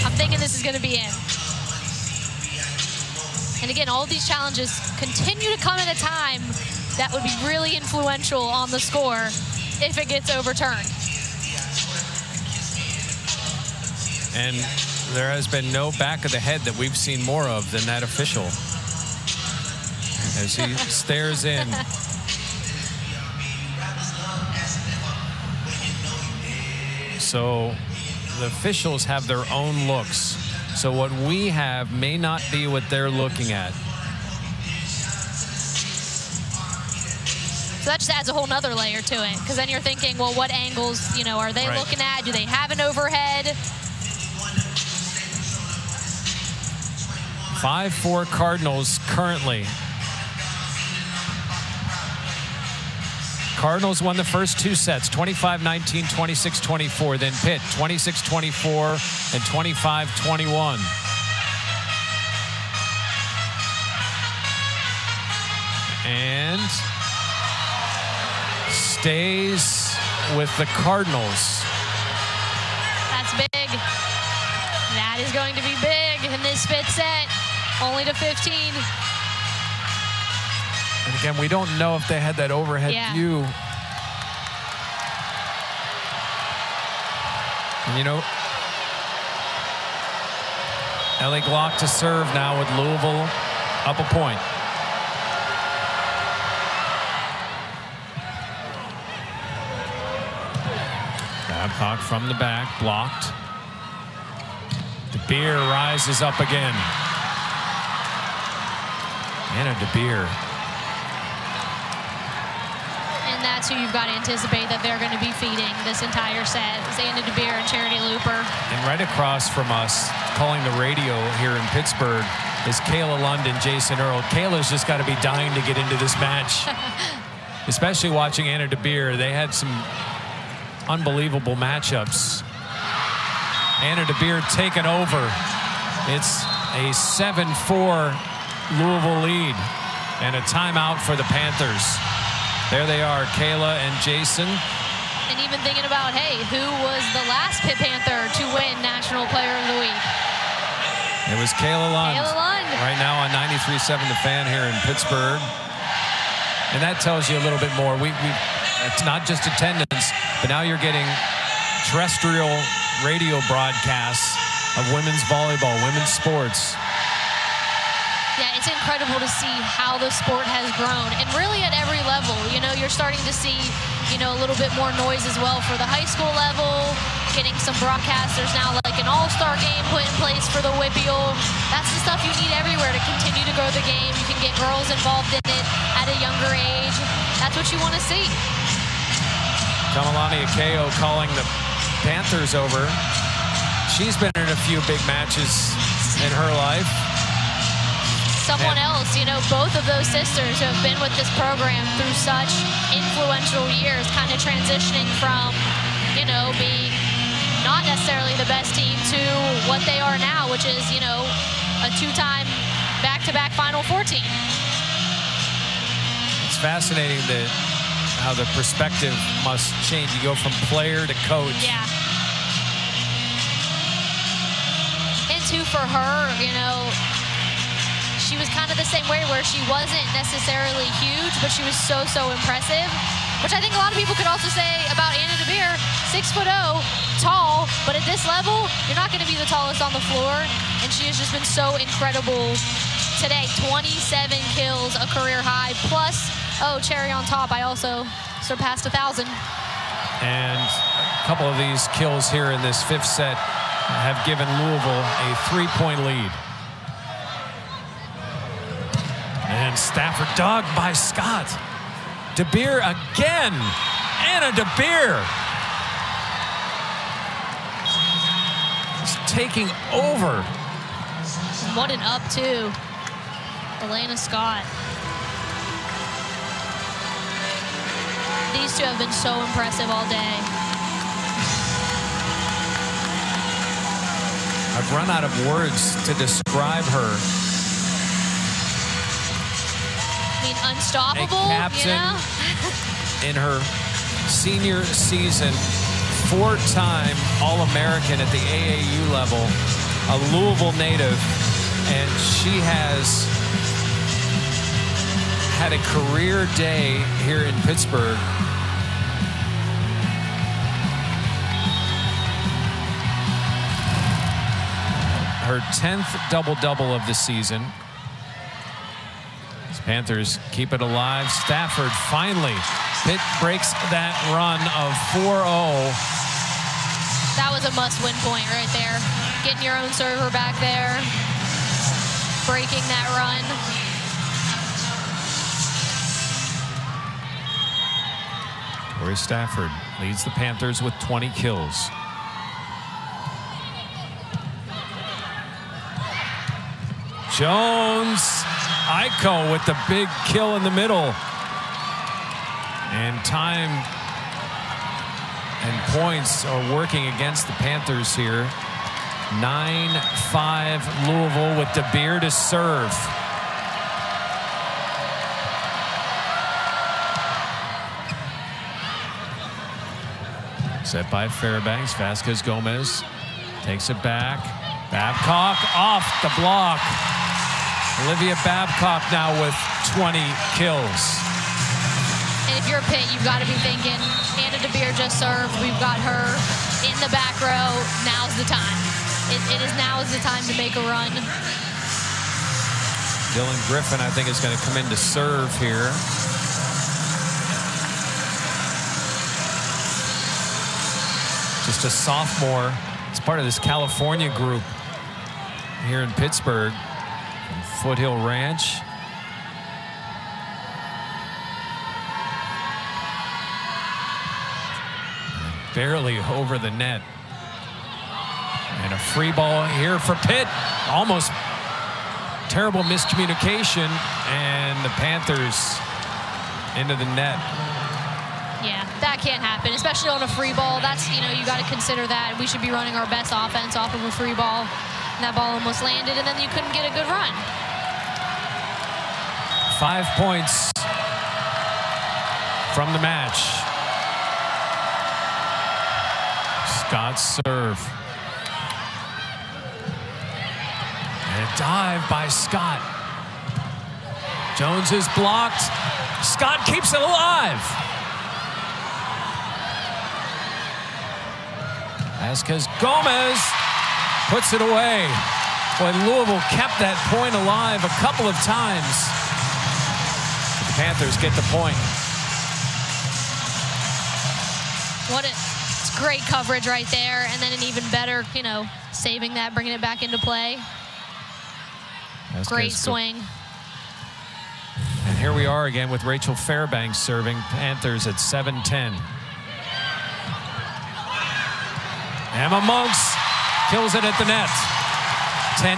I'm thinking this is going to be in. And again, all these challenges continue to come at a time that would be really influential on the score if it gets overturned. And there has been no back of the head that we've seen more of than that official as he stares in. So the officials have their own looks. So what we have may not be what they're looking at. So that just adds a whole nother layer to it, because then you're thinking, well, what angles, you know, are they looking at? Do they have an overhead? 5-4 Cardinals currently. Cardinals won the first 2 sets, 25-19, 26-24. Then Pitt, 26-24 and 25-21. And stays with the Cardinals. That's big. That is going to be big in this 5th set. Only to 15. And again, we don't know if they had that overhead view. And you know, Ellie Glock to serve now with Louisville up a point. Babcock from the back, blocked. DeBeer rises up again. Anna DeBeer. And that's who you've got to anticipate that they're going to be feeding this entire set. It's Anna DeBeer and Charity Looper. And right across from us, calling the radio here in Pittsburgh, is Kayla London, Jason Earl. Kayla's just got to be dying to get into this match. Especially watching Anna DeBeer. They had some unbelievable matchups. Anna DeBeer taken over. It's a 7-4 Louisville lead. And a timeout for the Panthers. There they are, Kayla and Jason. And even thinking about, hey, who was the last Pitt Panther to win National Player of the Week? It was Kayla Lund. Kayla Lund. Right now on 93.7 The Fan here in Pittsburgh. And that tells you a little bit more. It's not just attendance, but now you're getting terrestrial radio broadcasts of women's volleyball, women's sports. Yeah, it's incredible to see how the sport has grown, and really at every level. You know, you're starting to see, you know, a little bit more noise as well for the high school level, getting some broadcasters now, like an all-star game put in place for the WPIAL. That's the stuff you need everywhere to continue to grow the game. You can get girls involved in it at a younger age. That's what you want to see. Kamalani Akeo calling the Panthers over. She's been in a few big matches in her life. Someone else, you know, both of those sisters who have been with this program through such influential years, kind of transitioning from, you know, being not necessarily the best team to what they are now, which is, you know, a two-time back-to-back Final Four team. It's fascinating how the perspective must change. You go from player to coach. Yeah. And two, for her, you know, she was kind of the same way where she wasn't necessarily huge, but she was so impressive, which I think a lot of people could also say about Anna DeBeer, 6'0", tall, but at this level, you're not going to be the tallest on the floor, and she has just been so incredible today. 27 kills, a career high, plus, oh, cherry on top, I also surpassed 1,000. And a couple of these kills here in this fifth set have given Louisville a 3-point lead. And Stafford dogged by Scott. DeBeer again. Anna DeBeer is taking over. What an up, too. Elena Scott. These two have been so impressive all day. I've run out of words to describe her. Unstoppable, a captain, you know? In her senior season, 4-time All-American at the AAU level, a Louisville native, and she has had a career day here in Pittsburgh. Her 10th double-double of the season. Panthers keep it alive. Stafford finally. Pitt breaks that run of 4-0. That was a must-win point right there. Getting your own server back there. Breaking that run. Corey Stafford leads the Panthers with 20 kills. Jones. Iko with the big kill in the middle. And time and points are working against the Panthers here. 9-5 Louisville with DeBeer to serve. Set by Fairbanks. Vasquez Gomez takes it back. Babcock off the block. Olivia Babcock now with 20 kills. And if you're a Pitt, you've got to be thinking, Anna DeBeer just served. We've got her in the back row. Now's the time. Now is the time to make a run. Dylan Griffin, I think, is going to come in to serve here. Just a sophomore. It's part of this California group here in Pittsburgh. From Foothill Ranch. Barely over the net. And a free ball here for Pitt. Almost terrible miscommunication. And the Panthers into the net. Yeah, that can't happen, especially on a free ball. That's, you know, you got to consider that. We should be running our best offense off of a free ball. And that ball almost landed, and then you couldn't get a good run. 5 points from the match. Scott's serve. And a dive by Scott. Jones is blocked. Scott keeps it alive. Vasquez Gomez puts it away. Boy, Louisville kept that point alive a couple of times. The Panthers get the point. It's great coverage right there, and then an even better, saving that, bringing it back into play. Great swing. And here we are again with Rachel Fairbanks serving. Panthers at 7-10. Emma Monks kills it at the net. 10-8.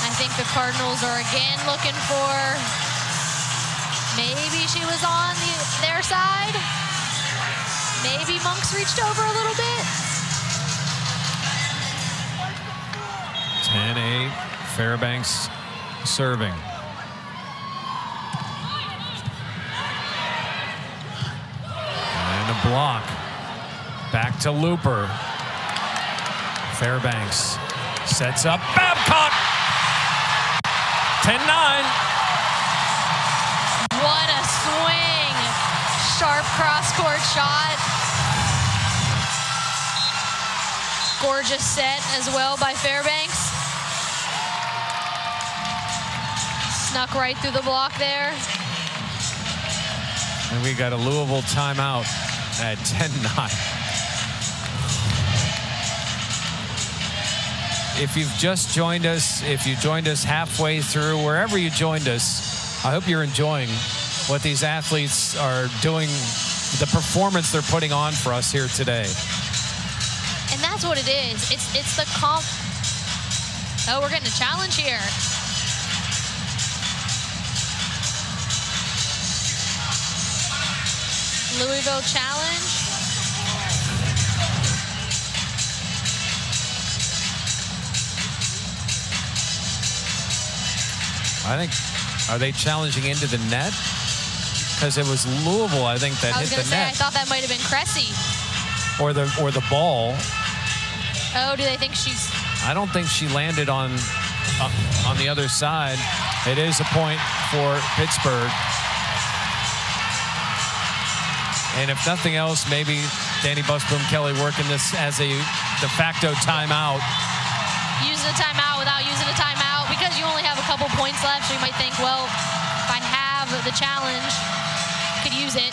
I think the Cardinals are again looking for, maybe she was on their side. Maybe Monks reached over a little bit. 10-8. Fairbanks serving. And a block. Back to Looper. Fairbanks sets up Babcock. 10-9. What a swing. Sharp cross-court shot. Gorgeous set as well by Fairbanks. Snuck right through the block there. And we got a Louisville timeout at 10-9. If you've just joined us, if you joined us halfway through, wherever you joined us, I hope you're enjoying what these athletes are doing, the performance they're putting on for us here today. And that's what it is. It's the comp. Oh, we're getting a challenge here. Louisville challenge. I think, are they challenging into the net? Because it was Louisville, I think, that hit the net. I thought that might have been Cressy. Or the ball. Oh, do they think she's? I don't think she landed on the other side. It is a point for Pittsburgh. And if nothing else, maybe Danny Busboom-Kelly working this as a de facto timeout. Using a timeout without using a timeout because you only have a couple points left. So you might think, well, if I have the challenge, I could use it.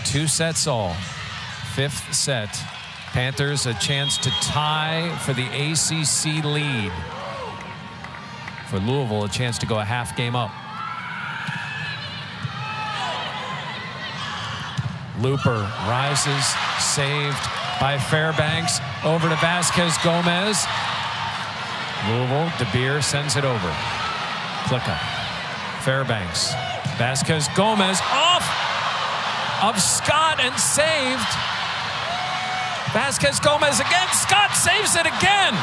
2 sets all. 5th set. Panthers a chance to tie for the ACC lead. For Louisville, a chance to go a half game up. Looper rises, saved by Fairbanks. Over to Vasquez Gomez. Louisville, De Beer sends it over. Klicka. Fairbanks. Vasquez Gomez off of Scott and saved. Vasquez Gomez again. Scott saves it again.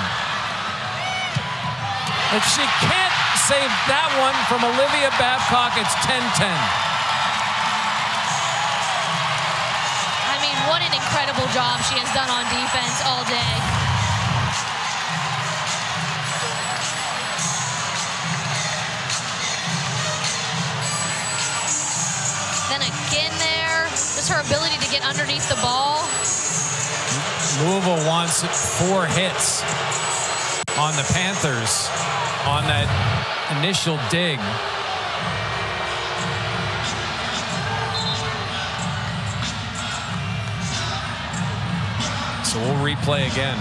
If she can't save that one from Olivia Babcock, it's 10-10. What an incredible job she has done on defense all day. Then again there, just her ability to get underneath the ball. Louisville wants 4 hits on the Panthers on that initial dig. So we'll replay again.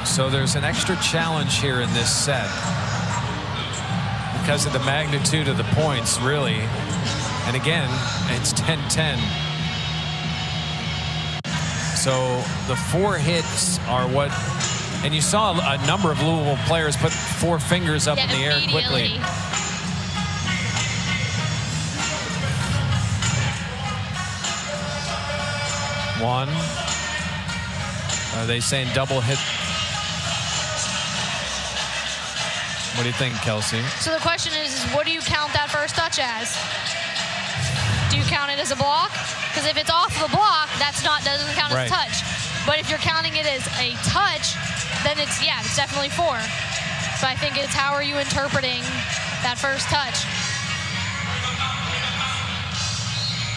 So there's an extra challenge here in this set because of the magnitude of the points, really. And again, it's 10-10. So the 4 hits are what, and you saw a number of Louisville players put 4 fingers up in the air quickly. One. Are they saying double hit? What do you think, Kelsey? So the question is what do you count that first touch as? Do you count it as a block? Because if it's off the block, doesn't count as a touch. But if you're counting it as a touch, then it's definitely 4. But I think it's how are you interpreting that first touch?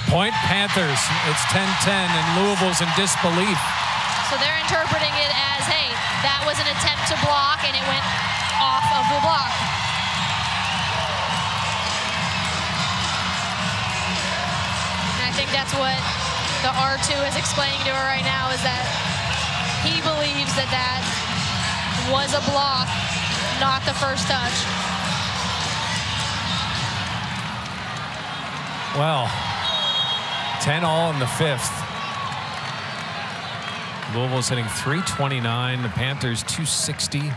Point Panthers. It's 10-10, and Louisville's in disbelief. So they're interpreting it as, hey, that was an attempt to block, and it went off of the block. And I think that's what the R2 is explaining to her right now, is that he believes that that was a block, not the first touch. Well, 10-all in the 5th. Louisville's hitting .329. The Panthers .260.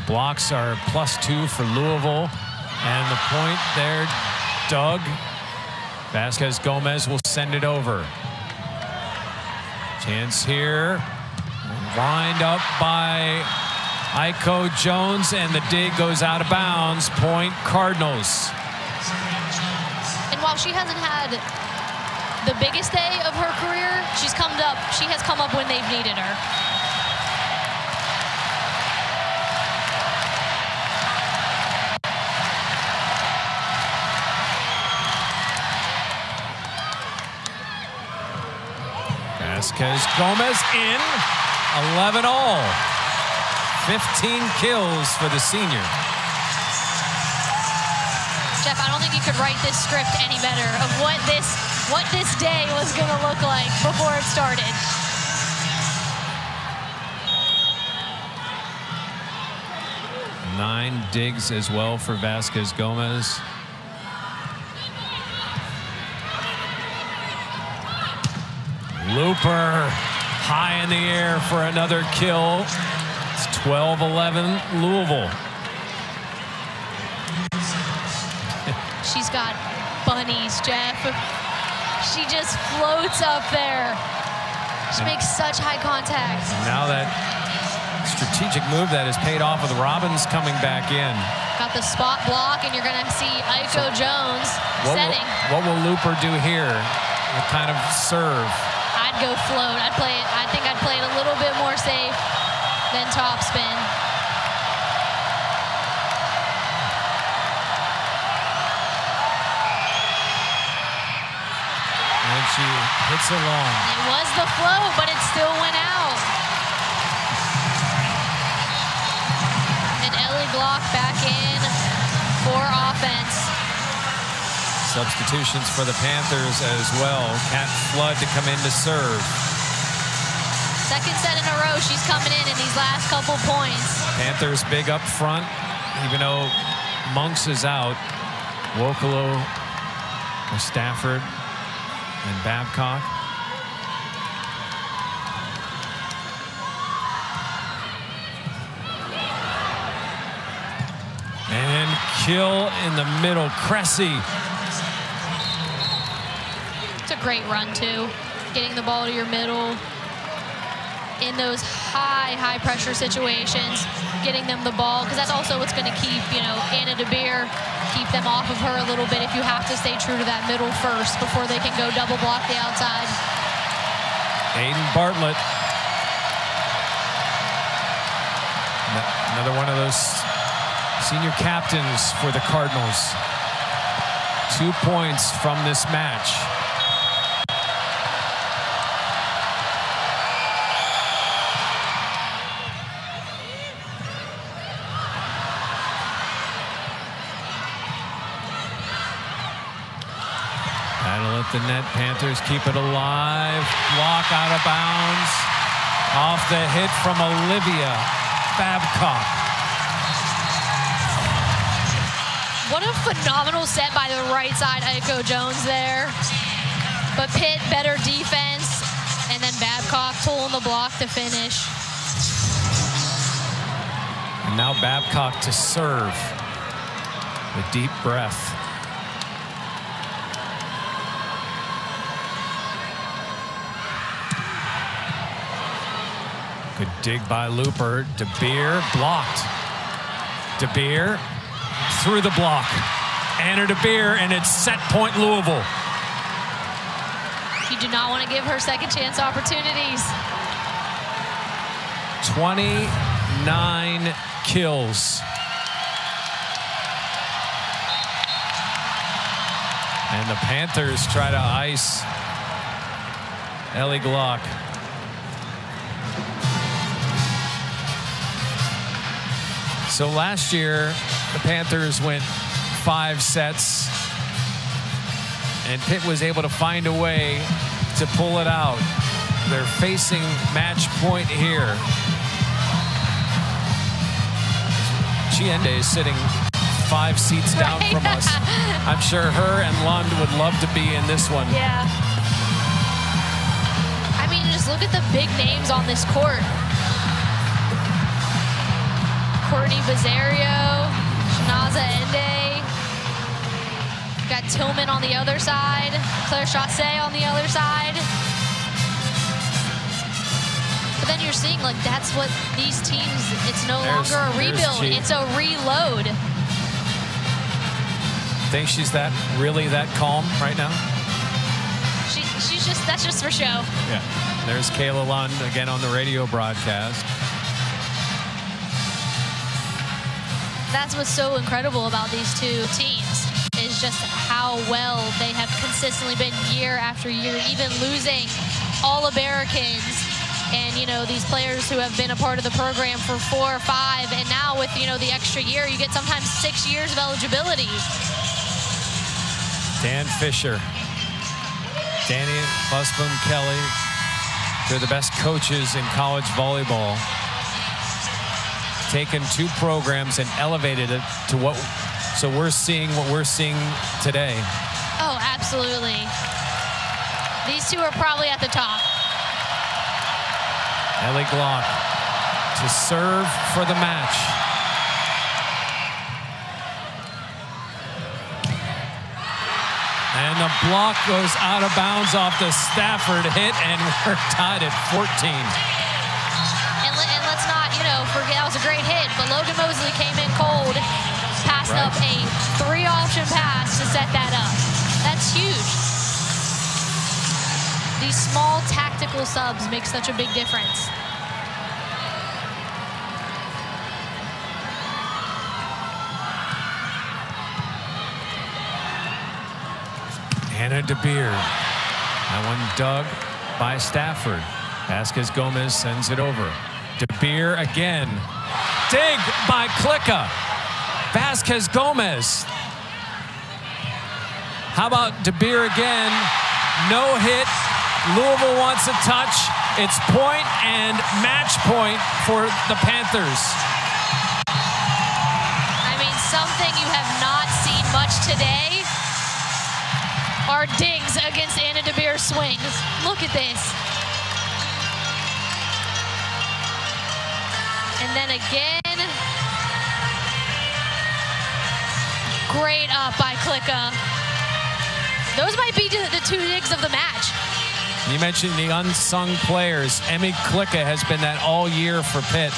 Blocks are +2 for Louisville. And the point there, Doug. Vasquez Gomez will send it over. Chance here. Lined up by Aiko Jones, and the dig goes out of bounds. Point Cardinals. And while she hasn't had the biggest day of her career, she has come up when they've needed her. Vasquez Gomez in. 11-all. 15 kills for the senior. Jeff, I don't think you could write this script any better of what this day was going to look like before it started. Nine digs as well for Vasquez Gomez. Looper high in the air for another kill. It's 12-11 Louisville. She's got bunnies, Jeff. She just floats up there. She makes such high contact. Now that strategic move that has paid off with Robbins coming back in. Got the spot block, and you're going to see Aiko Jones setting. What will Looper do here? What kind of serve? I'd go float. I think I'd play it a little bit more safe than topspin. And she hits it long. It was the float, but it still went out. And Ellie Glock back in for offense. Substitutions for the Panthers as well. Kat Flood to come in to serve. Second set in a row she's coming in these last couple points. Panthers big up front, even though Monks is out. Wokolo, Stafford, and Babcock. And kill in the middle, Cressy. It's a great run too, getting the ball to your middle in those high pressure situations, getting them the ball, because that's also what's going to keep, Anna DeBeer, keep them off of her a little bit if you have to stay true to that middle first before they can go double block the outside. Aiden Bartlett. Another one of those senior captains for the Cardinals. 2 points from this match. Battle at the net. Panthers keep it alive. Block out of bounds. Off the hit from Olivia Babcock. What a phenomenal set by the right side, Aiko Jones there. But Pitt, better defense. And then Babcock pulling the block to finish. And now Babcock to serve. The deep breath. Good dig by Looper. DeBeer blocked. DeBeer through the block. Anna DeBeer, and it's set point Louisville. You do not want to give her second chance opportunities. 29 kills. And the Panthers try to ice Ellie Glock. So last year, the Panthers went 5 sets, and Pitt was able to find a way to pull it out. They're facing match point here. Chiende is sitting 5 seats down from us. I'm sure her and Lund would love to be in this one. Yeah. I mean, just look at the big names on this court. Courtney Bazzario, Shanaza Ende. Got Tillman on the other side. Claire Chassé on the other side. But then you're seeing, like, that's what these teams, it's no longer a rebuild. It's a reload. Think she's really that calm right now? She's just, that's just for show. Yeah. There's Kayla Lund again on the radio broadcast. That's what's so incredible about these two teams, is just how well they have consistently been year after year, even losing All-Americans and, you know, these players who have been a part of the program for 4 or 5, and now with, you know, the extra year, you get sometimes 6 years of eligibility. Dan Fisher, Danny Busbom Kelly, they're the best coaches in college volleyball. Taken 2 programs and elevated it to what, so we're seeing what we're seeing today. Oh, absolutely. These two are probably at the top. Ellie Glock to serve for the match. And the block goes out of bounds off the Stafford hit, and we're tied at 14. And let's not, you know, forget that was a great hit, but Logan Mosley came in cold, passed up a 3-option pass to set that up. That's huge. These small tactical subs make such a big difference. Anna DeBeer. That one dug by Stafford. Vasquez Gomez sends it over. DeBeer again. Dig by Klicka. Vasquez Gomez. How about DeBeer again? No hit. Louisville wants a touch. It's point and match point for the Panthers. I mean, something you have not seen much today are digs against Anna DeBeer's swings. Look at this. And then again, great up by Klicka. Those might be the 2 digs of the match. You mentioned the unsung players. Emmy Klicka has been that all year for Pitt.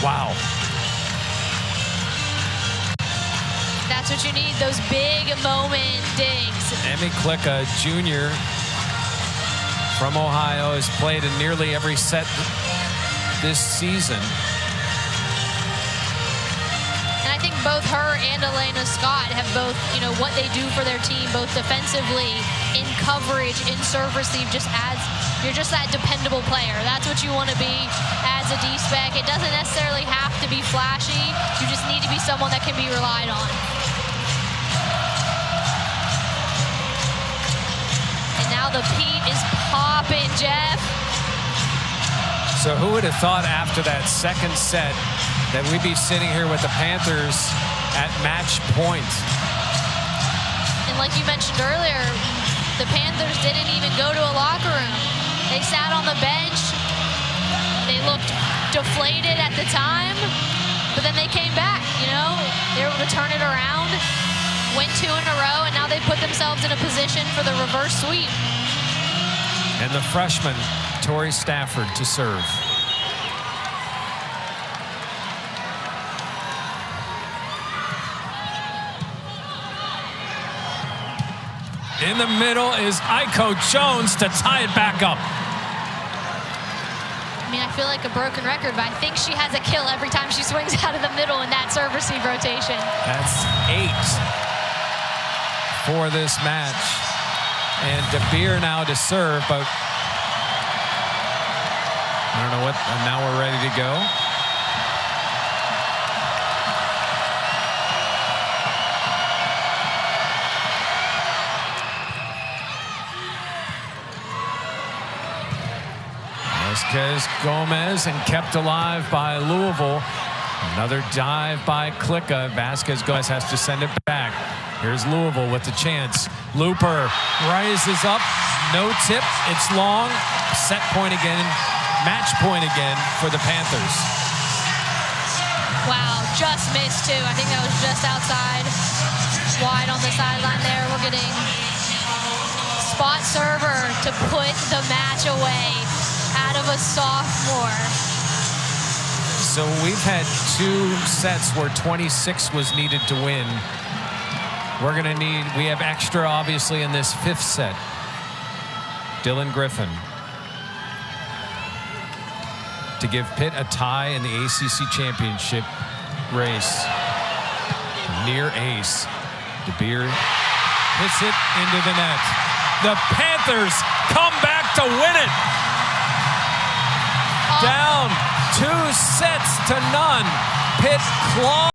Wow. That's what you need, those big moment digs. Emmy Klicka, junior from Ohio, has played in nearly every set this season. And I think both her and Elena Scott have both, you know, what they do for their team, both defensively, in coverage, in serve receive, just adds, you're just that dependable player. That's what you want to be as a D-spec. It doesn't necessarily have to be flashy. You just need to be someone that can be relied on. And now the Pete is popping, Jeff. So who would have thought after that second set that we'd be sitting here with the Panthers at match point? And like you mentioned earlier, the Panthers didn't even go to a locker room. They sat on the bench. They looked deflated at the time, but then they came back, you know? They were able to turn it around, win 2 in a row, and now they put themselves in a position for the reverse sweep. And the freshman, Tori Stafford, to serve. In the middle is Aiko Jones to tie it back up. I mean, I feel like a broken record, but I think she has a kill every time she swings out of the middle in that serve-receive rotation. That's 8 for this match. And De Beer now to serve, but I don't know what, and now we're ready to go. Vasquez Gomez, and kept alive by Louisville. Another dive by Klicka. Vasquez Gomez has to send it back. Here's Louisville with the chance. Looper rises up. No tip. It's long. Set point again. Match point again for the Panthers. Wow, just missed too. I think that was just outside. Wide on the sideline there. We're getting spot server to put the match away out of a sophomore. So we've had 2 sets where 26 was needed to win. We're going to need, we have extra obviously in this 5th set. Dylan Griffin to give Pitt a tie in the ACC championship race. Near ace. De Beer hits it into the net. The Panthers come back to win it. Down 2 sets to none. Pitt claws.